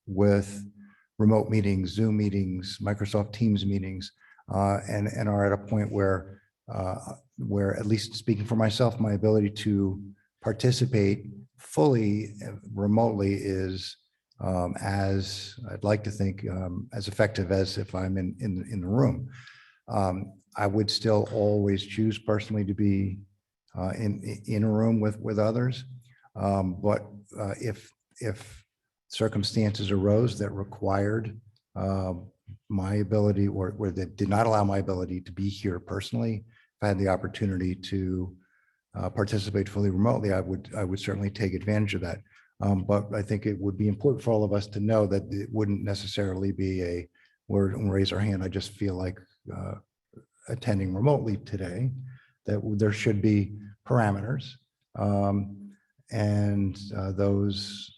with remote meetings, Zoom meetings, Microsoft Teams meetings, and are at a point where, at least speaking for myself, my ability to participate fully remotely is, as I'd like to think, as effective as if I'm in the room. I would still always choose personally to be in a room with others, but if circumstances arose that required my ability or that did not allow my ability to be here personally, if I had the opportunity to participate fully remotely, I would certainly take advantage of that. But I think it would be important for all of us to know that it wouldn't necessarily be a word and raise our hand. I just feel like attending remotely today, that there should be parameters, and those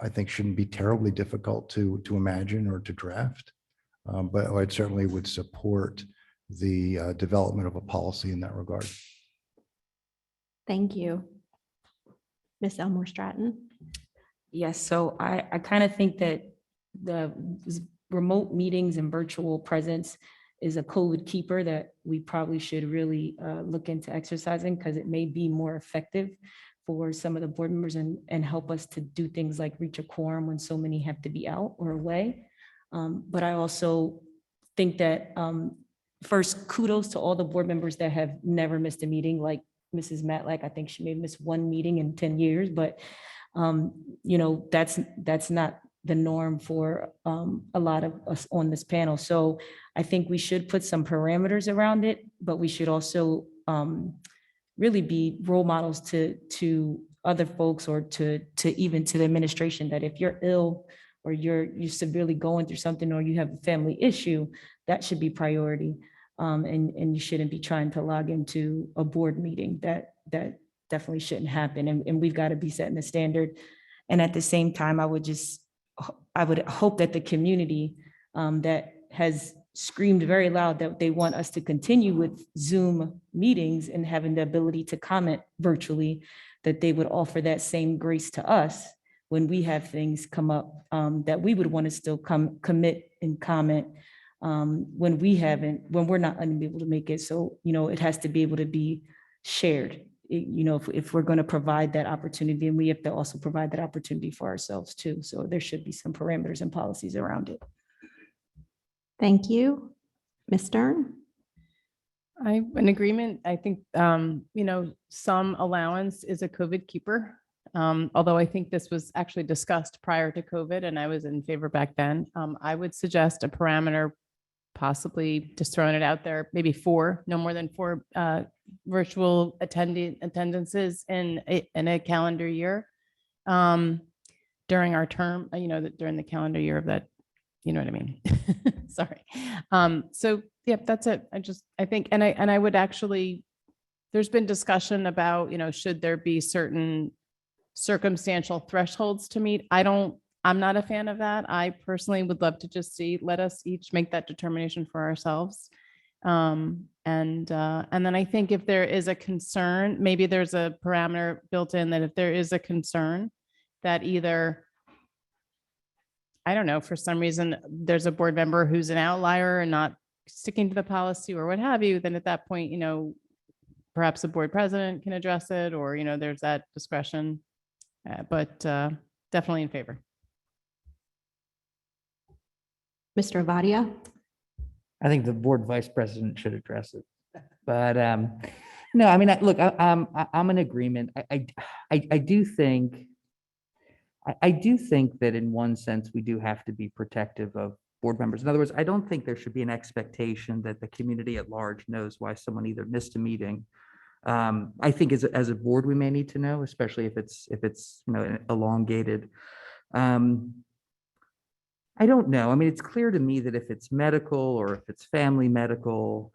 I think shouldn't be terribly difficult to imagine or to draft. But I certainly would support the development of a policy in that regard. Thank you. Ms. Elmore Stratton. Yes, so I kind of think that the remote meetings and virtual presence is a COVID keeper that we probably should really look into exercising, because it may be more effective for some of the board members and help us to do things like reach a quorum when so many have to be out or away. But I also think that first, kudos to all the board members that have never missed a meeting, like Mrs. Matlack. I think she may have missed one meeting in 10 years, but that's not the norm for a lot of us on this panel. So I think we should put some parameters around it, but we should also really be role models to other folks, or to even to the administration, that if you're ill or you're severely going through something, or you have a family issue, that should be priority. And you shouldn't be trying to log into a board meeting. That definitely shouldn't happen. And we've got to be setting the standard. And at the same time, I would hope that the community that has screamed very loud that they want us to continue with Zoom meetings and having the ability to comment virtually, that they would offer that same grace to us when we have things come up, that we would want to still commit and comment when we're not unable to make it. So, it has to be able to be shared. If we're going to provide that opportunity, and we have to also provide that opportunity for ourselves too. So there should be some parameters and policies around it. Thank you. Ms. Stern. I'm in agreement. I think, some allowance is a COVID keeper. Although I think this was actually discussed prior to COVID and I was in favor back then. I would suggest a parameter, possibly just throwing it out there, maybe no more than 4 virtual attendances in a calendar year during our term, during the calendar year of that, you know what I mean? Sorry. So, yep, that's it. I think, and I would actually, there's been discussion about, should there be certain circumstantial thresholds to meet? I'm not a fan of that. I personally would love to just let us each make that determination for ourselves. And then I think if there is a concern, maybe there's a parameter built in that if there is a concern that either, I don't know, for some reason, there's a board member who's an outlier and not sticking to the policy or what have you, then at that point, perhaps the board president can address it or, there's that discretion. But definitely in favor. Mr. Avadia? I think the board vice president should address it. But no, I mean, look, I'm in agreement. I do think that in one sense, we do have to be protective of board members. In other words, I don't think there should be an expectation that the community at large knows why someone either missed a meeting. I think as a board, we may need to know, especially if it's elongated. I don't know. I mean, it's clear to me that if it's medical or if it's family medical,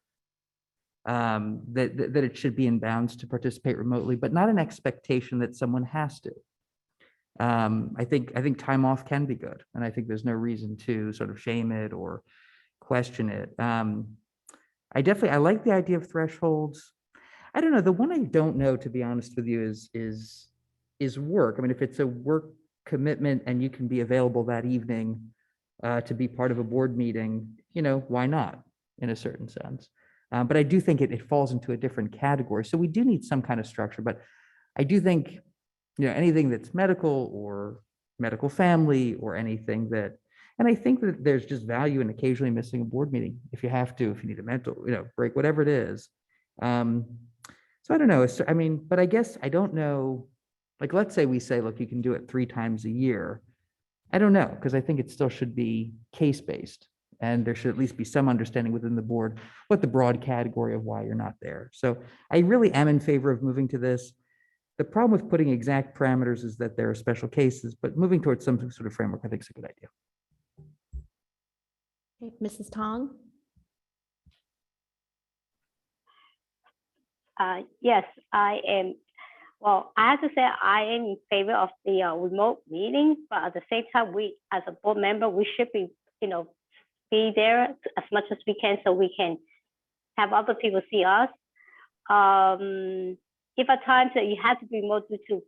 that it should be in bounds to participate remotely, but not an expectation that someone has to. I think time off can be good, and I think there's no reason to sort of shame it or question it. I like the idea of thresholds. I don't know. The one I don't know, to be honest with you, is work. I mean, if it's a work commitment and you can be available that evening to be part of a board meeting, why not, in a certain sense? But I do think it falls into a different category. So we do need some kind of structure. But I do think, anything that's medical or medical family or anything that, and I think that there's just value in occasionally missing a board meeting if you have to, if you need a mental, break, whatever it is. So I don't know. I mean, but I guess I don't know. Like, let's say we say, look, you can do it 3 times a year. I don't know, because I think it still should be case-based. And there should at least be some understanding within the board what the broad category of why you're not there. So I really am in favor of moving to this. The problem with putting exact parameters is that there are special cases, but moving towards some sort of framework, I think is a good idea. Okay, Mrs. Tong? Yes, I am. Well, I have to say I am in favor of the remote meeting, but at the same time, we as a board member, we should be, be there as much as we can so we can have other people see us. If at times that you have to be remote due to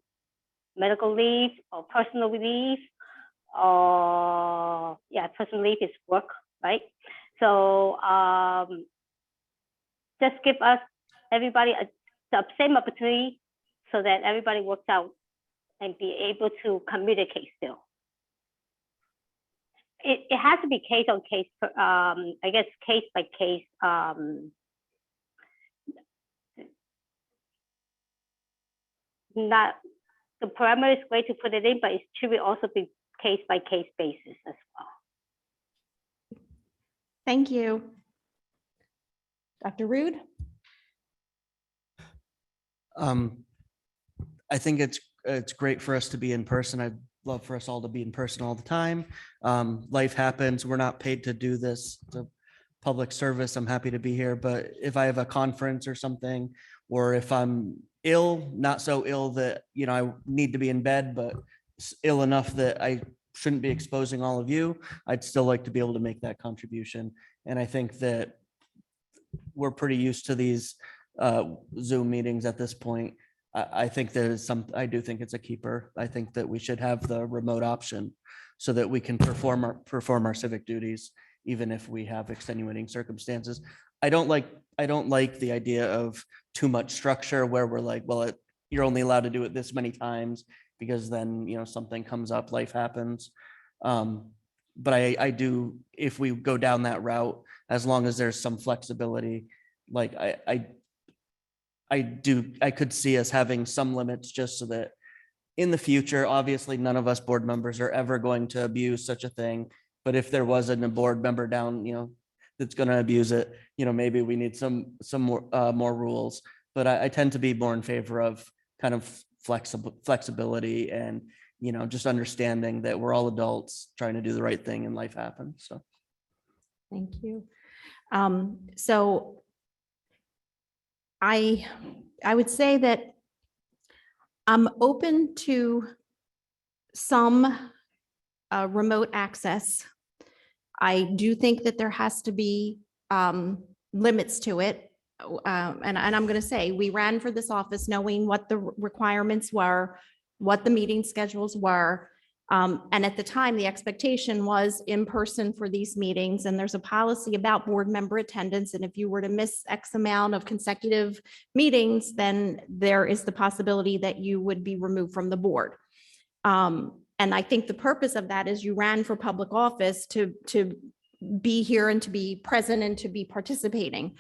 medical leave or personal leave, or personal leave is work, right? So just give us everybody the same opportunity so that everybody works out and be able to communicate still. It has to be case on case, I guess case by case. Not the parameter is great to put it in, but it should also be case by case basis as well. Thank you. Dr. Rude? I think it's great for us to be in person. I'd love for us all to be in person all the time. Life happens. We're not paid to do this. It's a public service. I'm happy to be here. But if I have a conference or something, or if I'm ill, not so ill that, I need to be in bed, but ill enough that I shouldn't be exposing all of you, I'd still like to be able to make that contribution. And I think that we're pretty used to these Zoom meetings at this point. I think there's I do think it's a keeper. I think that we should have the remote option so that we can perform our civic duties, even if we have extenuating circumstances. I don't like the idea of too much structure where we're like, well, you're only allowed to do it this many times because then, something comes up, life happens. But I do, if we go down that route, as long as there's some flexibility, like I could see us having some limits just so that in the future, obviously, none of us board members are ever going to abuse such a thing. But if there wasn't a board member down, that's going to abuse it, maybe we need some more rules. But I tend to be more in favor of kind of flexibility and, just understanding that we're all adults trying to do the right thing and life happens. So. Thank you. So I would say that I'm open to some remote access. I do think that there has to be limits to it. And I'm going to say, we ran for this office knowing what the requirements were, what the meeting schedules were. And at the time, the expectation was in person for these meetings. And there's a policy about board member attendance. And if you were to miss X amount of consecutive meetings, then there is the possibility that you would be removed from the board. And I think the purpose of that is you ran for public office to be here and to be present and to be participating.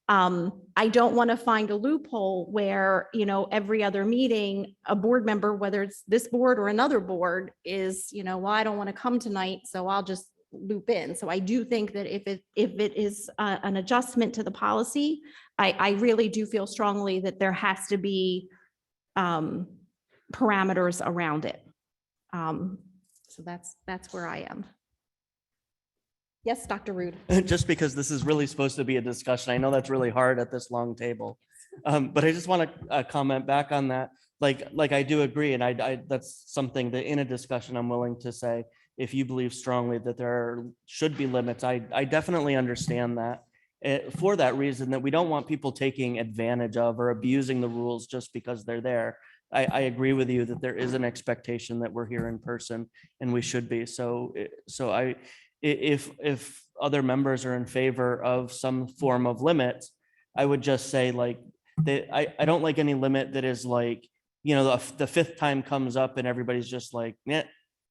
I don't want to find a loophole where, every other meeting, a board member, whether it's this board or another board, is, well, I don't want to come tonight, so I'll just loop in. So I do think that if it is an adjustment to the policy, I really do feel strongly that there has to be parameters around it. So that's where I am. Yes, Dr. Rude. Just because this is really supposed to be a discussion, I know that's really hard at this long table. But I just want to comment back on that. Like I do agree. And I that's something that in a discussion, I'm willing to say, if you believe strongly that there should be limits, I definitely understand that. For that reason, that we don't want people taking advantage of or abusing the rules just because they're there. I agree with you that there is an expectation that we're here in person and we should be. If other members are in favor of some form of limit, I would just say that I don't like any limit that is like, the fifth time comes up and everybody's just like, yeah,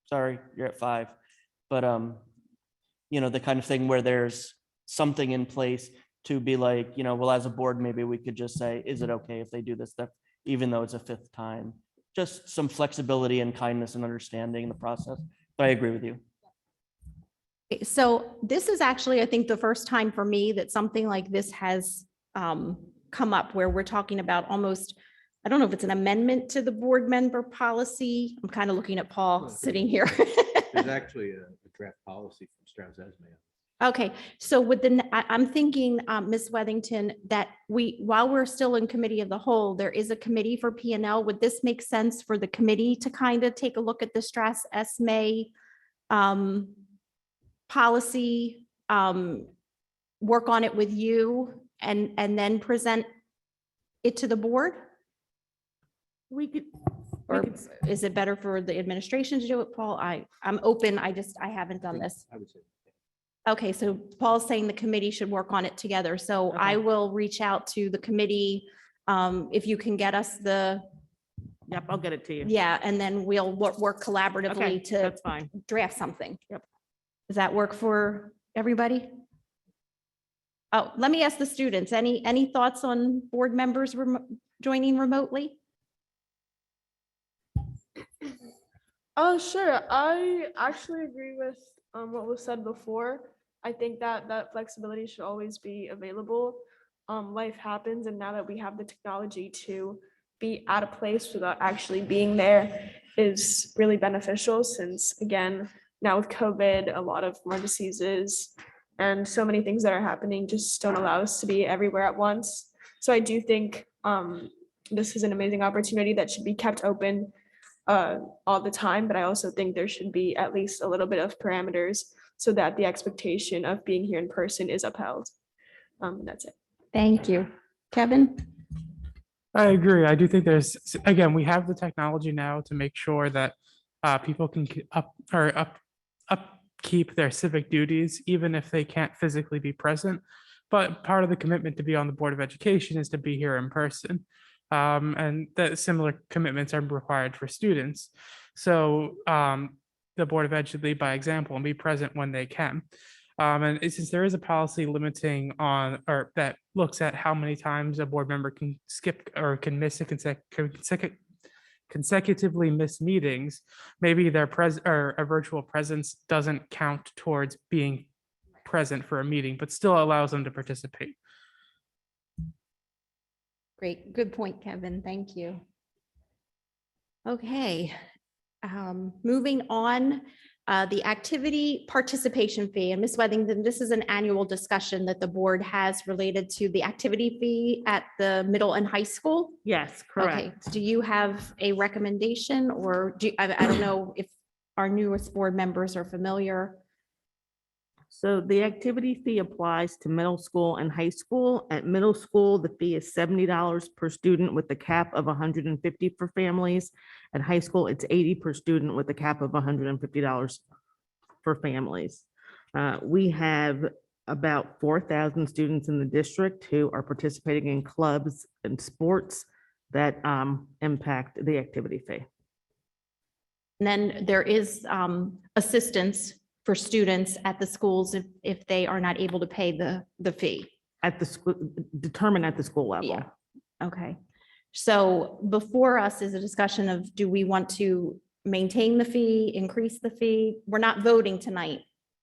sorry, you're at 5. But, the kind of thing where there's something in place to be like, well, as a board, maybe we could just say, is it okay if they do this stuff, even though it's a 5th time? Just some flexibility and kindness and understanding in the process. But I agree with you. So this is actually, I think, the first time for me that something like this has come up, where we're talking about almost, I don't know if it's an amendment to the board member policy. I'm kind of looking at Paul sitting here. There's actually a draft policy from Strauss-Esme. Okay, so I'm thinking, Ms. Wethington, that while we're still in committee of the whole, there is a committee for P&L. Would this make sense for the committee to kind of take a look at the Strauss-Esme policy, work on it with you, and then present it to the board? Or is it better for the administration to do it, Paul? I'm open. I haven't done this. I would say. Okay, so Paul's saying the committee should work on it together. So I will reach out to the committee. If you can get us Yep, I'll get it to you. yeah, and then we'll work Okay, collaboratively to that's fine. draft something. Yep. Does that work for everybody? Oh, let me ask the students, any thoughts on board members joining remotely? Oh, sure. I actually agree with what was said before. I think that flexibility should always be available. Life happens, and now that we have the technology to be at a place without actually being there is really beneficial, since again, now with COVID, a lot of more diseases and so many things that are happening just don't allow us to be everywhere at once. So I do think this is an amazing opportunity that should be kept open all the time, but I also think there should be at least a little bit of parameters so that the expectation of being here in person is upheld. That's it. Thank you. Kevin? I agree. I do think again, we have the technology now to make sure that people can upkeep their civic duties, even if they can't physically be present. But part of the commitment to be on the Board of Education is to be here in person. And that similar commitments are required for students. So the Board of Ed should lead by example and be present when they can. Since there is a policy limiting on, or that looks at how many times a board member can skip or can miss a consecutively miss meetings, maybe their or a virtual presence doesn't count towards being present for a meeting, but still allows them to participate. Great, good point, Kevin. Thank you. Okay, moving on, the activity participation fee. And Ms. Wethington, this is an annual discussion that the board has related to the activity fee at the middle and high school. Yes, Okay, correct. do you have a recommendation, or I don't know if our newest board members are familiar? So the activity fee applies to middle school and high school. At middle school, the fee is $70 per student with a cap of $150 for families. At high school, it's $80 per student with a cap of $150 for families. We have about 4,000 students in the district who are participating in clubs and sports that impact the activity fee. And then there is assistance for students at the schools if they are not able to pay the fee. At the school, determined at the school level. Yeah. Okay. So before us is a discussion of, do we want to maintain the fee, increase the fee? We're not voting tonight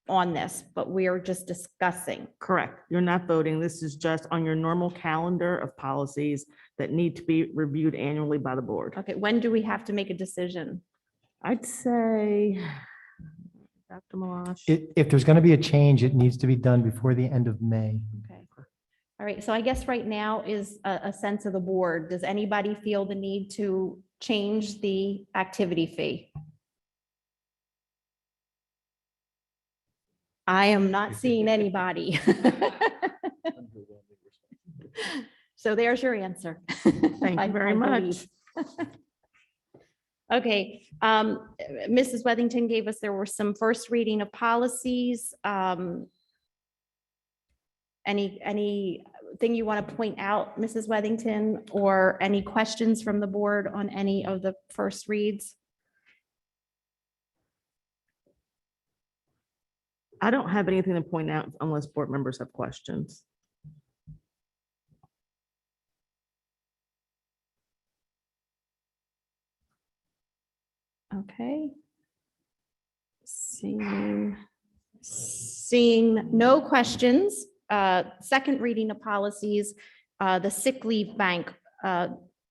on this, but we are just discussing. Correct. You're not voting. This is just on your normal calendar of policies that need to be reviewed annually by the board. Okay, when do we have to make a decision? I'd say, Dr. Malash. If there's going to be a change, it needs to be done before the end of May. Okay. All right, so I guess right now is a sense of the board. Does anybody feel the need to change the activity fee? I am not seeing anybody. So there's your answer. Thank you very much. Okay, Mrs. Wethington gave us, there were some first reading of policies. Anything you want to point out, Mrs. Wethington, or any questions from the board on any of the first reads? I don't have anything to point out unless board members have questions. Okay. Seeing no questions, second reading of policies, the sick leave bank.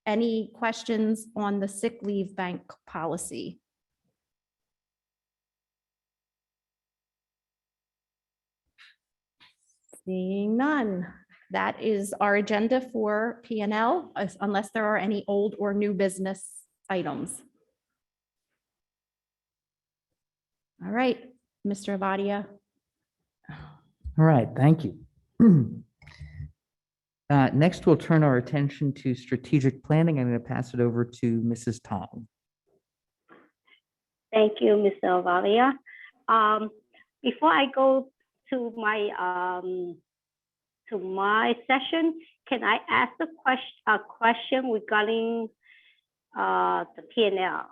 Any questions on the sick leave bank policy? Seeing none. That is our agenda for P&L, unless there are any old or new business items. All right, Mr. Avadia. All right, thank you. Next, we'll turn our attention to strategic planning. I'm going to pass it over to Mrs. Tong. Thank you, Mr. Avalia. Before I go to my session, can I ask a question regarding the P&L?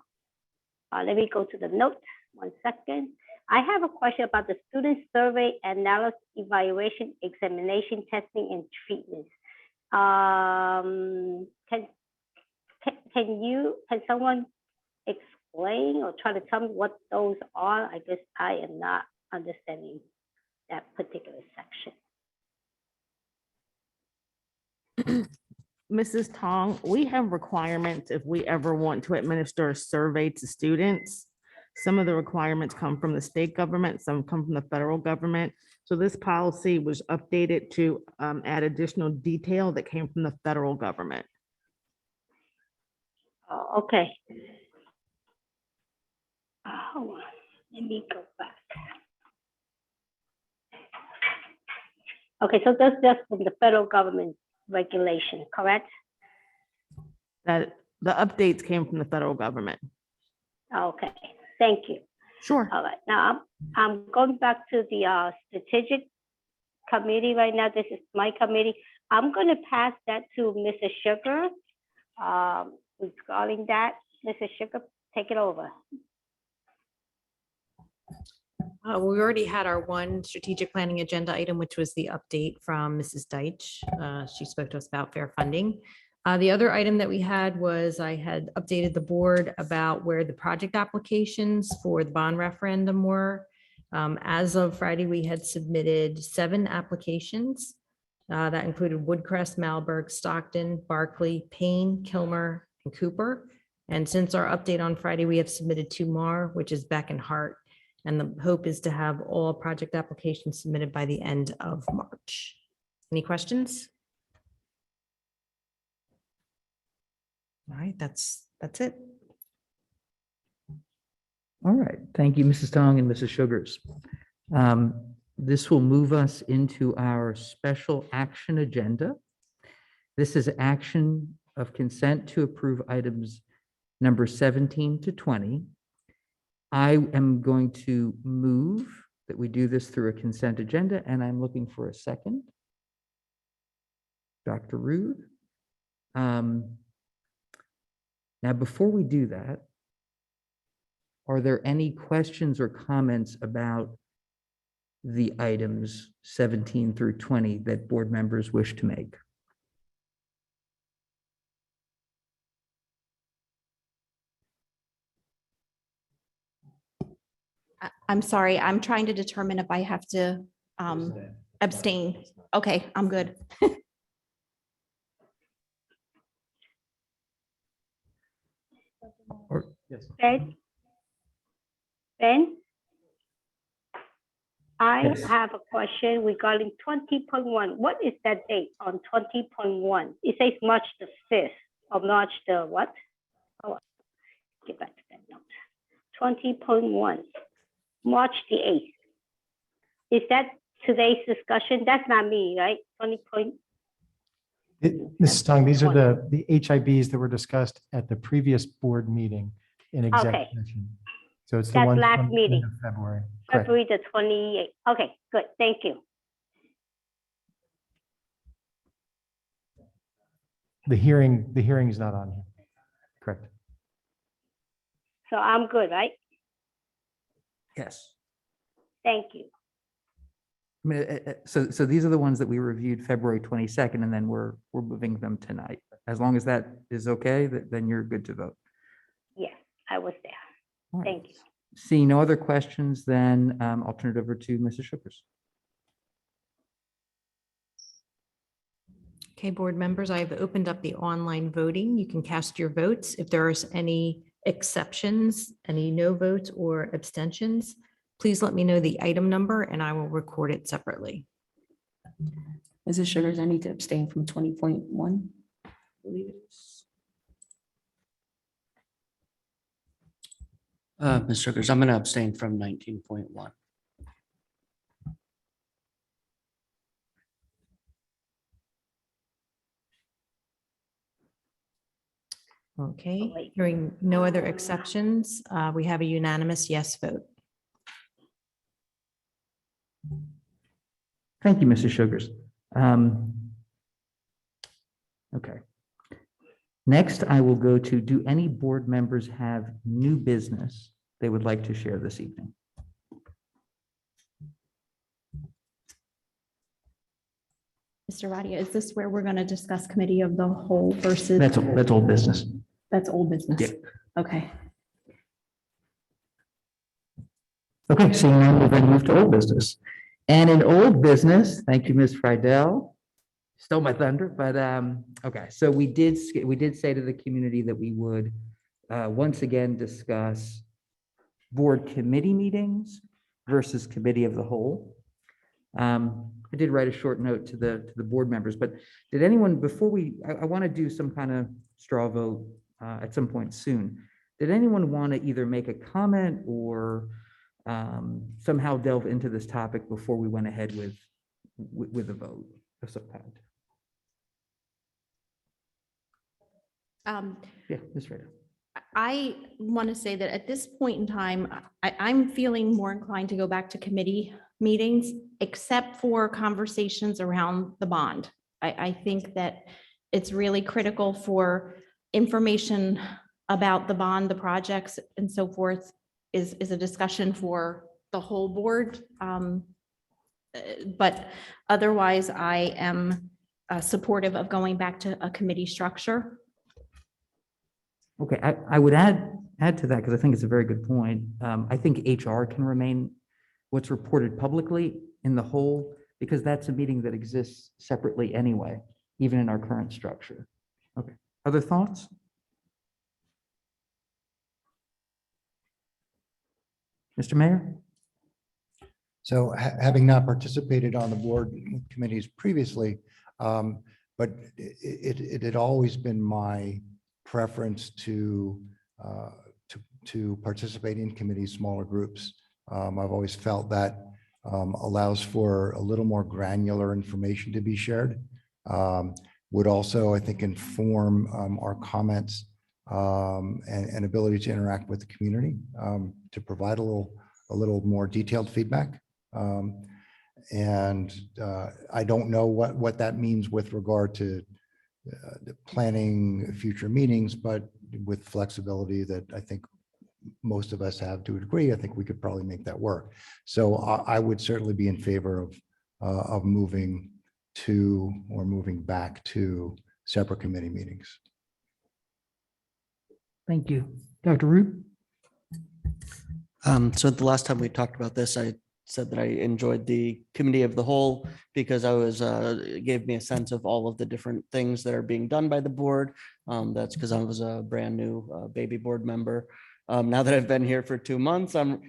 Let me go to the note. 1 second. I have a question about the student survey, analysis, evaluation, examination, testing, and treatment. Can someone explain or try to tell me what those are? I guess I am not understanding that particular section. Mrs. Tong, we have requirements if we ever want to administer a survey to students. Some of the requirements come from the state government, some come from the federal government. So this policy was updated to add additional detail that came from the federal government. Oh, okay. Hold on. Let me go back. Okay, so that's just from the federal government regulation, correct? That the updates came from the federal government. Okay, thank you. Sure. All right, now I'm going back to the strategic committee right now. This is my committee. I'm going to pass that to Mrs. Sugar. Regarding that, Mrs. Sugar, take it over. We already had our one strategic planning agenda item, which was the update from Mrs. Deitch. She spoke to us about fair funding. The other item that we had was I had updated the board about where the project applications for the bond referendum were. As of Friday, we had submitted 7 applications. That included Woodcrest, Malberg, Stockton, Barkley, Payne, Kilmer, and Cooper. And since our update on Friday, we have submitted 2 more, which is Beck and Hart. And the hope is to have all project applications submitted by the end of March. Any questions? All right, that's it. All right, thank you, Mrs. Tong and Mrs. Sugars. This will move us into our special action agenda. This is action of consent to approve items number 17 to 20. I am going to move that we do this through a consent agenda, and I'm looking for a second. Dr. Rude. Now, before we do that, are there any questions or comments about the items 17 through 20 that board members wish to make? I'm sorry, I'm trying to determine if I have to abstain. Okay, I'm good. Ben? Ben? I Yes. have a question regarding 20.1. What is that date on 20.1? It says March the 5th or March the what? Oh, get back to that note. 20.1, March the 8th. Is that today's discussion? That's not me, right? 20 point. Mrs. Tong, these are the HIBs that were discussed at the previous board meeting in executive Okay. session. So it's the That's one last from the end meeting. of February. Correct. February the 28th. Okay, good. Thank you. The hearing is not on here. Correct. So I'm good, right? Yes. Thank you. I mean, so these are the ones that we reviewed February 22nd, and then we're moving them tonight. As long as that is okay, then you're good to vote. Yes, I was there. All right. Thank you. Seeing no other questions, then I'll turn it over to Mrs. Sugars. Okay, board members, I have opened up the online voting. You can cast your votes. If there's any exceptions, any no votes or abstentions, please let me know the item number and I will record it separately. Mrs. Sugars, I need to abstain from 20.1. I believe it is. Ms. Sugars, I'm going to abstain from 19.1. Okay, hearing no other exceptions, we have a unanimous yes vote. Thank you, Mrs. Sugars. Okay. Next, I will go to, do any board members have new business they would like to share this evening? Mr. Radia, is this where we're going to discuss committee of the whole versus? That's old business. That's old business. Yeah. Okay. Okay, seeing none, we'll then move to old business. And in old business, thank you, Ms. Friedel. Stole my thunder, but okay. So we did say to the community that we would once again discuss board committee meetings versus committee of the whole. I did write a short note to the board members, but did anyone, before I want to do some kind of straw vote at some point soon. Did anyone want to either make a comment or somehow delve into this topic before we went ahead with a vote of some kind? Yeah, Ms. Rita. I want to say that at this point in time, I'm feeling more inclined to go back to committee meetings, except for conversations around the bond. I think that it's really critical for information about the bond, the projects and so forth is a discussion for the whole board. But otherwise, I am supportive of going back to a committee structure. Okay, I would add to that because I think it's a very good point. I think HR can remain what's reported publicly in the whole, because that's a meeting that exists separately anyway, even in our current structure. Okay, other thoughts? Mr. Mayor? So having not participated on the board committees previously, but it had always been my preference to participate in committees, smaller groups. I've always felt that allows for a little more granular information to be shared. Would also, I think, inform our comments and ability to interact with the community to provide a little more detailed feedback. I don't know what that means with regard to the planning future meetings, but with flexibility that I think most of us have to a degree, I think we could probably make that work. So I would certainly be in favor of moving to or moving back to separate committee meetings. Thank you. Dr. Root? So the last time we talked about this, I said that I enjoyed the committee of the whole because I was, it gave me a sense of all of the different things that are being done by the board. That's because I was a brand new baby board member. Now that I've been here for 2 months, I'm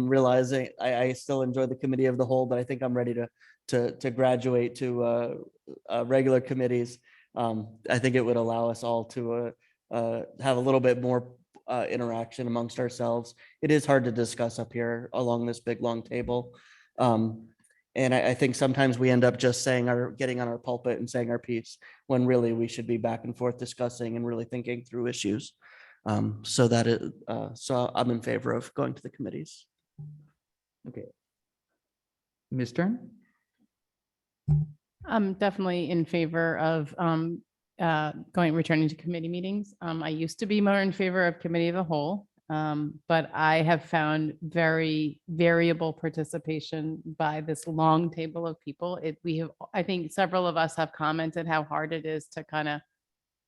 realizing I still enjoy the committee of the whole, but I think I'm ready to graduate to regular committees. I think it would allow us all to have a little bit more interaction amongst ourselves. It is hard to discuss up here along this big, long table. And I think sometimes we end up just getting on our pulpit and saying our piece when really we should be back and forth discussing and really thinking through issues. So I'm in favor of going to the committees. Okay. Ms. Stern? I'm definitely in favor of returning to committee meetings. I used to be more in favor of committee of the whole, but I have found very variable participation by this long table of people. I think several of us have commented how hard it is to kind of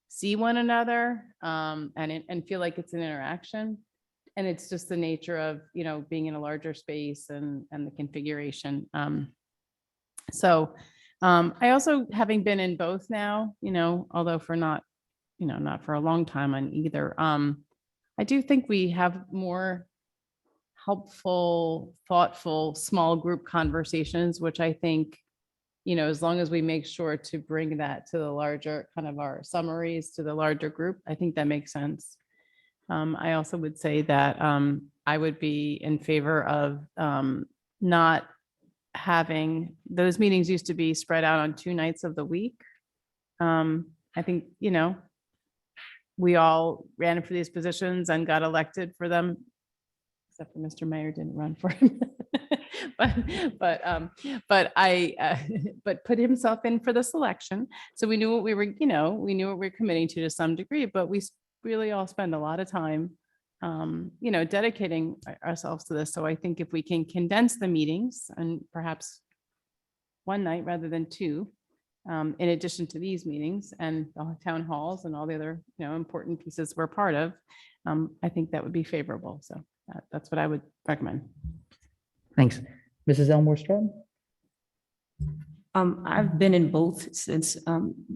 see one another and feel like it's an interaction. And it's just the nature of, being in a larger space and the configuration. I also, having been in both now, although for not for a long time on either, I do think we have more helpful, thoughtful, small group conversations, which I think, as long as we make sure to bring that to the larger kind of our summaries to the larger group, I think that makes sense. I also would say that I would be in favor of not having those meetings used to be spread out on 2 nights of the week. I think, we all ran for these positions and got elected for them, except for Mr. Mayor didn't run for him. but put himself in for the selection. So we knew what we were, we knew what we were committing to some degree, but we really all spend a lot of time dedicating ourselves to this. So I think if we can condense the meetings and perhaps 1 night rather than 2, in addition to these meetings and the town halls and all the other, important pieces we're part of, I think that would be favorable. So that's what I would recommend. Thanks. Mrs. Elmore Stratton? I've been in both since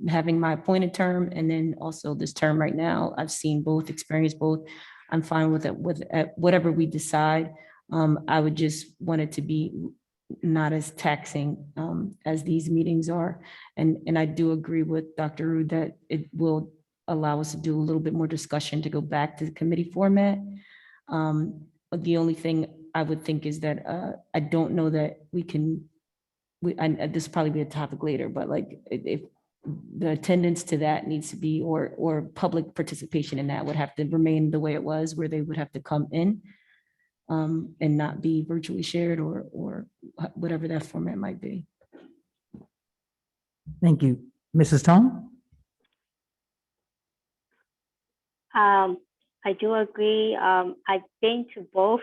having my appointed term and then also this term right now. I've seen both, experienced both. I'm fine with it, with whatever we decide. I would just want it to be not as taxing as these meetings are. And I do agree with Dr. Rude that it will allow us to do a little bit more discussion to go back to the committee format. But the only thing I would think is that I don't know that we can, this will probably be a topic later, but like if the attendance to that needs to be, or public participation in that would have to remain the way it was, where they would have to come in and not be virtually shared or whatever that format might be. Thank you. Mrs. Tong? I do agree. I've been to both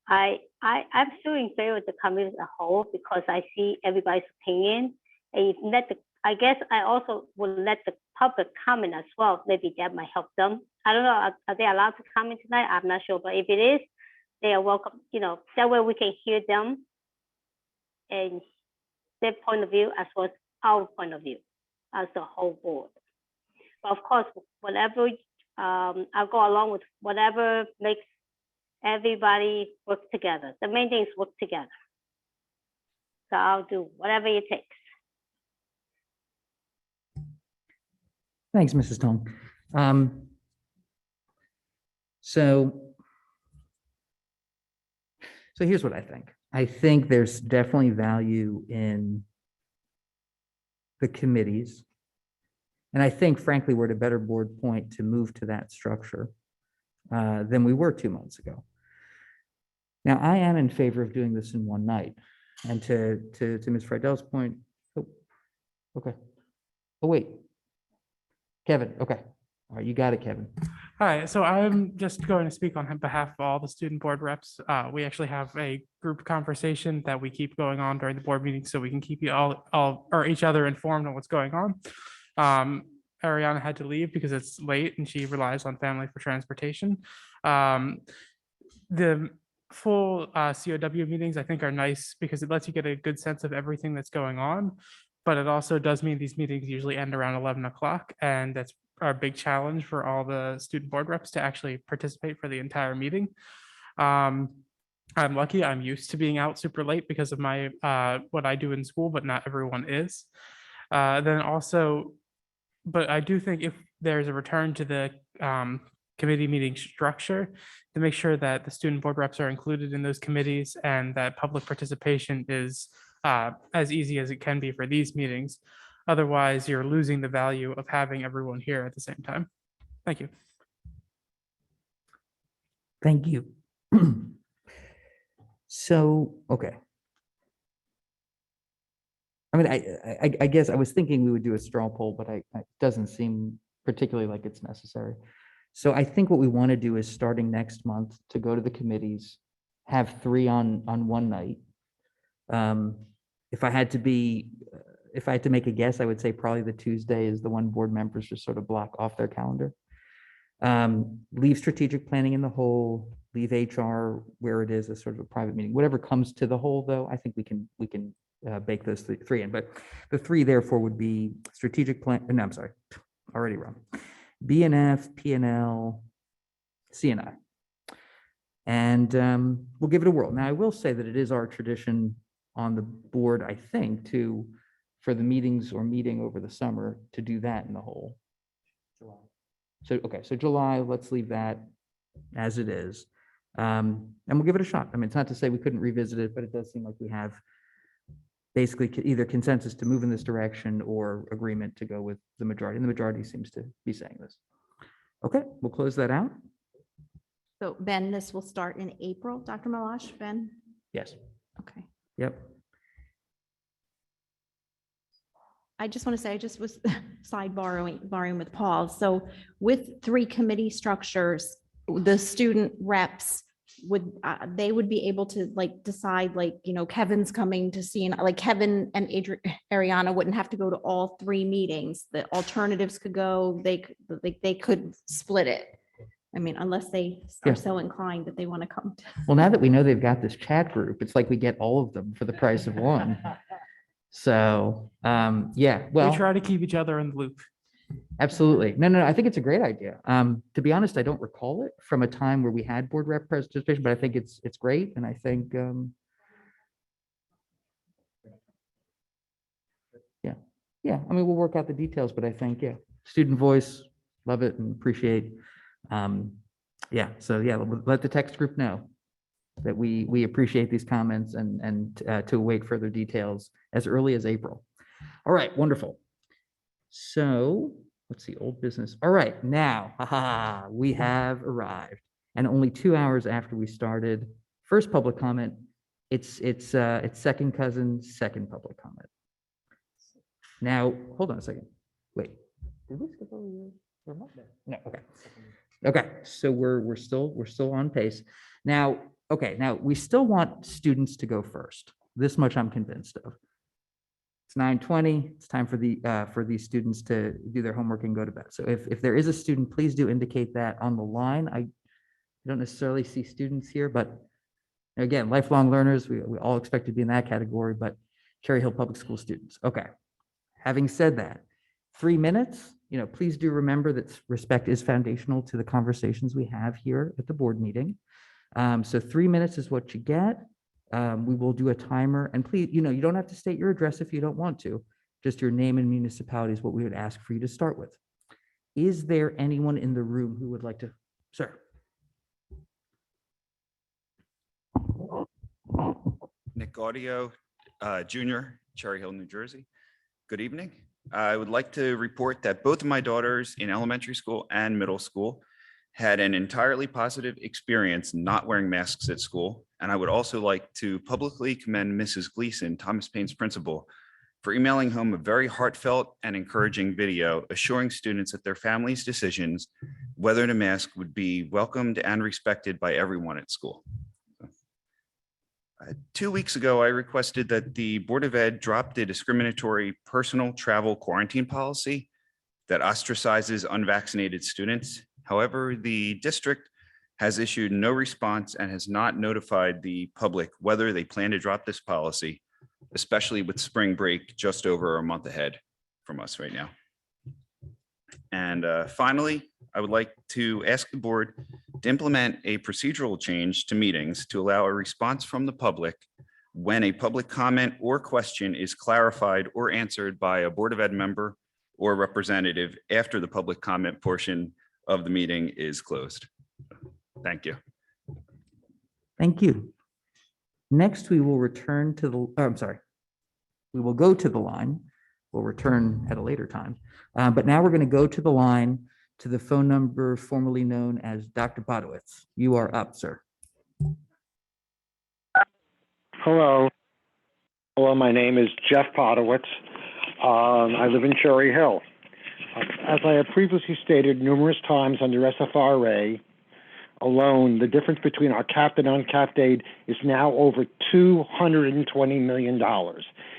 I'm still in favor of the committee as a whole because I see everybody's opinion. And if let the, I guess I also will let the public comment as well. Maybe that might help them. I don't know, are they allowed to comment tonight? I'm not sure, but if it is, they are welcome, that way we can hear them and their point of view as well as our point of view as the whole board. But of course, whatever, I'll go along with whatever makes everybody work together. The main thing is work together. So I'll do whatever it takes. Thanks, Mrs. Tong. So here's what I think. I think there's definitely value in the committees. And I think frankly, we're at a better board point to move to that structure than we were 2 months ago. Now, I am in favor of doing this in one night. And to Ms. Friedel's point, oh, okay. Oh, wait. Kevin, okay. All right, you got it, Kevin. Hi, so I'm just going to speak on behalf of all the student board reps. We actually have a group conversation that we keep going on during the board meeting so we can keep you all or each other informed on what's going on. Ariana had to leave because it's late and she relies on family for transportation. The full COW meetings, I think, are nice because it lets you get a good sense of everything that's going on. But it also does mean these meetings usually end around 11 o'clock. And that's our big challenge for all the student board reps to actually participate for the entire meeting. I'm lucky, I'm used to being out super late because of my what I do in school, but not everyone is. Then also, but I do think if there's a return to the committee meeting structure, to make sure that the student board reps are included in those committees and that public participation is as easy as it can be for these meetings. Otherwise, you're losing the value of having everyone here at the same time. Thank you. Thank you. So, okay. I mean, I guess I was thinking we would do a straw poll, but it doesn't seem particularly like it's necessary. So I think what we want to do is starting next month to go to the committees, have 3 on one night. If I had to make a guess, I would say probably the Tuesday is the one board members just sort of block off their calendar. Leave strategic planning in the whole, leave HR where it is as sort of a private meeting. Whatever comes to the whole, though, I think we can bake those three in. But the 3 therefore would be strategic plan. No, I'm sorry, already wrong. BNF, PNL, CNI. And we'll give it a whirl. Now, I will say that it is our tradition on the board, I think, for the meetings or meeting over the summer to do that in the whole. July. So, okay, so July, let's leave that as it is. And we'll give it a shot. I mean, it's not to say we couldn't revisit it, but it does seem like we have basically either consensus to move in this direction or agreement to go with the majority. And the majority seems to be saying this. Okay, we'll close that out. So Ben, this will start in April, Dr. Malash, Ben? Yes. Okay. Yep. I just want to say, I just was borrowing with Paul. So with 3 committee structures, the student reps they would be able to decide, Kevin's coming to see, and Kevin and Ariana wouldn't have to go to all 3 meetings. The alternatives could go, they could split it. I mean, unless they are so inclined that they want to come. Well, now that we know they've got this chat group, it's like we get all of them for the price of one. So, yeah, well. We try to keep each other in the loop. Absolutely. No, I think it's a great idea. To be honest, I don't recall it from a time where we had board rep participation, but I think it's great. And I think, yeah, I mean, we'll work out the details, but I think, yeah, student voice, love it and appreciate. Yeah, so yeah, let the text group know that we appreciate these comments and to await further details as early as April. All right, wonderful. So let's see, old business. All right, now, we have arrived, and only 2 hours after we started first public comment, it's second cousin, second public comment. Now, hold on a second. Wait, did we skip over yours? No, okay. Okay, so we're still on pace. Now, Okay, now we still want students to go first. This much I'm convinced of. It's 9:20. It's time for these students to do their homework and go to bed. So if there is a student, please do indicate that on the line. I don't necessarily see students here, but again, lifelong learners, we all expect to be in that category, but Cherry Hill Public School students. Okay. Having said that, 3 minutes, please do remember that respect is foundational to the conversations we have here at the board meeting. So 3 minutes is what you get. We will do a timer, and please, you don't have to state your address if you don't want to. Just your name and municipality is what we would ask for you to start with. Is there anyone in the room who would like to, sir? Nick Audio, Junior, Cherry Hill, New Jersey. Good evening. I would like to report that both of my daughters in elementary school and middle school had an entirely positive experience not wearing masks at school. And I would also like to publicly commend Mrs. Gleason, Thomas Paine's principal, for emailing home a very heartfelt and encouraging video assuring students that their families' decisions whether to mask would be welcomed and respected by everyone at school. 2 weeks ago, I requested that the Board of Ed drop the discriminatory personal travel quarantine policy that ostracizes unvaccinated students. However, the district has issued no response and has not notified the public whether they plan to drop this policy, especially with spring break just over a month ahead from us right now. And finally, I would like to ask the board to implement a procedural change to meetings to allow a response from the public when a public comment or question is clarified or answered by a Board of Ed member or representative after the public comment portion of the meeting is closed. Thank you. Thank you. Next, we will return to we will go to the line. We'll return at a later time. But now we're going to go to the line to the phone number formerly known as Dr. Bodowitz. You are up, sir. Hello. Hello, my name is Jeff Podowitz. I live in Cherry Hill. As I have previously stated numerous times under SFRA alone, the difference between our capped and uncapped aid is now over $220 million.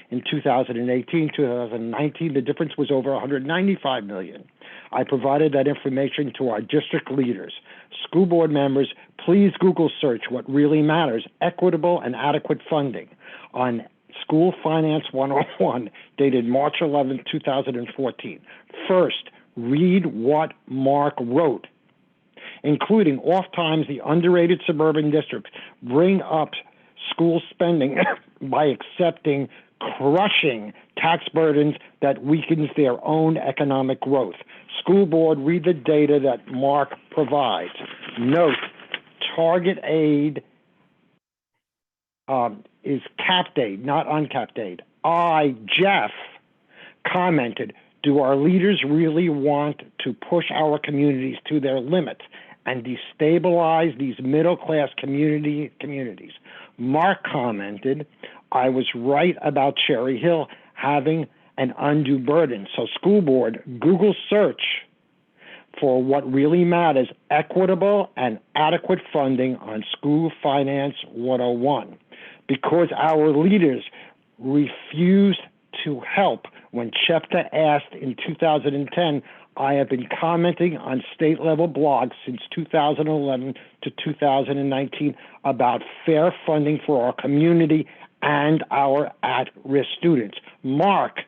In 2018, 2019, the difference was over $195 million. I provided that information to our district leaders. School board members, please Google search what really matters, equitable and adequate funding on School Finance 101, dated March 11, 2014. First, read what Mark wrote, including oftentimes the underrated suburban districts bring up school spending by accepting crushing tax burdens that weakens their own economic growth. School board, read the data that Mark provides. Note, target aid is capped aid, not uncapped aid. Jeff, commented, do our leaders really want to push our communities to their limits and destabilize these middle-class communities? Mark commented, I was right about Cherry Hill having an undue burden. So school board, Google search for what really matters, equitable and adequate funding on School Finance 101. Because our leaders refused to help when CHEPTA asked in 2010, I have been commenting on state-level blogs since 2011 to 2019 about fair funding for our community and our at-risk students. Mark,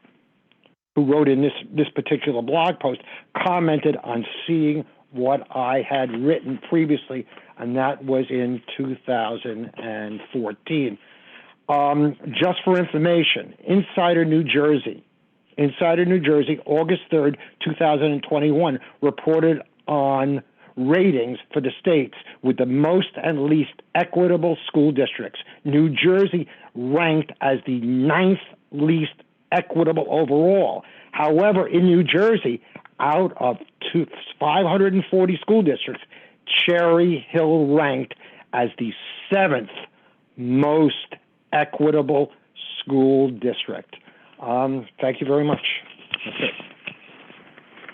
who wrote in this particular blog post, commented on seeing what I had written previously, and that was in 2014. Just for information, Insider New Jersey, August 3rd, 2021, reported on ratings for the states with the most and least equitable school districts. New Jersey ranked as the 9th least equitable overall. However, in New Jersey, out of 540 school districts, Cherry Hill ranked as the 7th most equitable school district. Thank you very much. That's it.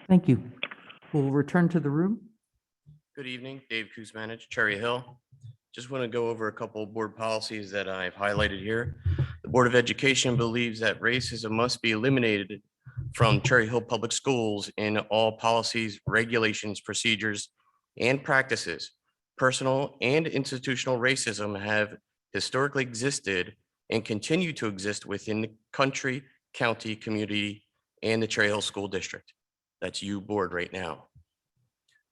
Thank you. We'll return to the room. Good evening, Dave Kuzmanich, Cherry Hill. Just want to go over a couple of board policies that I've highlighted here. The Board of Education believes that racism must be eliminated from Cherry Hill Public Schools in all policies, regulations, procedures, and practices. Personal and institutional racism have historically existed and continue to exist within the country, county, community, and the Cherry Hill School District. That's you, board, right now.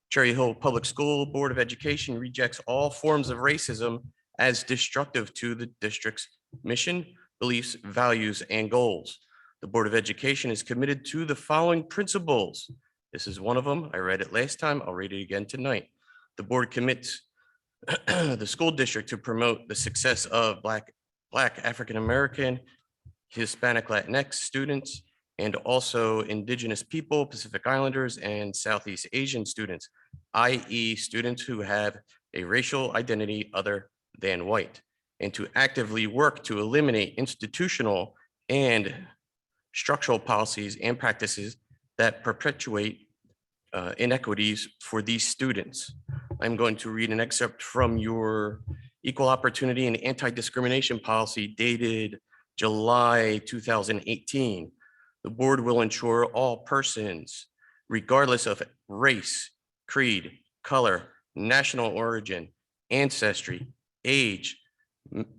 Cherry Hill Public School Board of Education rejects all forms of racism as destructive to the district's mission, beliefs, values, and goals. The Board of Education is committed to the following principles. This is one of them. I read it last time. I'll read it again tonight. The board commits the school district to promote the success of Black, African-American, Hispanic, Latinx students, and also Indigenous people, Pacific Islanders, and Southeast Asian students, i.e. students who have a racial identity other than white, and to actively work to eliminate institutional and structural policies and practices that perpetuate inequities for these students. I'm going to read an excerpt from your Equal Opportunity and Anti-Discrimination Policy dated July 2018. The board will ensure all persons, regardless of race, creed, color, national origin, ancestry, age,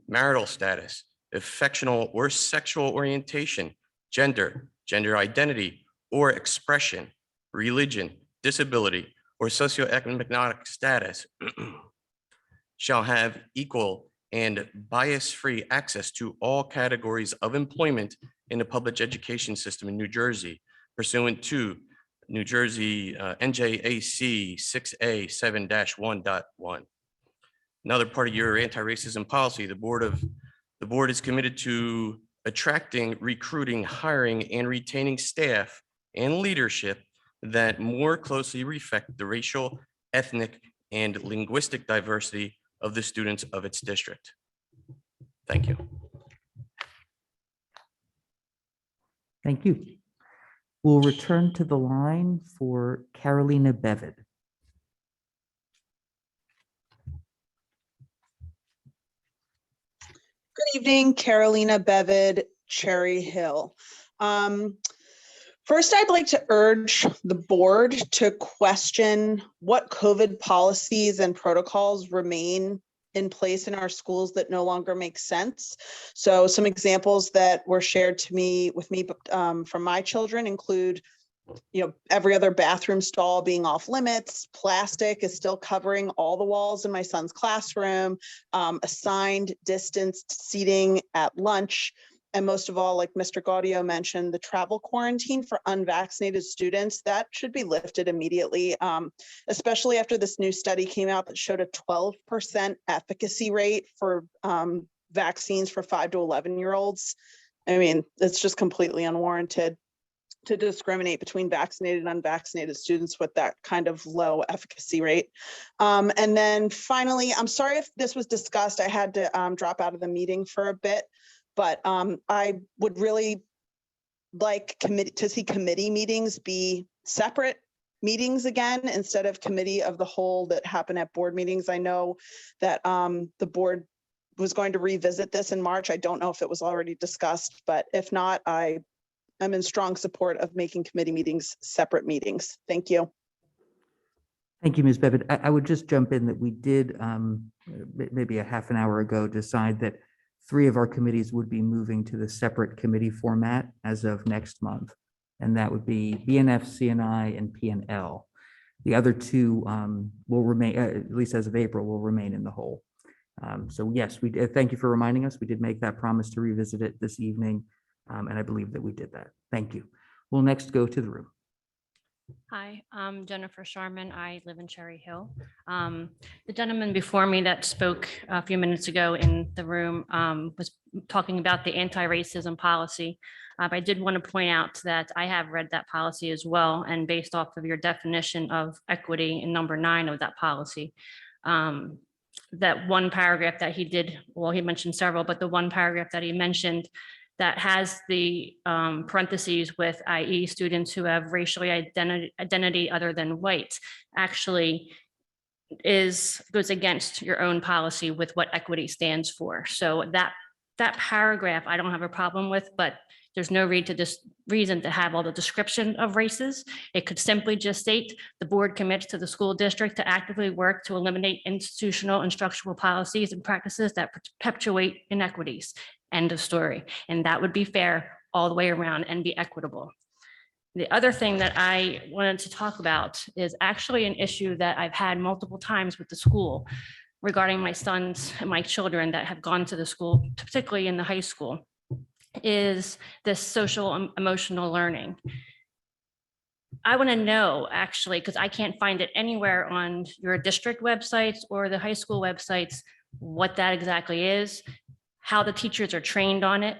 marital status, affectional or sexual orientation, gender identity or expression, religion, disability, or socioeconomic status shall have equal and bias-free access to all categories of employment in the public education system in New Jersey pursuant to New Jersey NJAC 6A 7-1.1. Another part of your anti-racism policy, the board is committed to attracting, recruiting, hiring, and retaining staff and leadership that more closely reflect the racial, ethnic, and linguistic diversity of the students of its district. Thank you. Thank you. We'll return to the line for Carolina Bevid. Good evening, Carolina Bevid, Cherry Hill. First, I'd like to urge the board to question what COVID policies and protocols remain in place in our schools that no longer make sense. So some examples that were shared to me from my children include, every other bathroom stall being off limits, plastic is still covering all the walls in my son's classroom, assigned distanced seating at lunch, and most of all, like Mr. Gaudio mentioned, the travel quarantine for unvaccinated students, that should be lifted immediately, especially after this new study came out that showed a 12% efficacy rate for vaccines for 5 to 11-year-olds. I mean, it's just completely unwarranted to discriminate between vaccinated and unvaccinated students with that kind of low efficacy rate. And then finally, I'm sorry if this was discussed, I had to drop out of the meeting for a bit, but I would really like to see committee meetings be separate meetings again, instead of committee of the whole that happen at board meetings. I know that the board was going to revisit this in March. I don't know if it was already discussed, but if not, I'm in strong support of making committee meetings separate meetings. Thank you. Thank you, Ms. Bevid. I would just jump in that we did maybe a half an hour ago decide that 3 of our committees would be moving to the separate committee format as of next month. And that would be BNF, CNI, and PNL. The other 2 will remain, at least as of April, will remain in the whole. So yes, thank you for reminding us. We did make that promise to revisit it this evening. And I believe that we did that. Thank you. We'll next go to the room. Hi, I'm Jennifer Sharman. I live in Cherry Hill. The gentleman before me that spoke a few minutes ago in the room was talking about the anti-racism policy. I did want to point out that I have read that policy as well, and based off of your definition of equity in number 9 of that policy, that one paragraph that he did, well, he mentioned several, but the one paragraph that he mentioned that has the parentheses with i.e. students who have racially identity other than white, actually goes against your own policy with what equity stands for. So that paragraph, I don't have a problem with, but there's no reason to have all the description of races. It could simply just state the board commits to the school district to actively work to eliminate institutional and structural policies and practices that perpetuate inequities. End of story. And that would be fair all the way around and be equitable. The other thing that I wanted to talk about is actually an issue that I've had multiple times with the school regarding my sons and my children that have gone to the school, particularly in the high school, is this social and emotional learning. I want to know, actually, because I can't find it anywhere on your district websites or the high school websites, what that exactly is, how the teachers are trained on it,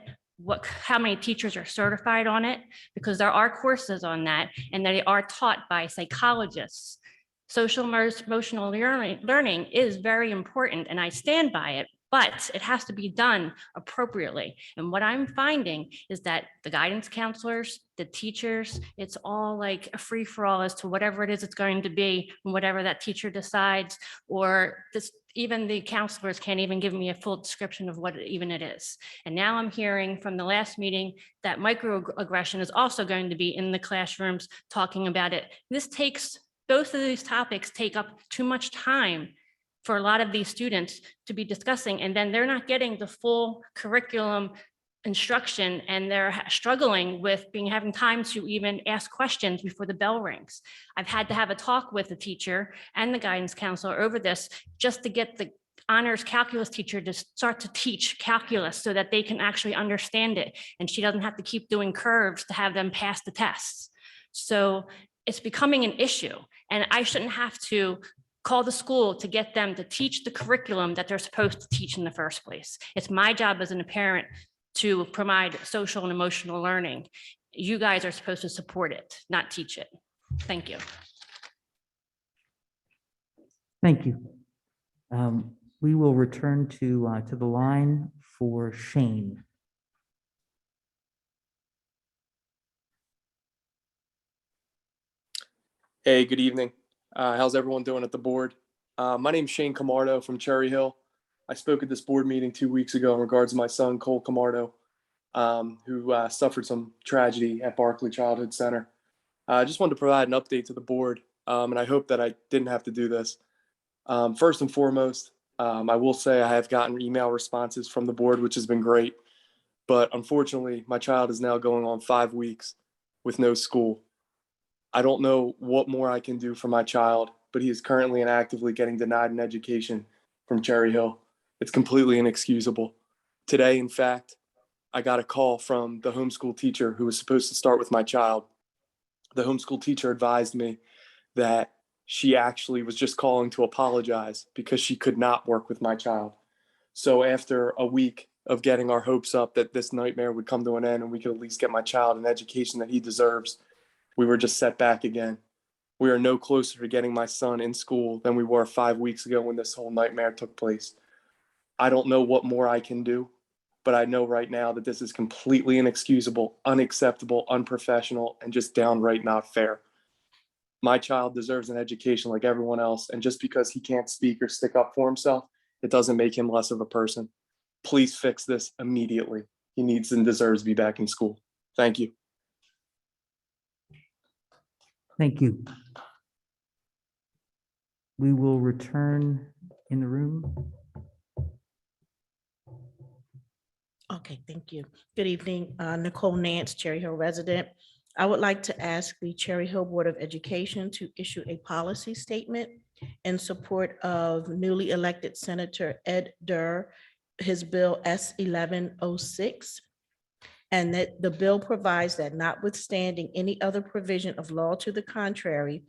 how many teachers are certified on it, because there are courses on that and they are taught by psychologists. Social emotional learning is very important and I stand by it, but it has to be done appropriately. And what I'm finding is that the guidance counselors, the teachers, it's all like a free for all as to whatever it is it's going to be, and whatever that teacher decides, or even the counselors can't even give me a full description of what even it is. And now I'm hearing from the last meeting that microaggression is also going to be in the classrooms talking about it. Both of these topics take up too much time for a lot of these students to be discussing, and then they're not getting the full curriculum instruction and they're struggling with having time to even ask questions before the bell rings. I've had to have a talk with the teacher and the guidance counselor over this just to get the honors calculus teacher to start to teach calculus so that they can actually understand it. And she doesn't have to keep doing curves to have them pass the tests. So it's becoming an issue, and I shouldn't have to call the school to get them to teach the curriculum that they're supposed to teach in the first place. It's my job as a parent to provide social and emotional learning. You guys are supposed to support it, not teach it. Thank you. Thank you. We will return to the line for Shane. Hey, good evening. How's everyone doing at the board? My name's Shane Camardo from Cherry Hill. I spoke at this board meeting 2 weeks ago in regards to my son, Cole Camardo, who suffered some tragedy at Barkley Childhood Center. I just wanted to provide an update to the board, and I hope that I didn't have to do this. First and foremost, I will say I have gotten email responses from the board, which has been great. But unfortunately, my child is now going on 5 weeks with no school. I don't know what more I can do for my child, but he is currently and actively getting denied an education from Cherry Hill. It's completely inexcusable. Today, in fact, I got a call from the homeschool teacher who was supposed to start with my child. The homeschool teacher advised me that she actually was just calling to apologize because she could not work with my child. So after a week of getting our hopes up that this nightmare would come to an end and we could at least get my child an education that he deserves, we were just set back again. We are no closer to getting my son in school than we were 5 weeks ago when this whole nightmare took place. I don't know what more I can do, but I know right now that this is completely inexcusable, unacceptable, unprofessional, and just downright not fair. My child deserves an education like everyone else, and just because he can't speak or stick up for himself, it doesn't make him less of a person. Please fix this immediately. He needs and deserves to be back in school. Thank you. Thank you. We will return in the room. Okay, thank you. Good evening, Nicole Nance, Cherry Hill resident. I would like to ask the Cherry Hill Board of Education to issue a policy statement in support of newly elected Senator Ed Durr, his bill S-1106. And that the bill provides that notwithstanding any other provision of law to the contrary,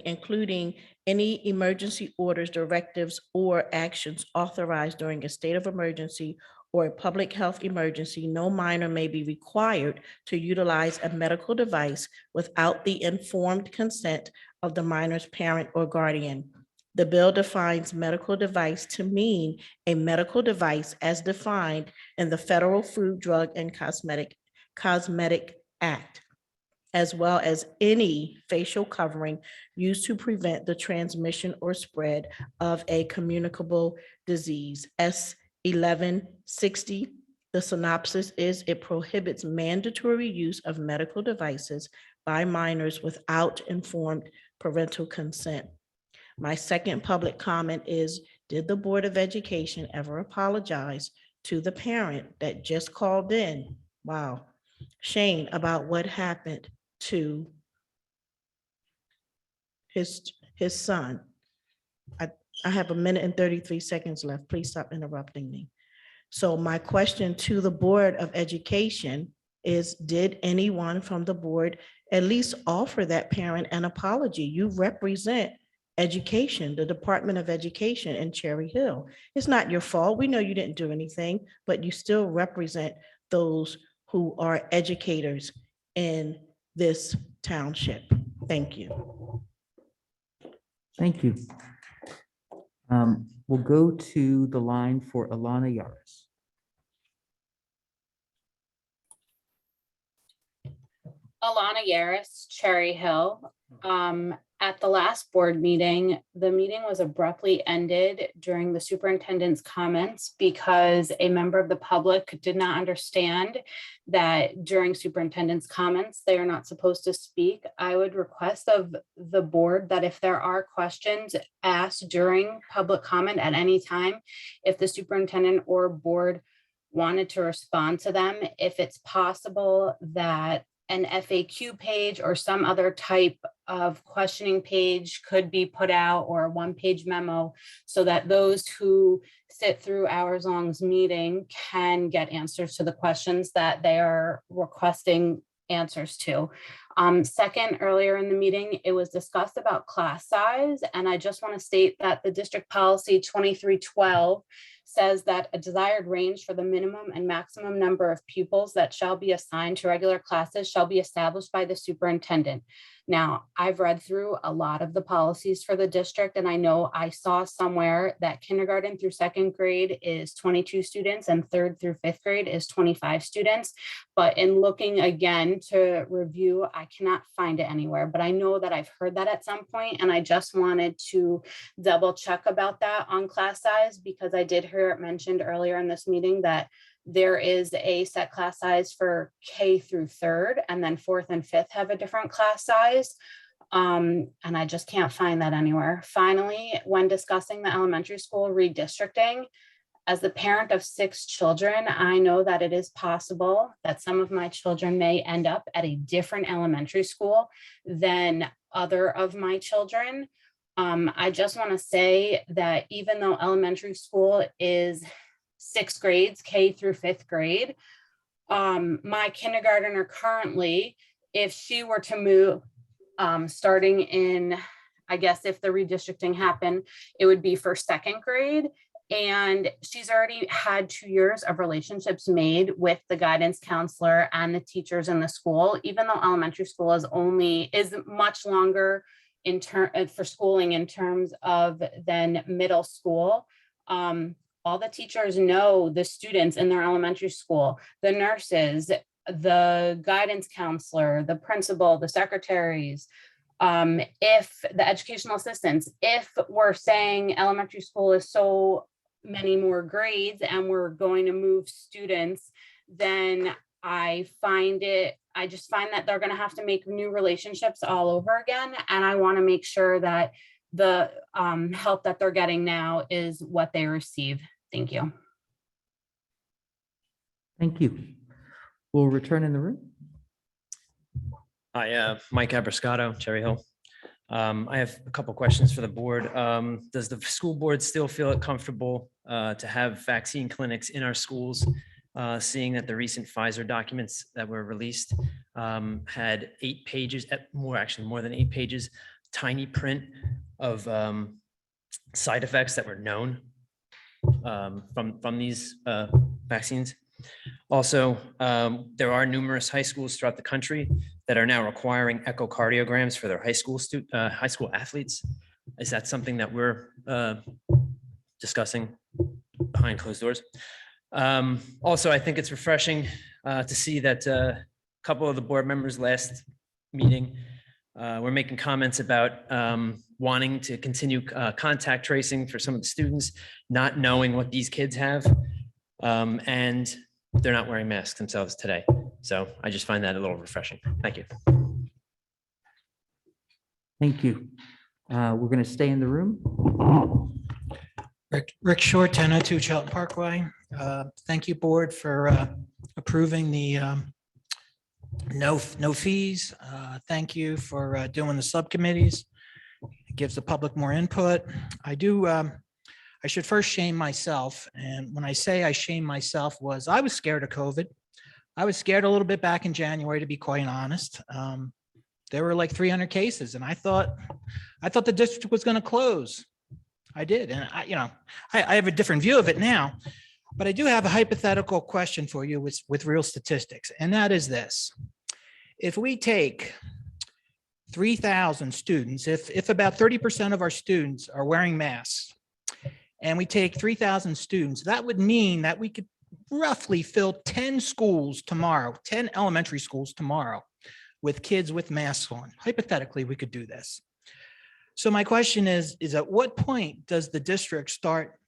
including any emergency orders, directives, or actions authorized during a state of emergency or a public health emergency, no minor may be required to utilize a medical device without the informed consent of the minor's parent or guardian. The bill defines medical device to mean a medical device as defined in the Federal Food, Drug, and Cosmetic Act. as well as any facial covering used to prevent the transmission or spread of a communicable disease. S1160. The synopsis is it prohibits mandatory use of medical devices by minors without informed parental consent. My second public comment is, did the Board of Education ever apologize to the parent that just called in? Wow. Shane, about what happened to his son? I have 1:33 left. Please stop interrupting me. So my question to the Board of Education is, did anyone from the board at least offer that parent an apology? You represent education, the Department of Education in Cherry Hill. It's not your fault. We know you didn't do anything, but you still represent those who are educators in this township. Thank you. Thank you. We'll go to the line for Alana Yaris. Alana Yaris, Cherry Hill. At the last board meeting, the meeting was abruptly ended during the superintendent's comments because a member of the public did not understand that during superintendent's comments, they are not supposed to speak. I would request of the board that if there are questions asked during public comment at any time, if the superintendent or board wanted to respond to them, if it's possible that an FAQ page or some other type of questioning page could be put out, or a one-page memo, so that those who sit through hours-long meeting can get answers to the questions that they are requesting answers to. Second, earlier in the meeting, it was discussed about class size, and I just want to state that the district policy 2312 says that a desired range for the minimum and maximum number of pupils that shall be assigned to regular classes shall be established by the superintendent. Now, I've read through a lot of the policies for the district, and I know I saw somewhere that kindergarten through second grade is 22 students and third through fifth grade is 25 students. But in looking again to review, I cannot find it anywhere, but I know that I've heard that at some point, and I just wanted to double check about that on class size, because I did hear it mentioned earlier in this meeting that there is a set class size for K through third, and then fourth and fifth have a different class size. And I just can't find that anywhere. Finally, when discussing the elementary school redistricting, as the parent of 6 children, I know that it is possible that some of my children may end up at a different elementary school than other of my children. I just want to say that even though elementary school is 6 grades, K through 5th grade, my kindergartner currently, if she were to move, starting in, I guess if the redistricting happened, it would be for 2nd grade. And she's already had 2 years of relationships made with the guidance counselor and the teachers in the school, even though elementary school is much longer for schooling in terms of than middle school. All the teachers know the students in their elementary school, the nurses, the guidance counselor, the principal, the secretaries, if the educational assistants, if we're saying elementary school is so many more grades and we're going to move students, then I just find that they're going to have to make new relationships all over again. And I want to make sure that the help that they're getting now is what they receive. Thank you. Thank you. We'll return in the room. Hi, Mike Abrascato, Cherry Hill. I have a couple questions for the board. Does the school board still feel it comfortable to have vaccine clinics in our schools? Seeing that the recent Pfizer documents that were released had 8 pages, more than 8 pages, tiny print of side effects that were known from these vaccines. Also, there are numerous high schools throughout the country that are now requiring echocardiograms for their high school athletes. Is that something that we're discussing behind closed doors? Also, I think it's refreshing to see that a couple of the board members last meeting. We're making comments about wanting to continue contact tracing for some of the students, not knowing what these kids have. And they're not wearing masks themselves today. So I just find that a little refreshing. Thank you. Thank you. We're going to stay in the room. Rick Short, 1002 Chelton Parkway. Thank you, board, for approving the no fees. Thank you for doing the subcommittees. It gives the public more input. I should first shame myself. And when I say I shame myself I was scared of COVID. I was scared a little bit back in January, to be quite honest. There were like 300 cases and I thought the district was going to close. I did. And I have a different view of it now, but I do have a hypothetical question for you with real statistics. And that is this: if we take 3,000 students, if about 30% of our students are wearing masks, and we take 3,000 students, that would mean that we could roughly fill 10 schools tomorrow, 10 elementary schools tomorrow with kids with masks on. Hypothetically, we could do this. So my question is at what point does the district start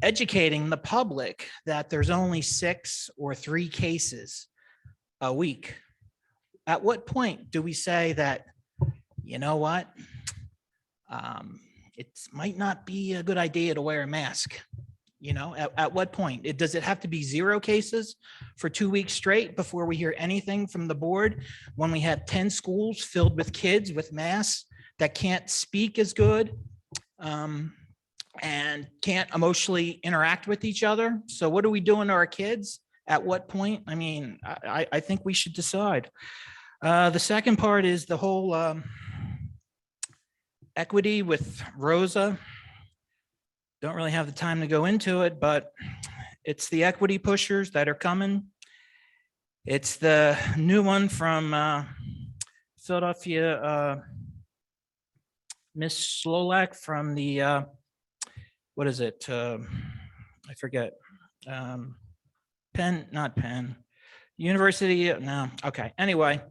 educating the public that there's only 6 or 3 cases a week? At what point do we say that, you know what? It might not be a good idea to wear a mask. At what point? Does it have to be 0 cases for 2 weeks straight before we hear anything from the board when we have 10 schools filled with kids with masks that can't speak as good and can't emotionally interact with each other? So what are we doing to our kids? At what point? I mean, I think we should decide. The second part is the whole equity with Rosa. Don't really have the time to go into it, but it's the equity pushers that are coming. It's the new one from Philadelphia, Miss Slolak from the, what is it? I forget. Not Penn. University, no, okay, anyway.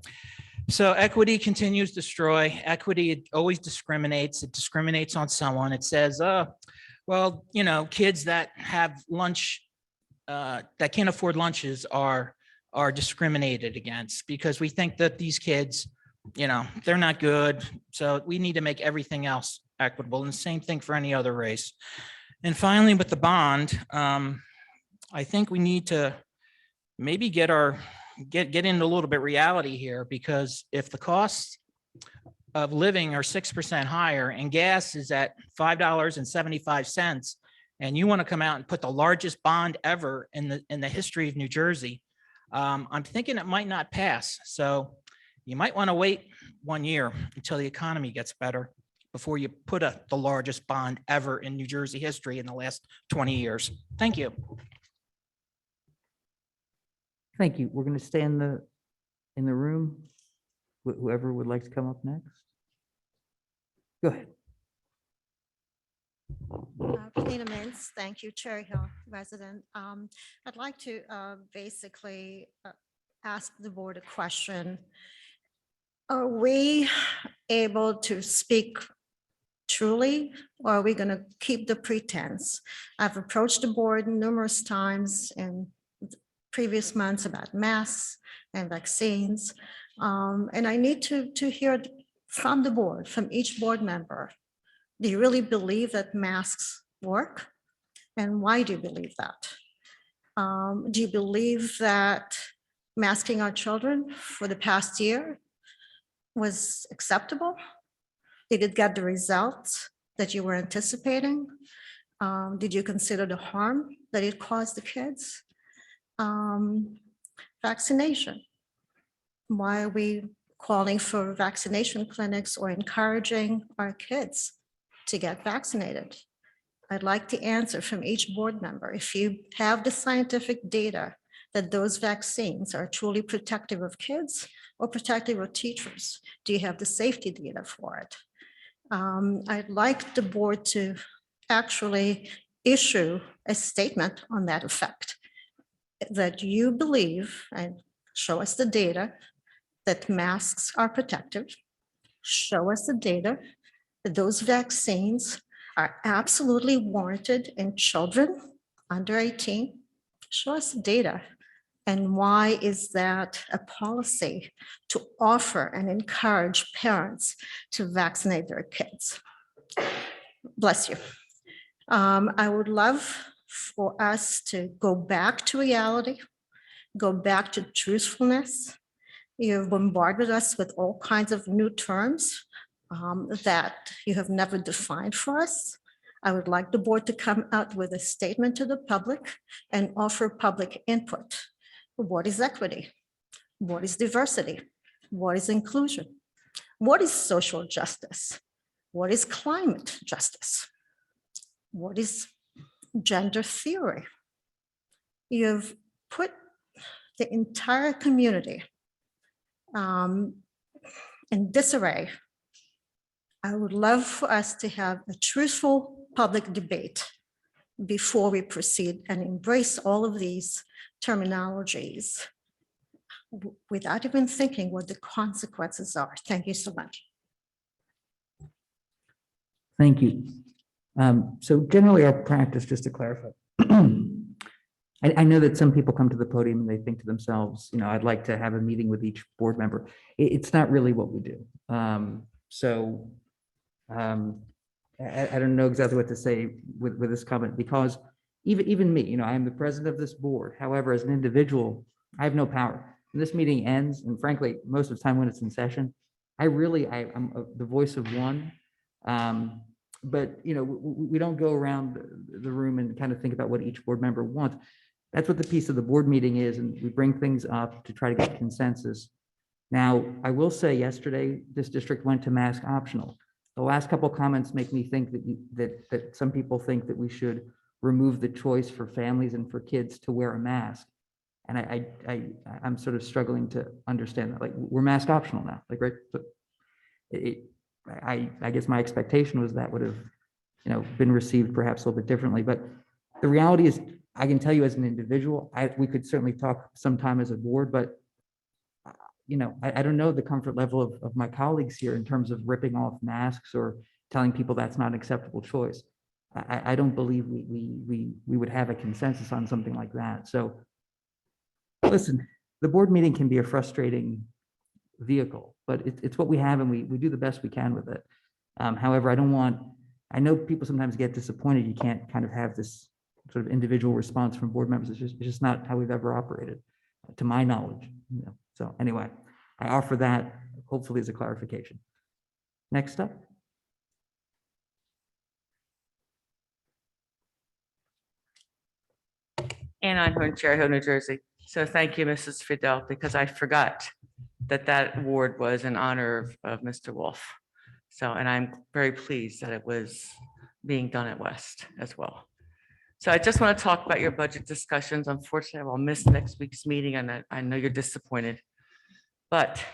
So equity continues to destroy. Equity, it always discriminates. It discriminates on someone. It says, well, kids that have lunch, that can't afford lunches are discriminated against because we think that these kids, they're not good. So we need to make everything else equitable, and the same thing for any other race. And finally, with the bond, I think we need to maybe get into a little bit reality here, because if the costs of living are 6% higher and gas is at $5.75, and you want to come out and put the largest bond ever in the history of New Jersey, I'm thinking it might not pass. So you might want to wait 1 year until the economy gets better before you put the largest bond ever in New Jersey history in the last 20 years. Thank you. Thank you. We're going to stay in the room. Whoever would like to come up next. Go ahead. Christina Mintz, thank you, Cherry Hill resident. I'd like to basically ask the board a question. Are we able to speak truly, or are we going to keep the pretense? I've approached the board numerous times in previous months about masks and vaccines, and I need to hear from the board, from each board member. Do you really believe that masks work? And why do you believe that? Do you believe that masking our children for the past year was acceptable? Did it get the results that you were anticipating? Did you consider the harm that it caused the kids? Vaccination. Why are we calling for vaccination clinics or encouraging our kids to get vaccinated? I'd like the answer from each board member. If you have the scientific data that those vaccines are truly protective of kids or protective of teachers, do you have the safety data for it? I'd like the board to actually issue a statement on that effect, that you believe, and show us the data, that masks are protective. Show us the data that those vaccines are absolutely warranted in children under 18. Show us the data. And why is that a policy to offer and encourage parents to vaccinate their kids? Bless you. I would love for us to go back to reality, go back to truthfulness. You've bombarded us with all kinds of new terms that you have never defined for us. I would like the board to come out with a statement to the public and offer public input. What is equity? What is diversity? What is inclusion? What is social justice? What is climate justice? What is gender theory? You've put the entire community in disarray. I would love for us to have a truthful public debate before we proceed and embrace all of these terminologies without even thinking what the consequences are. Thank you so much. Thank you. So generally our practice, just to clarify, I know that some people come to the podium and they think to themselves, I'd like to have a meeting with each board member. It's not really what we do. I don't know exactly what to say with this comment, because even me, I am the president of this board. However, as an individual, I have no power. When this meeting ends, and frankly, most of the time when it's in session, I'm the voice of one. But we don't go around the room and kind of think about what each board member wants. That's what the piece of the board meeting is, and we bring things up to try to get consensus. Now, I will say yesterday, this district went to mask optional. The last couple of comments make me think that some people think that we should remove the choice for families and for kids to wear a mask. And I'm sort of struggling to understand that. Like, we're mask optional now, like, right? So I guess my expectation was that would have, been received perhaps a little bit differently. But the reality is, I can tell you as an individual, we could certainly talk sometime as a board, but I don't know the comfort level of my colleagues here in terms of ripping off masks or telling people that's not an acceptable choice. I don't believe we would have a consensus on something like that. So listen, the board meeting can be a frustrating vehicle, but it's what we have, and we do the best we can with it. However, I know people sometimes get disappointed. You can't kind of have this sort of individual response from board members. It's just not how we've ever operated, to my knowledge. So anyway, I offer that hopefully as a clarification. Next up. And I'm from Cherry Hill, New Jersey. So thank you, Mrs. Fidel, because I forgot that award was in honor of Mr. Wolf. So, and I'm very pleased that it was being done at West as well. So I just want to talk about your budget discussions. Unfortunately, I'll miss next week's meeting, and I know you're disappointed. But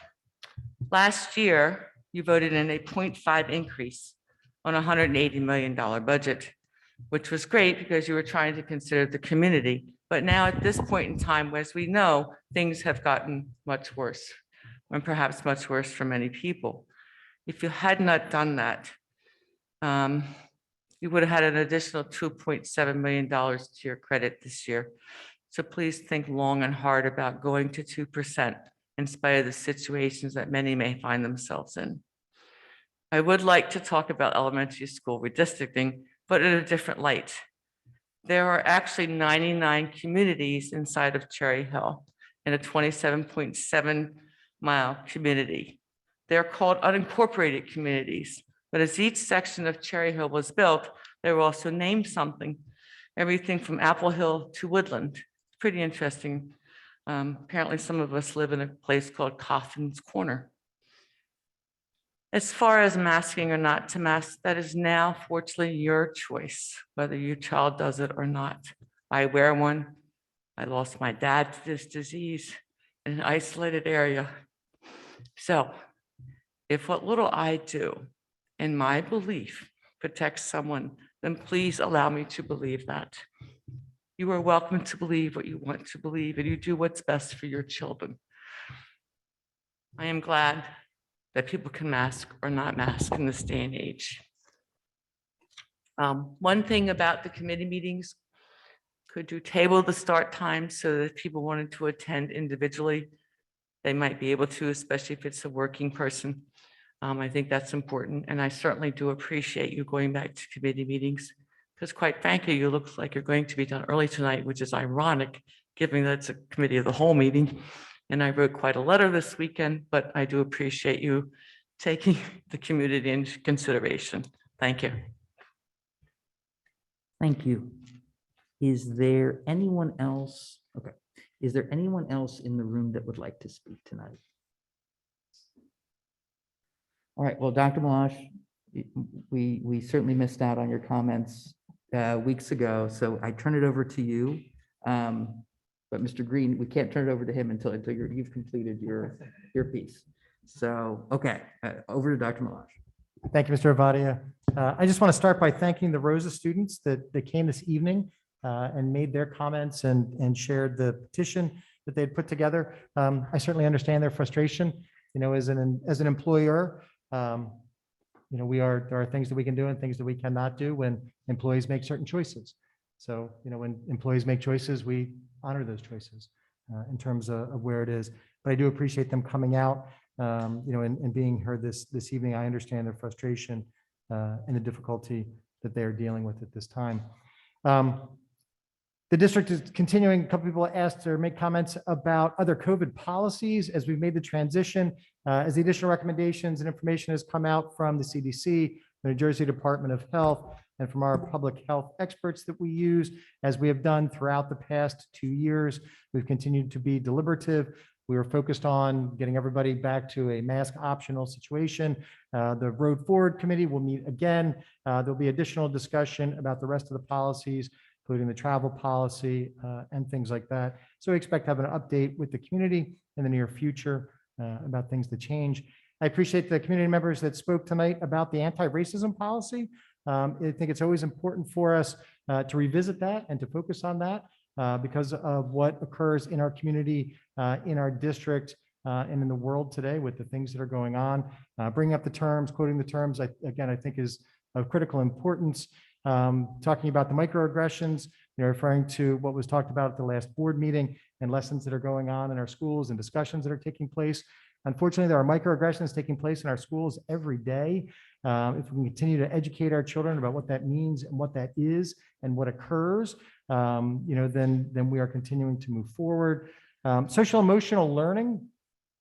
last year, you voted in a 0.5 increase on a $180 million budget, which was great because you were trying to consider the community. But now at this point in time, as we know, things have gotten much worse, and perhaps much worse for many people. If you had not done that, you would have had an additional $2.7 million to your credit this year. So please think long and hard about going to 2% in spite of the situations that many may find themselves in. I would like to talk about elementary school redistricting, but in a different light. There are actually 99 communities inside of Cherry Hill in a 27.7 mile community. They're called unincorporated communities, but as each section of Cherry Hill was built, they were also named something, everything from Apple Hill to Woodland. Pretty interesting. Apparently some of us live in a place called Coffin's Corner. As far as masking or not to mask, that is now fortunately your choice, whether your child does it or not. I wear one. I lost my dad to this disease in an isolated area. So if what little I do, in my belief, protects someone, then please allow me to believe that. You are welcome to believe what you want to believe, and you do what's best for your children. I am glad that people can mask or not mask in this day and age. One thing about the committee meetings, could you table the start time so that if people wanted to attend individually, they might be able to, especially if it's a working person. I think that's important. And I certainly do appreciate you going back to committee meetings because quite frankly, you look like you're going to be done early tonight, which is ironic, given that it's a committee of the whole meeting. And I wrote quite a letter this weekend, but I do appreciate you taking the community into consideration. Thank you. Thank you. Is there anyone else? Okay. Is there anyone else in the room that would like to speak tonight? All right, well, Dr. Malash, we certainly missed out on your comments weeks ago, so I turn it over to you. But Mr. Green, we can't turn it over to him until you've completed your piece. So, okay, over to Dr. Malash. Thank you, Mr. Avadia. I just want to start by thanking the Rosa students that came this evening and made their comments and shared the petition that they had put together. I certainly understand their frustration. You know, as an employer, you know, there are things that we can do and things that we cannot do when employees make certain choices. So, you know, when employees make choices, we honor those choices in terms of where it is. But I do appreciate them coming out, you know, and being heard this evening. I understand their frustration and the difficulty that they are dealing with at this time. The district is continuing. A couple people asked or make comments about other COVID policies as we've made the transition, as the additional recommendations and information has come out from the CDC, the New Jersey Department of Health, and from our public health experts that we use, as we have done throughout the past 2 years. We've continued to be deliberative. We were focused on getting everybody back to a mask optional situation. The Road Forward Committee will meet again. There'll be additional discussion about the rest of the policies, including the travel policy and things like that. So we expect to have an update with the community in the near future about things that change. I appreciate the community members that spoke tonight about the anti-racism policy. I think it's always important for us to revisit that and to focus on that because of what occurs in our community, in our district, and in the world today with the things that are going on. Bringing up the terms, quoting the terms, again, I think is of critical importance. Talking about the microaggressions, you know, referring to what was talked about at the last board meeting and lessons that are going on in our schools and discussions that are taking place. Unfortunately, there are microaggressions taking place in our schools every day. If we can continue to educate our children about what that means and what that is and what occurs, you know, then we are continuing to move forward. Social emotional learning.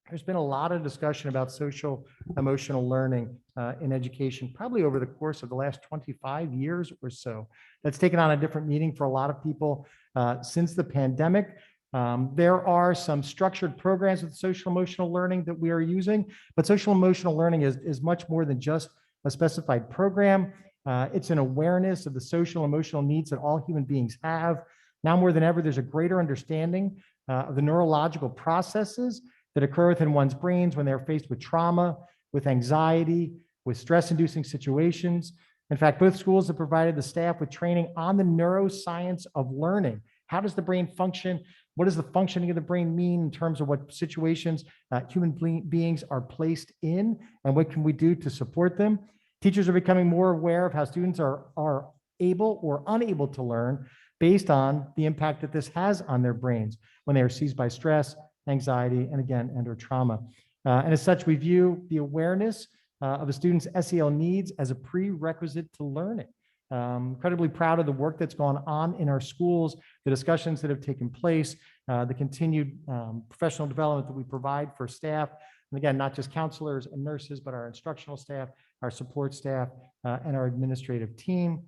There's been a lot of discussion about social emotional learning in education, probably over the course of the last 25 years or so. That's taken on a different meaning for a lot of people since the pandemic. There are some structured programs with social emotional learning that we are using, but social emotional learning is much more than just a specified program. It's an awareness of the social emotional needs that all human beings have. Now more than ever, there's a greater understanding of the neurological processes that occur within one's brains when they're faced with trauma, with anxiety, with stress-inducing situations. In fact, both schools have provided the staff with training on the neuroscience of learning. How does the brain function? What does the functioning of the brain mean in terms of what situations human beings are placed in, and what can we do to support them? Teachers are becoming more aware of how students are able or unable to learn based on the impact that this has on their brains when they are seized by stress, anxiety, and again, and/or trauma. And as such, we view the awareness of a student's SEL needs as a prerequisite to learning. Incredibly proud of the work that's gone on in our schools, the discussions that have taken place, the continued professional development that we provide for staff. And again, not just counselors and nurses, but our instructional staff, our support staff, and our administrative team.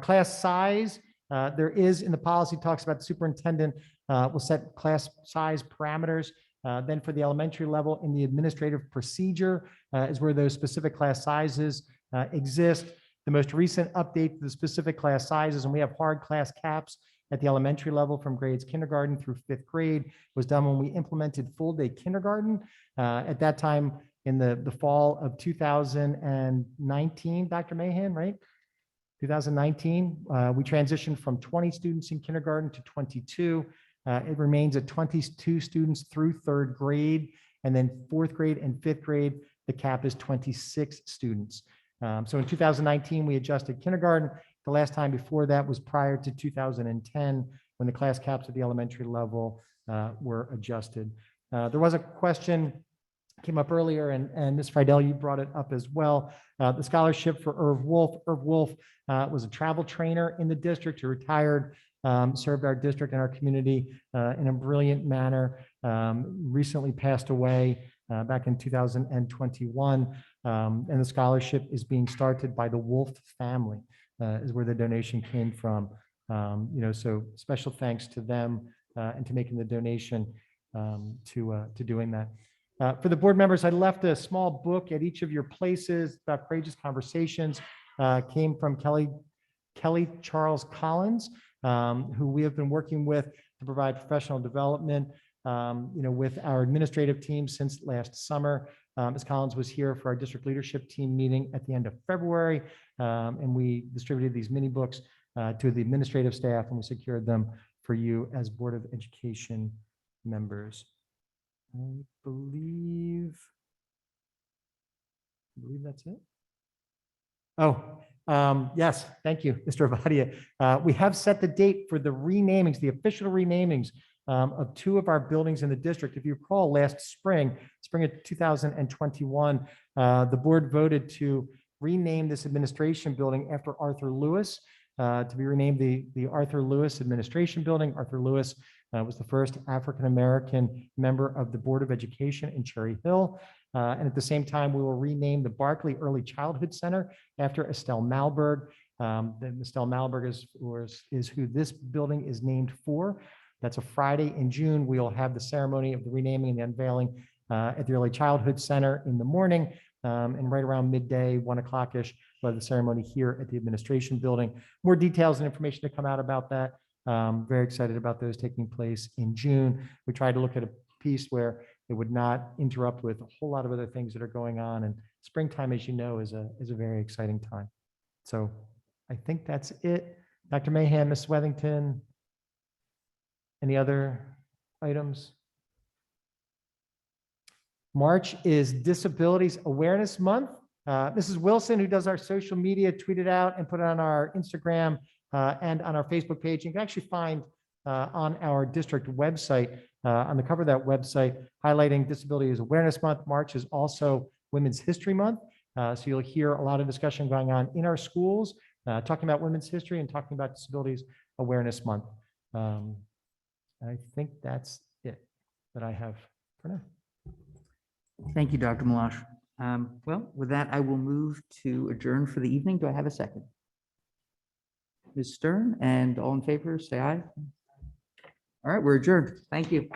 Class size, there is in the policy talks about the superintendent will set class size parameters. Then for the elementary level in the administrative procedure is where those specific class sizes exist. The most recent update to the specific class sizes, and we have hard class caps at the elementary level from grades kindergarten through 5th grade, was done when we implemented full day kindergarten. At that time in the fall of 2019, Dr. Mahan, right? 2019, we transitioned from 20 students in kindergarten to 22. It remains at 22 students through 3rd grade. And then fourth grade and fifth grade, the cap is 26 students. So in 2019, we adjusted kindergarten. The last time before that was prior to 2010, when the class caps at the elementary level were adjusted. There was a question came up earlier, and Ms. Friedel, you brought it up as well. The scholarship for Irv Wolf. Irv Wolf was a travel trainer in the district who retired, served our district and our community in a brilliant manner, recently passed away back in 2021. And the scholarship is being started by the Wolf family, is where the donation came from. So special thanks to them and to making the donation to doing that. For the board members, I left a small book at each of your places about courageous conversations. Came from Kelly Charles Collins, who we have been working with to provide professional development, with our administrative team since last summer. Ms. Collins was here for our district leadership team meeting at the end of February, and we distributed these mini books to the administrative staff, and we secured them for you as Board of Education members. I believe that's it. Oh, yes, thank you, Mr. Avadia. We have set the date for the renamings, the official renamings of two of our buildings in the district. If you recall, last spring of 2021, the board voted to rename this administration building after Arthur Lewis, to be renamed the Arthur Lewis Administration Building. Arthur Lewis was the first African-American member of the Board of Education in Cherry Hill. And at the same time, we will rename the Barclay Early Childhood Center after Estelle Malberg. Estelle Malberg is who this building is named for. That's a Friday in June. We'll have the ceremony of the renaming and the unveiling at the Early Childhood Center in the morning. And right around midday, 1 o'clock-ish, we'll have the ceremony here at the administration building. More details and information to come out about that. Very excited about those taking place in June. We tried to look at a piece where it would not interrupt with a whole lot of other things that are going on. And springtime, as you know, is a very exciting time. So I think that's it. Dr. Mahan, Ms. Wethington, any other items? March is Disabilities Awareness Month. Mrs. Wilson, who does our social media, tweeted out and put it on our Instagram and on our Facebook page. You can actually find on our district website, on the cover of that website, highlighting Disabilities Awareness Month. March is also Women's History Month. So you'll hear a lot of discussion going on in our schools, talking about women's history and talking about Disabilities Awareness Month. I think that's it that I have for now. Thank you, Dr. Malash. Well, with that, I will move to adjourn for the evening. Do I have a second? Ms. Stern, and all in favor, say aye. All right, we're adjourned. Thank you.